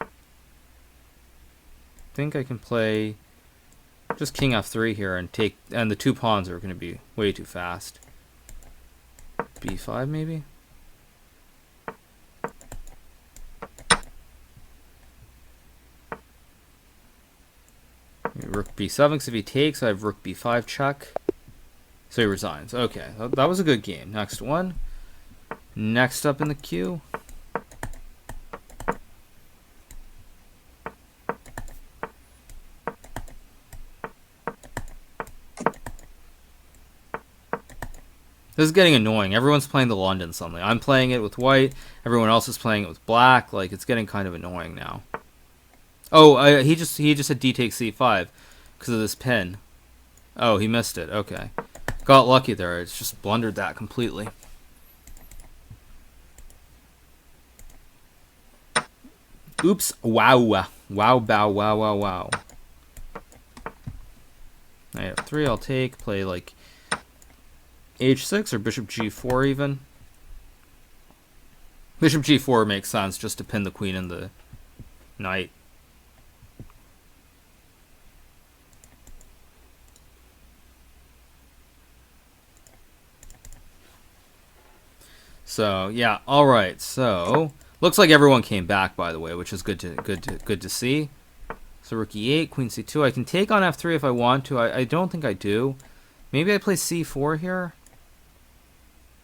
[SPEAKER 1] I think I can play just king f3 here and take, and the two pawns are going to be way too fast. b5 maybe? Rook b7, because if he takes, I have rook b5 check. So he resigns. Okay, that was a good game. Next one. Next up in the queue. This is getting annoying. Everyone's playing the London suddenly. I'm playing it with white. Everyone else is playing it with black. Like, it's getting kind of annoying now. Oh, he just had d takes c5 because of this pin. Oh, he missed it. Okay. Got lucky there. It's just blundered that completely. Oops. Wow. Wow, bow, wow, wow, wow. Knight f3, I'll take. Play like h6 or bishop g4 even. Bishop g4 makes sense just to pin the queen and the knight. So yeah, all right. So looks like everyone came back, by the way, which is good to see. So rook e8, queen c2. I can take on f3 if I want to. I don't think I do. Maybe I play c4 here.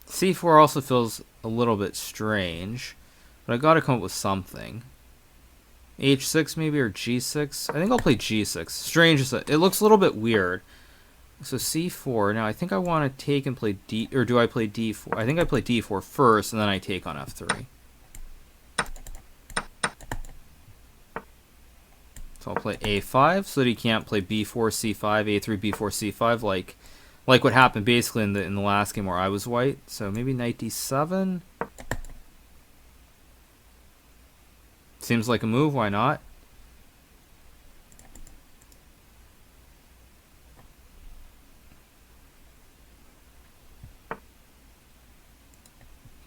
[SPEAKER 1] c4 also feels a little bit strange, but I got to come up with something. h6 maybe, or g6. I think I'll play g6. Strange, it looks a little bit weird. So c4. Now I think I want to take and play d, or do I play d4? I think I play d4 first, and then I take on f3. So I'll play a5 so that he can't play b4, c5, a3, b4, c5 like Like what happened basically in the last game where I was white. So maybe knight d7. Seems like a move, why not?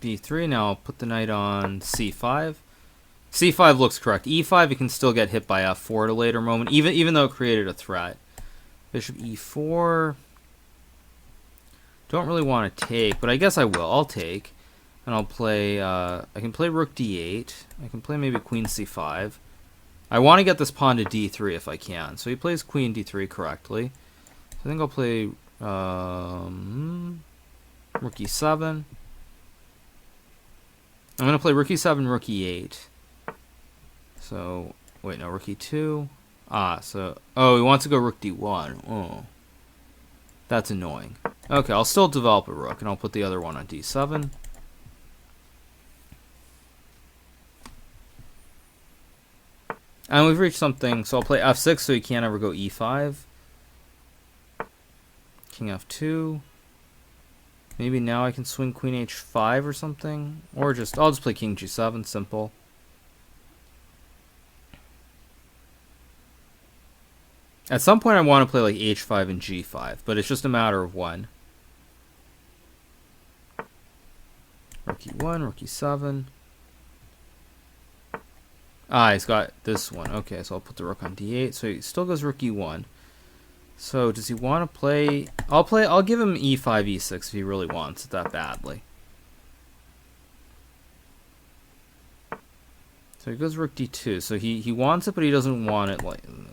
[SPEAKER 1] d3, now I'll put the knight on c5. c5 looks correct. e5, it can still get hit by f4 at a later moment, even though it created a threat. Bishop e4. Don't really want to take, but I guess I will. I'll take. And I'll play, I can play rook d8. I can play maybe queen c5. I want to get this pawn to d3 if I can. So he plays queen d3 correctly. So I think I'll play rook e7. I'm going to play rook e7, rook e8. So, wait, no, rook e2. Oh, he wants to go rook d1. Oh. That's annoying. Okay, I'll still develop a rook, and I'll put the other one on d7. And we've reached something, so I'll play f6 so he can't ever go e5. King f2. Maybe now I can swing queen h5 or something. Or I'll just play king g7, simple. At some point I want to play like h5 and g5, but it's just a matter of when. Rook e1, rook e7. He's got this one. Okay, so I'll put the rook on d8. So he still goes rook e1. So does he want to play? I'll give him e5, e6 if he really wants it that badly. So he goes rook d2. So he wants it, but he doesn't want it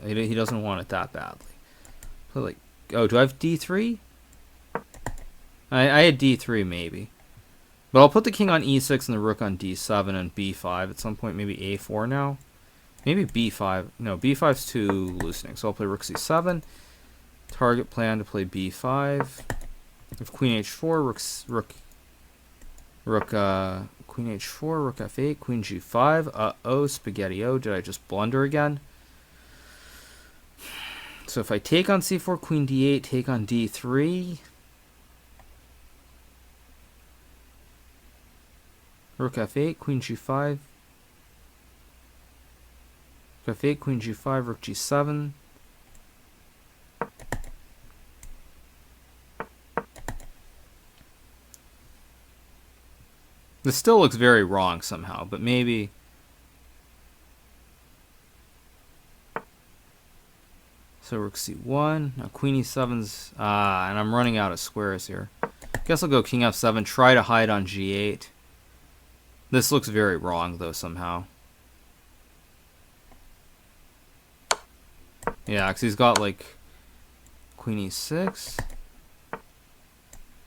[SPEAKER 1] he doesn't want it that badly. Play like, oh, do I have d3? I had d3 maybe. But I'll put the king on e6 and the rook on d7 and b5 at some point. Maybe a4 now. Maybe b5. No, b5's too loosening. So I'll play rook c7. Target plan to play b5. If queen h4, queen h4, rook f8, queen g5. Uh-oh, spaghetti-o. Did I just blunder again? So if I take on c4, queen d8, take on d3. Rook f8, queen g5. Rook f8, queen g5, rook g7. This still looks very wrong somehow, but maybe... So rook c1. Now queen e7's... and I'm running out of squares here. Guess I'll go king f7, try to hide on g8. This looks very wrong, though, somehow. Yeah, because he's got, like, queen e6,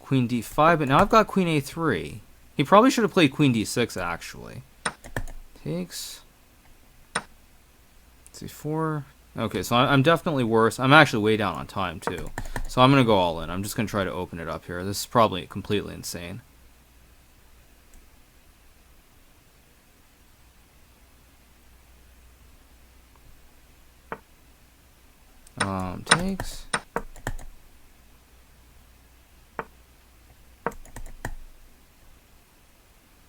[SPEAKER 1] queen d5, but now I've got queen a3. He probably should have played queen d6, actually. Takes. c4. Okay, so I'm definitely worse. I'm actually way down on time, too. So I'm going to go all in. I'm just going to try to open it up here. This is probably completely insane. Takes.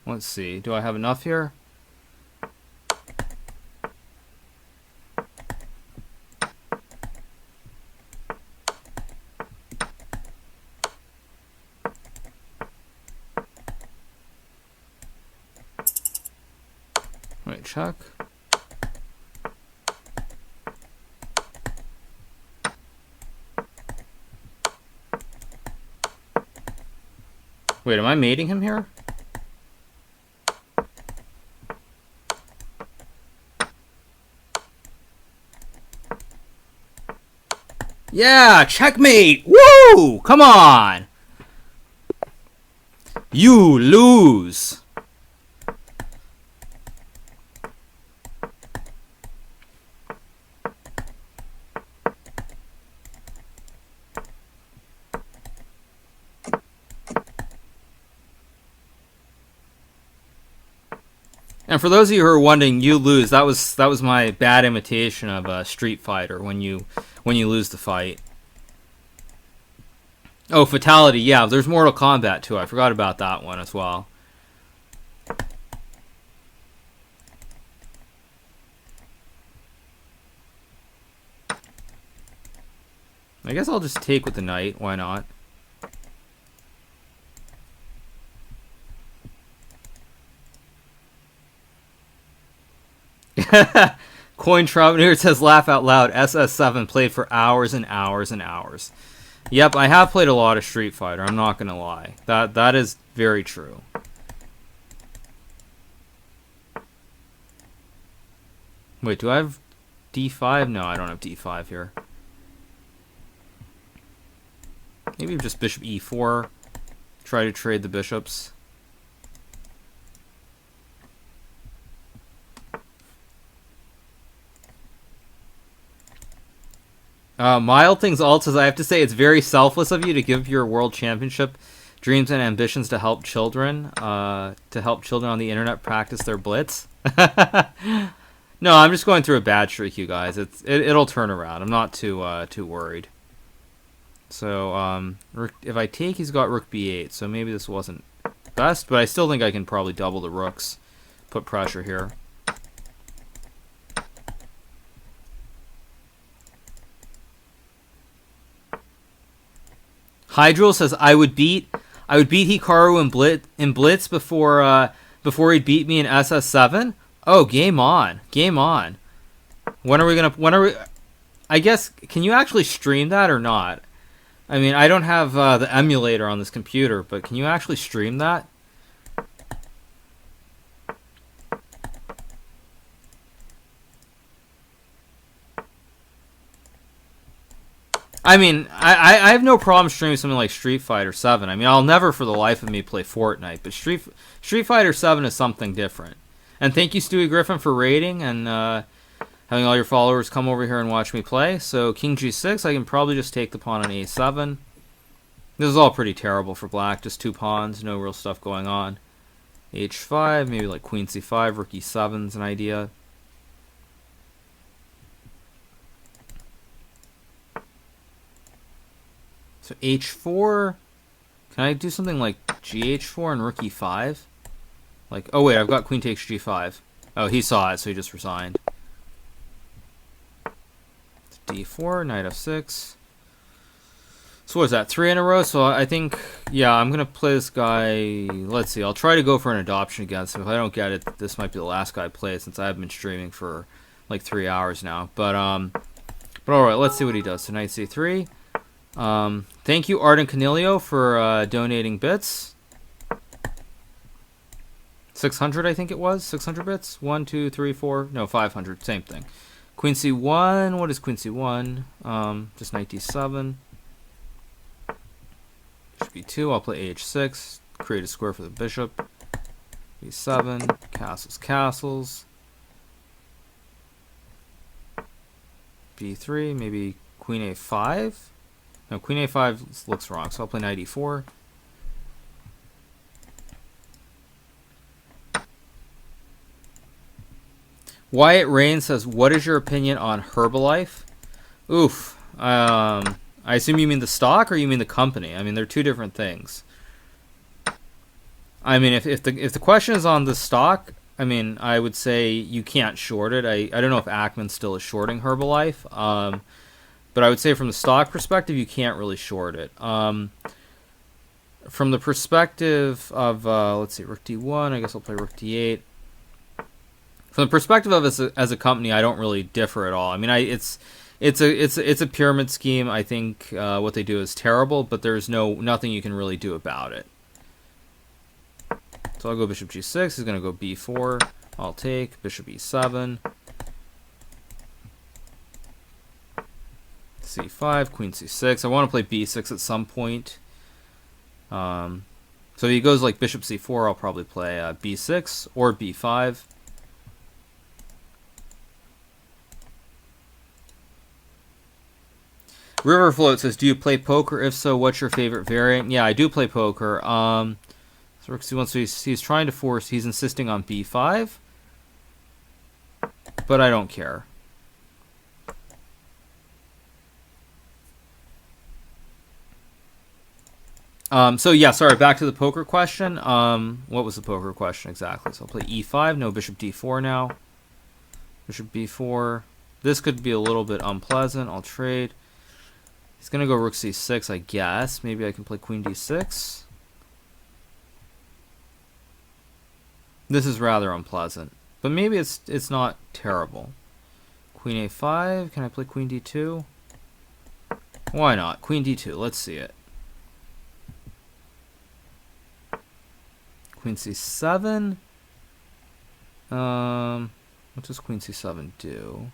[SPEAKER 1] Let's see. Do I have enough here? Wait, check. Wait, am I mating him here? Yeah, checkmate! Woo! Come on! You lose! And for those of you who are wondering, you lose. That was my bad imitation of a Street Fighter when you lose the fight. Oh, Fatality. Yeah, there's Mortal Kombat too. I forgot about that one as well. I guess I'll just take with the knight. Why not? Coin Trump here says laugh out loud. SS7 played for hours and hours and hours. Yep, I have played a lot of Street Fighter. I'm not gonna lie. That is very true. Wait, do I have D5? No, I don't have D5 here. Maybe just Bishop E4. Try to trade the bishops. Mild Things Alt says, I have to say it's very selfless of you to give your world championship dreams and ambitions to help children on the internet practice their blitz. No, I'm just going through a bad streak, you guys. It'll turn around. I'm not too worried. So if I take, he's got Rook B8, so maybe this wasn't best, but I still think I can probably double the rooks, put pressure here. Hydro says I would beat Hikaru in Blitz before he'd beat me in SS7. Oh, game on. When are we? I guess, can you actually stream that or not? I mean, I don't have the emulator on this computer, but can you actually stream that? I mean, I have no problem streaming something like Street Fighter 7. I mean, I'll never for the life of me play Fortnite, but Street Fighter 7 is something different. And thank you, Stewie Griffin, for raiding and having all your followers come over here and watch me play. So King G6, I can probably just take the pawn on A7. This is all pretty terrible for black, just 2 pawns, no real stuff going on. H5, maybe like Queen C5, Rook E7's an idea. So H4, can I do something like GH4 and Rook E5? Like, oh wait, I've got Queen takes G5. Oh, he saw it, so he just resigned. D4, Knight F6. So what is that, 3 in a row? So I think, yeah, I'm going to play this guy. Let's see, I'll try to go for an adoption against him. If I don't get it, this might be the last guy I play since I've been streaming for like 3 hours now. But alright, let's see what he does. So Knight C3. Thank you, Arden Canilio, for donating bits. 600, I think it was. 600 bits. 1, 2, 3, 4. No, 500. Same thing. Queen C1. What is Queen C1? Just Knight D7. Bishop B2. I'll play AH6. Create a square for the bishop. B7. Castles. B3. Maybe Queen A5. No, Queen A5 looks wrong, so I'll play Knight E4. Wyatt Rain says, what is your opinion on Herbalife? Oof. I assume you mean the stock or you mean the company? I mean, they're two different things. I mean, if the question is on the stock, I mean, I would say you can't short it. I don't know if Ackman still is shorting Herbalife. But I would say from the stock perspective, you can't really short it. From the perspective of, let's see, Rook D1, I guess I'll play Rook D8. From the perspective of as a company, I don't really differ at all. I mean, it's a pyramid scheme. I think what they do is terrible, but there's nothing you can really do about it. So I'll go Bishop G6. He's going to go B4. I'll take Bishop E7. C5, Queen C6. I want to play B6 at some point. So if he goes like Bishop C4, I'll probably play B6 or B5. Riverfloat says, do you play poker? If so, what's your favorite variant? Yeah, I do play poker. So Rook C1, so he's trying to force, he's insisting on B5. But I don't care. So yeah, sorry, back to the poker question. What was the poker question exactly? So I'll play e5, no bishop d4 now. Bishop b4. This could be a little bit unpleasant. I'll trade. He's gonna go rook c6, I guess. Maybe I can play queen d6. This is rather unpleasant, but maybe it's not terrible. Queen a5. Can I play queen d2? Why not? Queen d2. Let's see it. Queen c7. What does queen c7 do?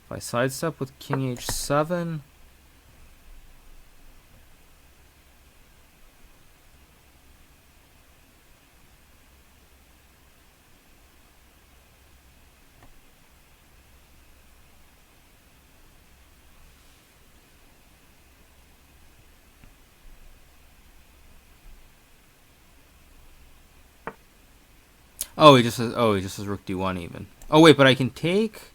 [SPEAKER 1] If I sidestep with king h7. Oh, he just says rook d1 even. Oh wait, but I can take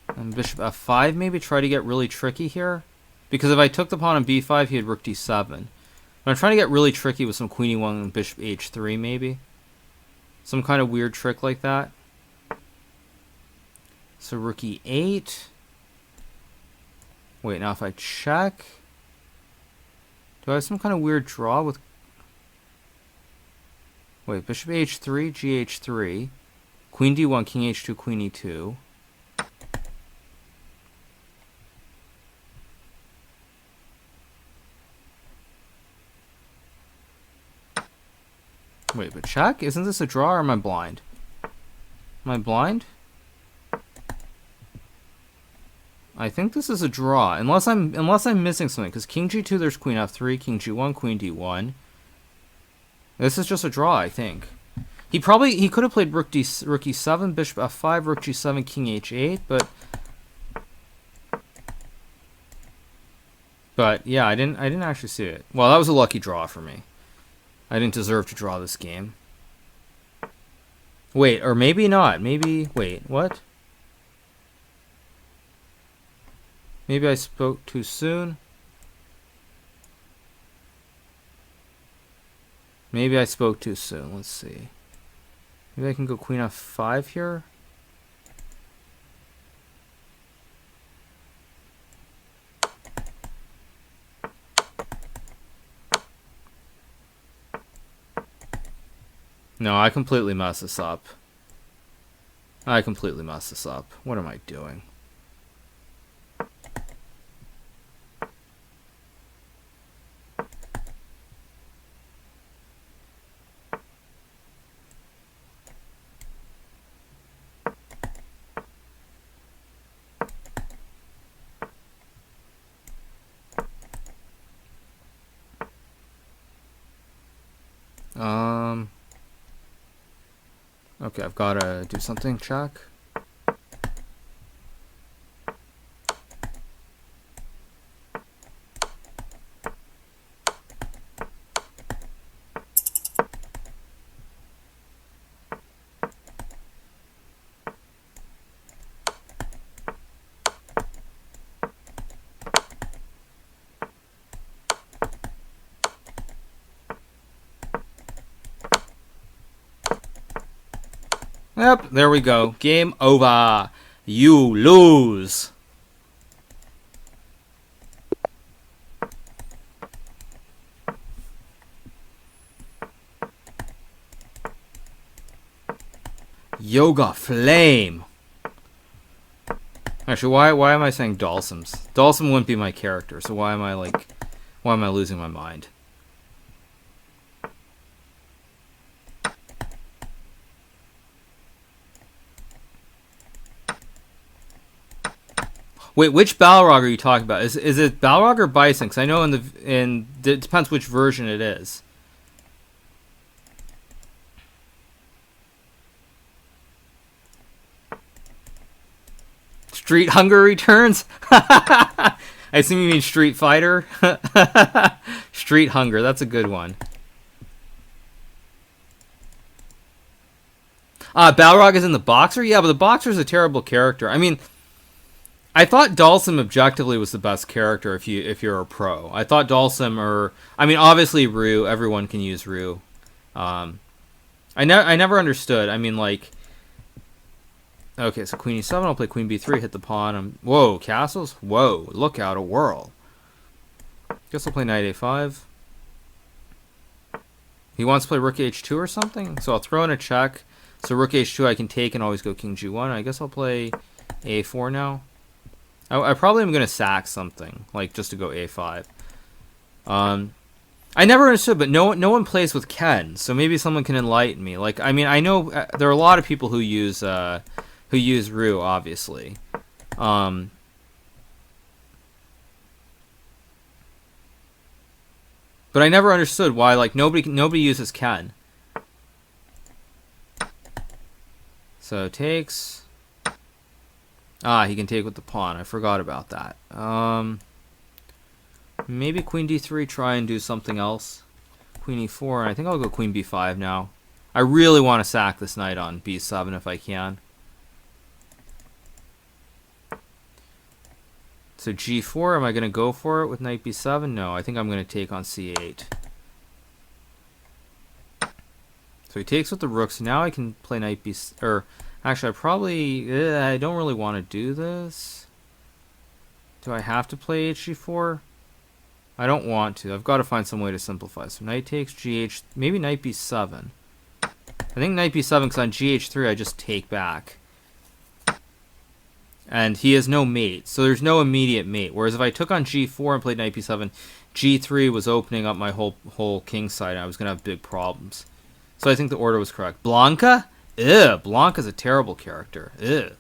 [SPEAKER 1] and bishop f5 maybe, try to get really tricky here. Because if I took the pawn on b5, he had rook d7. But I'm trying to get really tricky with some queen e1 and bishop h3 maybe. Some kind of weird trick like that. So rook e8. Wait, now if I check, do I have some kind of weird draw with... Wait, bishop h3, gh3, queen d1, king h2, queen e2. Wait, but check? Isn't this a draw or am I blind? Am I blind? I think this is a draw, unless I'm missing something. Because king g2, there's queen f3, king g1, queen d1. This is just a draw, I think. He could have played rook e7, bishop f5, rook g7, king h8, but yeah, I didn't actually see it. Well, that was a lucky draw for me. I didn't deserve to draw this game. Wait, or maybe not. Maybe, wait, what? Maybe I spoke too soon. Maybe I spoke too soon. Let's see. Maybe I can go queen f5 here. No, I completely messed this up. I completely messed this up. What am I doing? Okay, I've got to do something, check. Yep, there we go. Game over. You lose. Yoga Flame. Actually, why am I saying Dalsums? Dalsum wouldn't be my character, so why am I losing my mind? Wait, which Balrog are you talking about? Is it Balrog or Bison? Because I know it depends which version it is. Street Hunger returns? I assume you mean Street Fighter? Street Hunger, that's a good one. Balrog is in the Boxer? Yeah, but the Boxer's a terrible character. I mean, I thought Dalsim objectively was the best character if you're a pro. I thought Dalsim, or I mean, obviously Rue. Everyone can use Rue. I never understood. I mean, like, okay, so Queen E7. I'll play Queen B3. Hit the pawn. Whoa, castles. Whoa, look out, a whirl. Guess I'll play Knight A5. He wants to play Rook H2 or something, so I'll throw in a check. So Rook H2 I can take and always go King G1. I guess I'll play A4 now. I probably am going to sack something, like just to go A5. I never understood, but no one plays with Ken, so maybe someone can enlighten me. Like, I mean, I know there are a lot of people who use Rue, obviously. But I never understood why, like, nobody uses Ken. So takes. He can take with the pawn. I forgot about that. Maybe Queen D3, try and do something else. Queen E4, I think I'll go Queen B5 now. I really want to sack this knight on B7 if I can. So G4, am I going to go for it with knight B7? No, I think I'm going to take on C8. So he takes with the rook, so now I can play knight B... Or, actually, I don't really want to do this. Do I have to play HG4? I don't want to. I've got to find some way to simplify. So knight takes GH... Maybe knight B7. I think knight B7, because on GH3 I just take back. And he has no mate, so there's no immediate mate. Whereas if I took on G4 and played knight B7, G3 was opening up my whole king side, and I was going to have big problems. So I think the order was correct. Blanca? Ew, Blanca's a terrible character. Ew.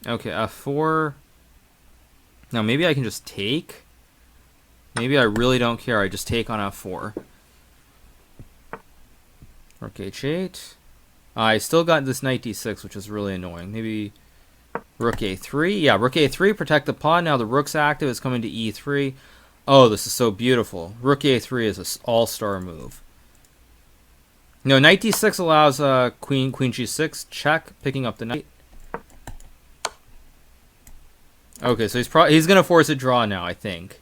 [SPEAKER 1] Okay, F4. Now maybe I can just take. Maybe I really don't care. I just take on F4. Rook H8. I still got this knight D6, which is really annoying. Maybe Rook A3. Yeah, Rook A3, protect the pawn. Now the rook's active. It's coming to E3. Oh, this is so beautiful. Rook A3 is an all-star move. No, knight D6 allows queen G6, check, picking up the knight. Okay, so he's going to force a draw now, I think.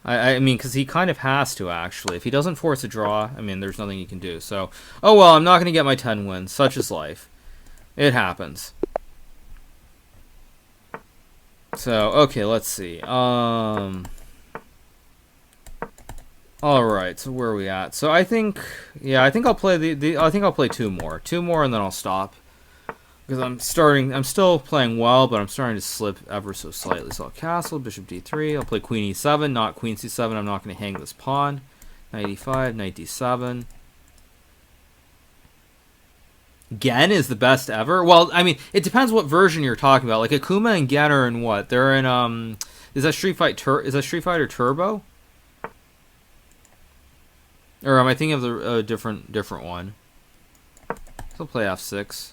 [SPEAKER 1] I mean, because he kind of has to, actually. If he doesn't force a draw, I mean, there's nothing he can do. So, oh well, I'm not going to get my 10 wins. Such is life. It happens. So, okay, let's see. Alright, so where are we at? So I think, yeah, I think I'll play I think I'll play two more and then I'll stop. Because I'm still playing well, but I'm starting to slip ever so slightly. So I'll castle, bishop d3, I'll play queen e7, not queen c7, I'm not going to hang this pawn. Knight e5, knight d7. Gen is the best ever? Well, I mean, it depends what version you're talking about. Like Akuma and Gen are in what? They're in, is that Street Fighter Turbo? Or am I thinking of the different one? So I'll play f6.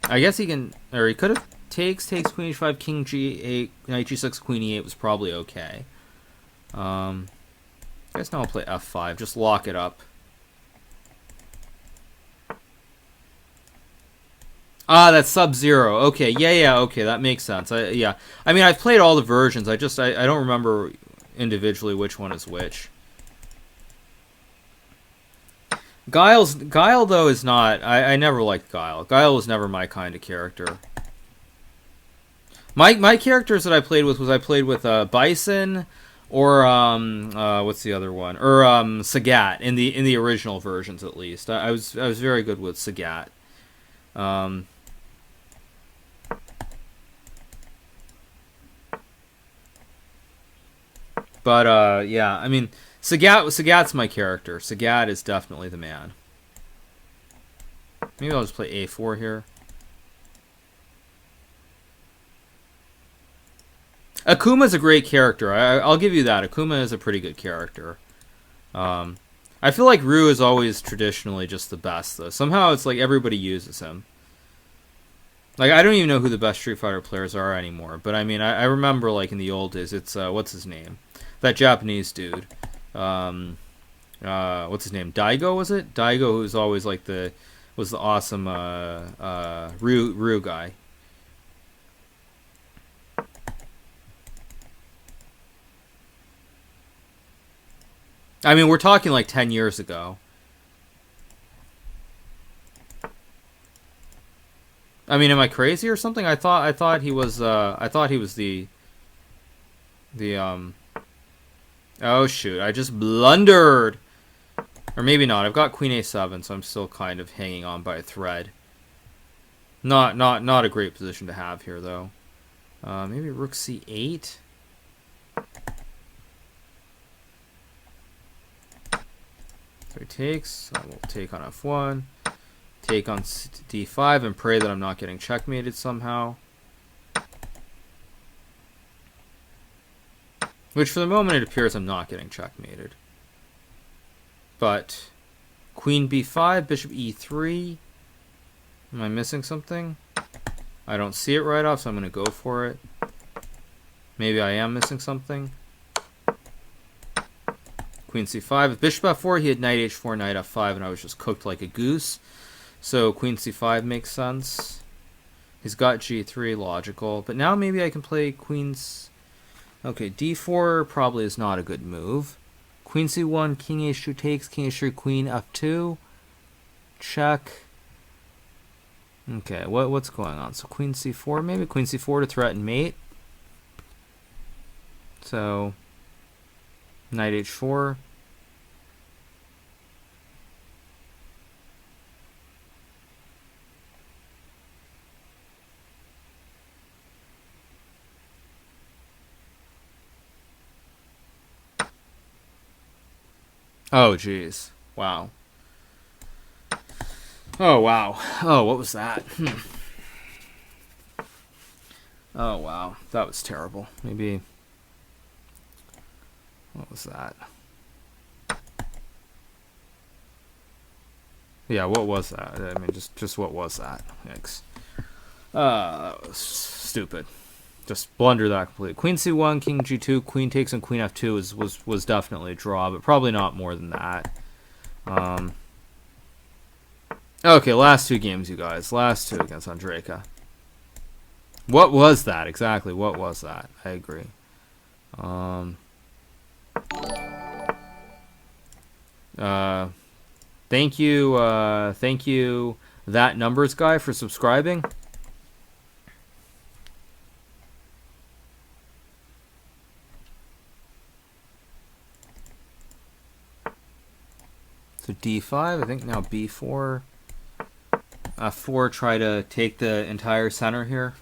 [SPEAKER 1] I guess he can, or he could have takes queen h5, king g8, knight g6, queen e8 was probably okay. I guess now I'll play f5, just lock it up. Ah, that's Sub-Zero. Okay, yeah, okay, that makes sense. Yeah, I mean, I've played all the versions. I don't remember individually which one is which. Guile though is not. I never liked Guile. Guile was never my kind of character. My characters that I played with Bison or what's the other one? Or Sagat in the original versions at least. I was very good with Sagat. But yeah, I mean, Sagat's my character. Sagat is definitely the man. Maybe I'll just play a4 here. Akuma's a great character. I'll give you that. Akuma is a pretty good character. I feel like Ryu is always traditionally just the best, though. Somehow it's like everybody uses him. Like, I don't even know who the best Street Fighter players are anymore. But, I mean, I remember, like, in the old days, it's, what's his name? That Japanese dude. what's his name? Daigo, was it? Daigo, who's always like was the awesome Ryu guy. I mean, we're talking like 10 years ago. I mean, am I crazy or something? I thought he was the oh shoot, I just blundered. Or maybe not. I've got Queen A7, so I'm still kind of hanging on by a thread. Not a great position to have here though. Maybe Rook C8. So he takes. I will take on F1. Take on D5 and pray that I'm not getting checkmated somehow. Which for the moment it appears I'm not getting checkmated. But Queen B5, Bishop E3. Am I missing something? I don't see it right off, so I'm going to go for it. Maybe I am missing something. Queen C5. If Bishop F4, he had Knight H4, Knight F5, and I was just cooked like a goose. So Queen C5 makes sense. He's got G3, logical. But now maybe I can play Queen's... Okay, D4 probably is not a good move. Queen C1, King H2 takes, King H3, Queen F2. Check. Okay, what's going on? So Queen C4, maybe Queen C4 to threaten mate. So Knight H4. Oh, jeez. Wow. Oh, wow. Oh, what was that? Oh, wow. That was terrible. Maybe... What was that? Yeah, what was that? I mean, just what was that? Yikes. That was stupid. Just blunder that completely. Queen C1, King G2, Queen takes on Queen F2 was definitely a draw, but probably not more than that. Okay, last two games, you guys. Last two against Andrejka. What was that exactly? What was that? I agree. Thank you, that numbers guy, for subscribing. So D5, I think now B4. F4, try to take the entire center here.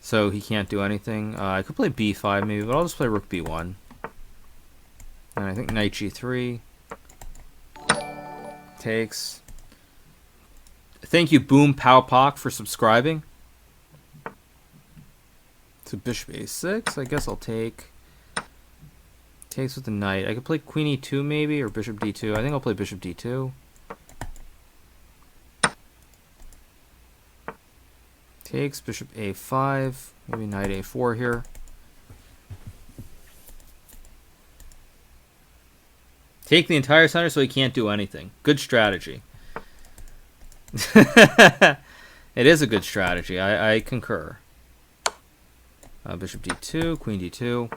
[SPEAKER 1] So he can't do anything. I could play B5 maybe, but I'll just play Rook B1. And I think Knight G3. Takes. Thank you, Boom Pow Pock, for subscribing. So Bishop A6, I guess I'll take. Takes with the knight. I could play Queen E2 maybe, or Bishop D2. I think I'll play Bishop D2. Takes, Bishop A5, maybe Knight A4 here. Take the entire center so he can't do anything. Good strategy. It is a good strategy. I concur. Bishop D2, Queen D2.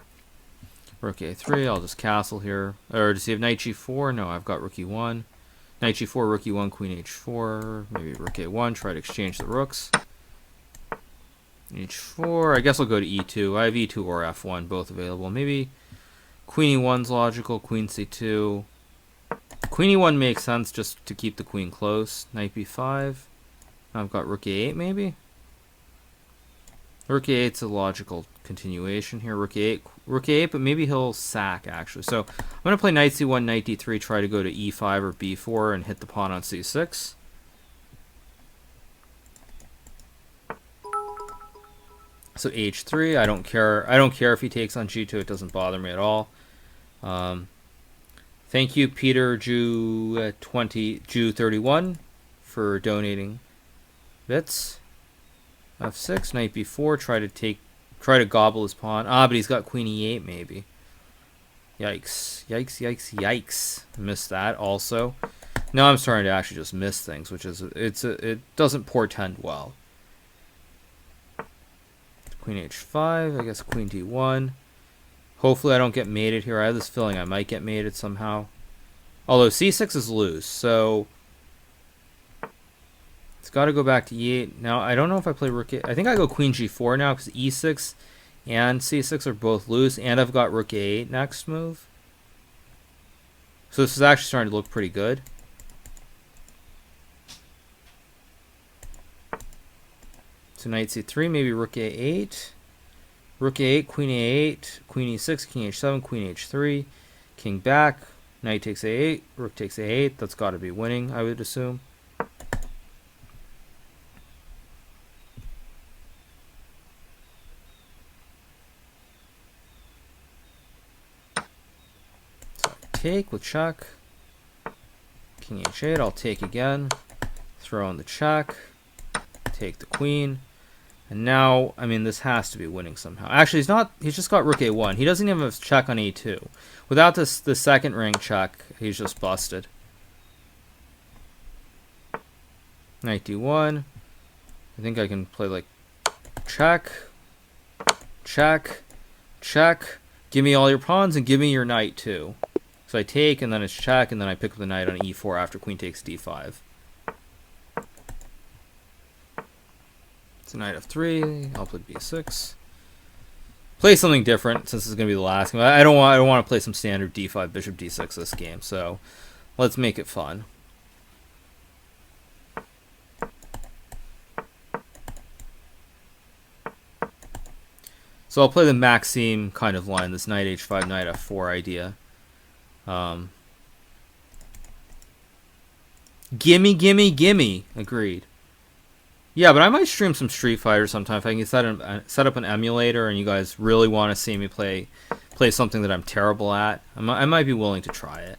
[SPEAKER 1] Rook A3, I'll just castle here. Or does he have Knight G4? No, I've got Rook E1. Knight G4, Rook E1, Queen H4. Maybe Rook A1, try to exchange the rooks. H4, I guess I'll go to E2. I have E2 or F1, both available. Maybe Queen E1's logical, Queen C2. Queen E1 makes sense just to keep the queen close. Knight B5. I've got Rook A8 maybe? Rook A8's a logical continuation here. Rook A8, but maybe he'll sack actually. So I'm going to play Knight C1, Knight D3, try to go to E5 or B4 and hit the pawn on C6. So H3, I don't care. I don't care if he takes on G2. It doesn't bother me at all. Thank you, Peter Jew31 for donating bits. F6, Knight B4, try to gobble his pawn. Ah, but he's got Queen E8 maybe. Yikes. Yikes, yikes, yikes. Missed that also. Now I'm starting to actually just miss things, which is, it doesn't portend well. Queen h5, I guess queen d1. Hopefully I don't get mated here. I have this feeling I might get mated somehow. Although c6 is loose, so it's got to go back to e8. Now, I don't know if I play rook 8. I think I go queen g4 now because e6 and c6 are both loose, and I've got rook a8 next move. So this is actually starting to look pretty good. So knight c3, maybe rook a8. Rook a8, queen a8, queen e6, king h7, queen h3, king back, knight takes a8, rook takes a8. That's got to be winning, I would assume. So I take with check. King h8, I'll take again. Throw in the check. Take the queen. And now, I mean, this has to be winning somehow. Actually, he's just got rook a1. He doesn't even have check on a2. Without the second ring check, he's just busted. Knight d1. I think I can play like check, check, check. Give me all your pawns and give me your knight too. So I take, and then it's check, and then I pick up the knight on e4 after queen takes d5. Knight f3. I'll play b6. Play something different since this is gonna be the last game. I don't want to play some standard d5 bishop d6 this game. So let's make it fun. So I'll play the Maxime kind of line, this knight h5, knight f4 idea. Gimme, gimme, gimme. Agreed. Yeah, but I might stream some Street Fighter sometime if I can set up an emulator and you guys really want to see me play something that I'm terrible at. I might be willing to try it.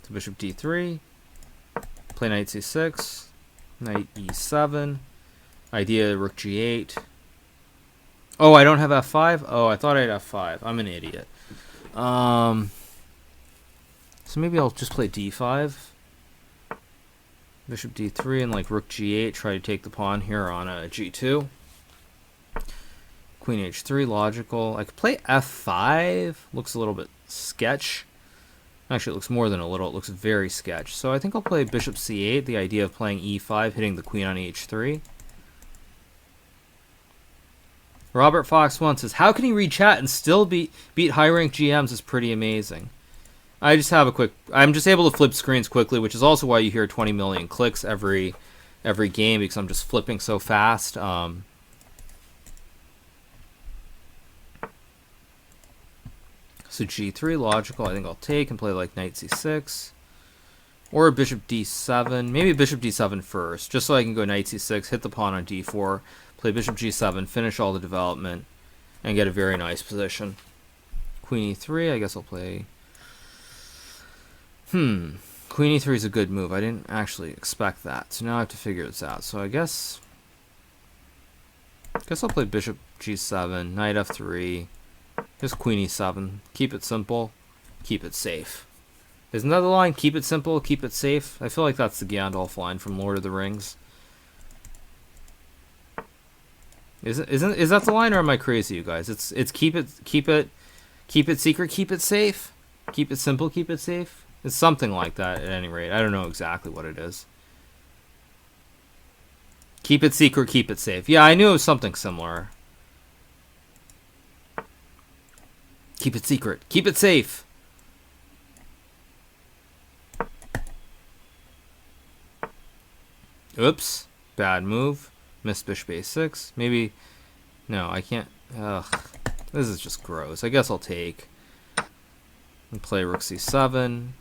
[SPEAKER 1] So bishop d3, play knight c6, knight e7, idea rook g8. Oh, I don't have f5? Oh, I thought I had f5. I'm an idiot. So maybe I'll just play d5. Bishop d3 and like rook g8, try to take the pawn here on a g2. Queen h3, logical. I could play f5. Looks a little bit sketch. Actually, it looks more than a little. It looks very sketch. So I think I'll play bishop c8, the idea of playing e5, hitting the queen on h3. Robert Fox 1 says, how can he read chat and still beat high-ranked GMs is pretty amazing. I just have a quick... I'm just able to flip screens quickly, which is also why you hear 20 million clicks every game, because I'm just flipping so fast. So g3, logical. I think I'll take and play like knight c6. Or bishop d7. Maybe bishop d7 first, just so I can go knight c6, hit the pawn on d4, play bishop g7, finish all the development, and get a very nice position. Queen e3, I guess I'll play... Queen e3 is a good move. I didn't actually expect that, so now I have to figure this out. So I guess I'll play bishop g7, knight f3, just queen e7. Keep it simple, keep it safe. Isn't that the line? Keep it simple, keep it safe. I feel like that's the Gandalf line from Lord of the Rings. Is that the line, or am I crazy, you guys? It's keep it secret, keep it safe, keep it simple, keep it safe. It's something like that at any rate. I don't know exactly what it is. Keep it secret, keep it safe. Yeah, I knew it was something similar. Keep it secret, keep it safe. Oops, bad move. Missed bishop a6. Maybe... No, I can't... Ugh. This is just gross. I guess I'll take. And play rook c7.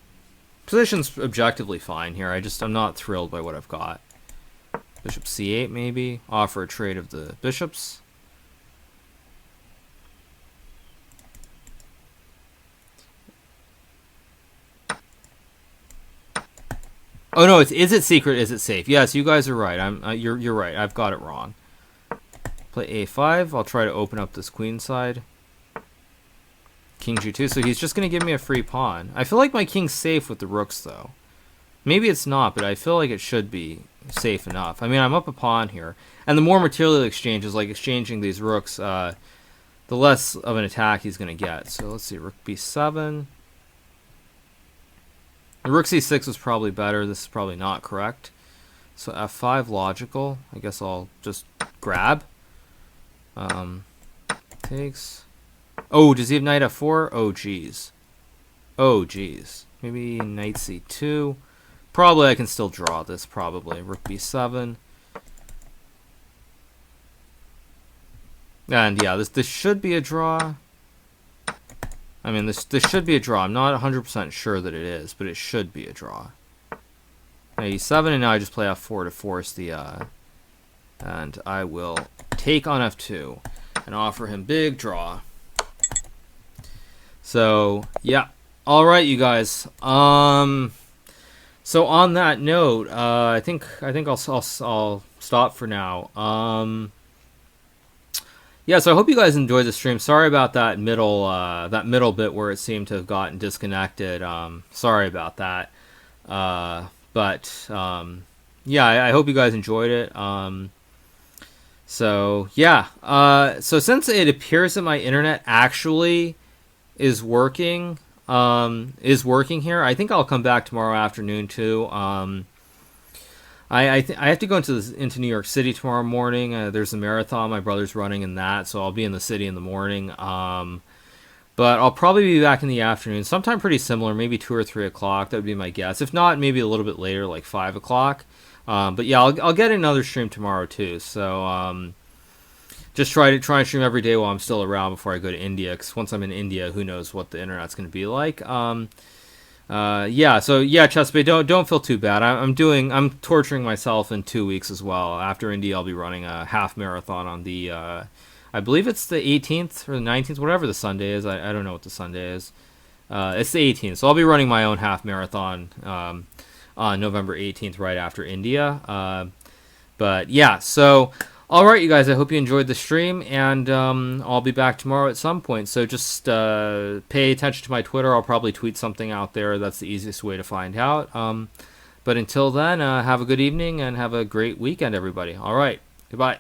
[SPEAKER 1] Position's objectively fine here. I'm not thrilled by what I've got. Bishop c8 maybe. Offer a trade of the bishops. Oh no, is it secret? Is it safe? Yes, you guys are right. You're right. I've got it wrong. Play a5. I'll try to open up this queen side. King G2. So he's just going to give me a free pawn. I feel like my king's safe with the rooks, though. Maybe it's not, but I feel like it should be safe enough. I mean, I'm up a pawn here. And the more material exchanges, like exchanging these rooks, the less of an attack he's going to get. So let's see, rook b7. Rook c6 was probably better. This is probably not correct. So f5, logical. I guess I'll just grab. Takes. Oh, does he have knight f4? Oh, geez. Oh, geez. Maybe knight c2. Probably I can still draw this, probably. Rook b7. And yeah, this should be a draw. I mean, this should be a draw. I'm not 100% sure that it is, but it should be a draw. Knight e7, and now I just play f4 to force the... and I will take on f2 and offer him big draw. So, yeah. All right, you guys. So on that note, I think I'll stop for now. Yeah, so I hope you guys enjoyed the stream. Sorry about that middle bit where it seemed to have gotten disconnected. Sorry about that. But yeah, I hope you guys enjoyed it. So yeah. So since it appears that my internet actually is working here, I think I'll come back tomorrow afternoon too. I have to go into New York City tomorrow morning. There's a marathon my brother's running in that, so I'll be in the city in the morning. But I'll probably be back in the afternoon, sometime pretty similar, maybe 2 or 3 o'clock. That would be my guess. If not, maybe a little bit later, like 5 o'clock. But yeah, I'll get another stream tomorrow too. So just try to stream every day while I'm still around before I go to India. Because once I'm in India, who knows what the internet's going to be like. Yeah, so yeah, Chesapeake, don't feel too bad. I'm torturing myself in 2 weeks as well. After India, I'll be running a half marathon on the I believe it's the 18th or the 19th, whatever the Sunday is. I don't know what the Sunday is. It's the 18th, so I'll be running my own half marathon on November 18th, right after India. But yeah, so all right, you guys, I hope you enjoyed the stream, and I'll be back tomorrow at some point. So just pay attention to my Twitter. I'll probably tweet something out there. That's the easiest way to find out. But until then, have a good evening and have a great weekend, everybody. All right, goodbye.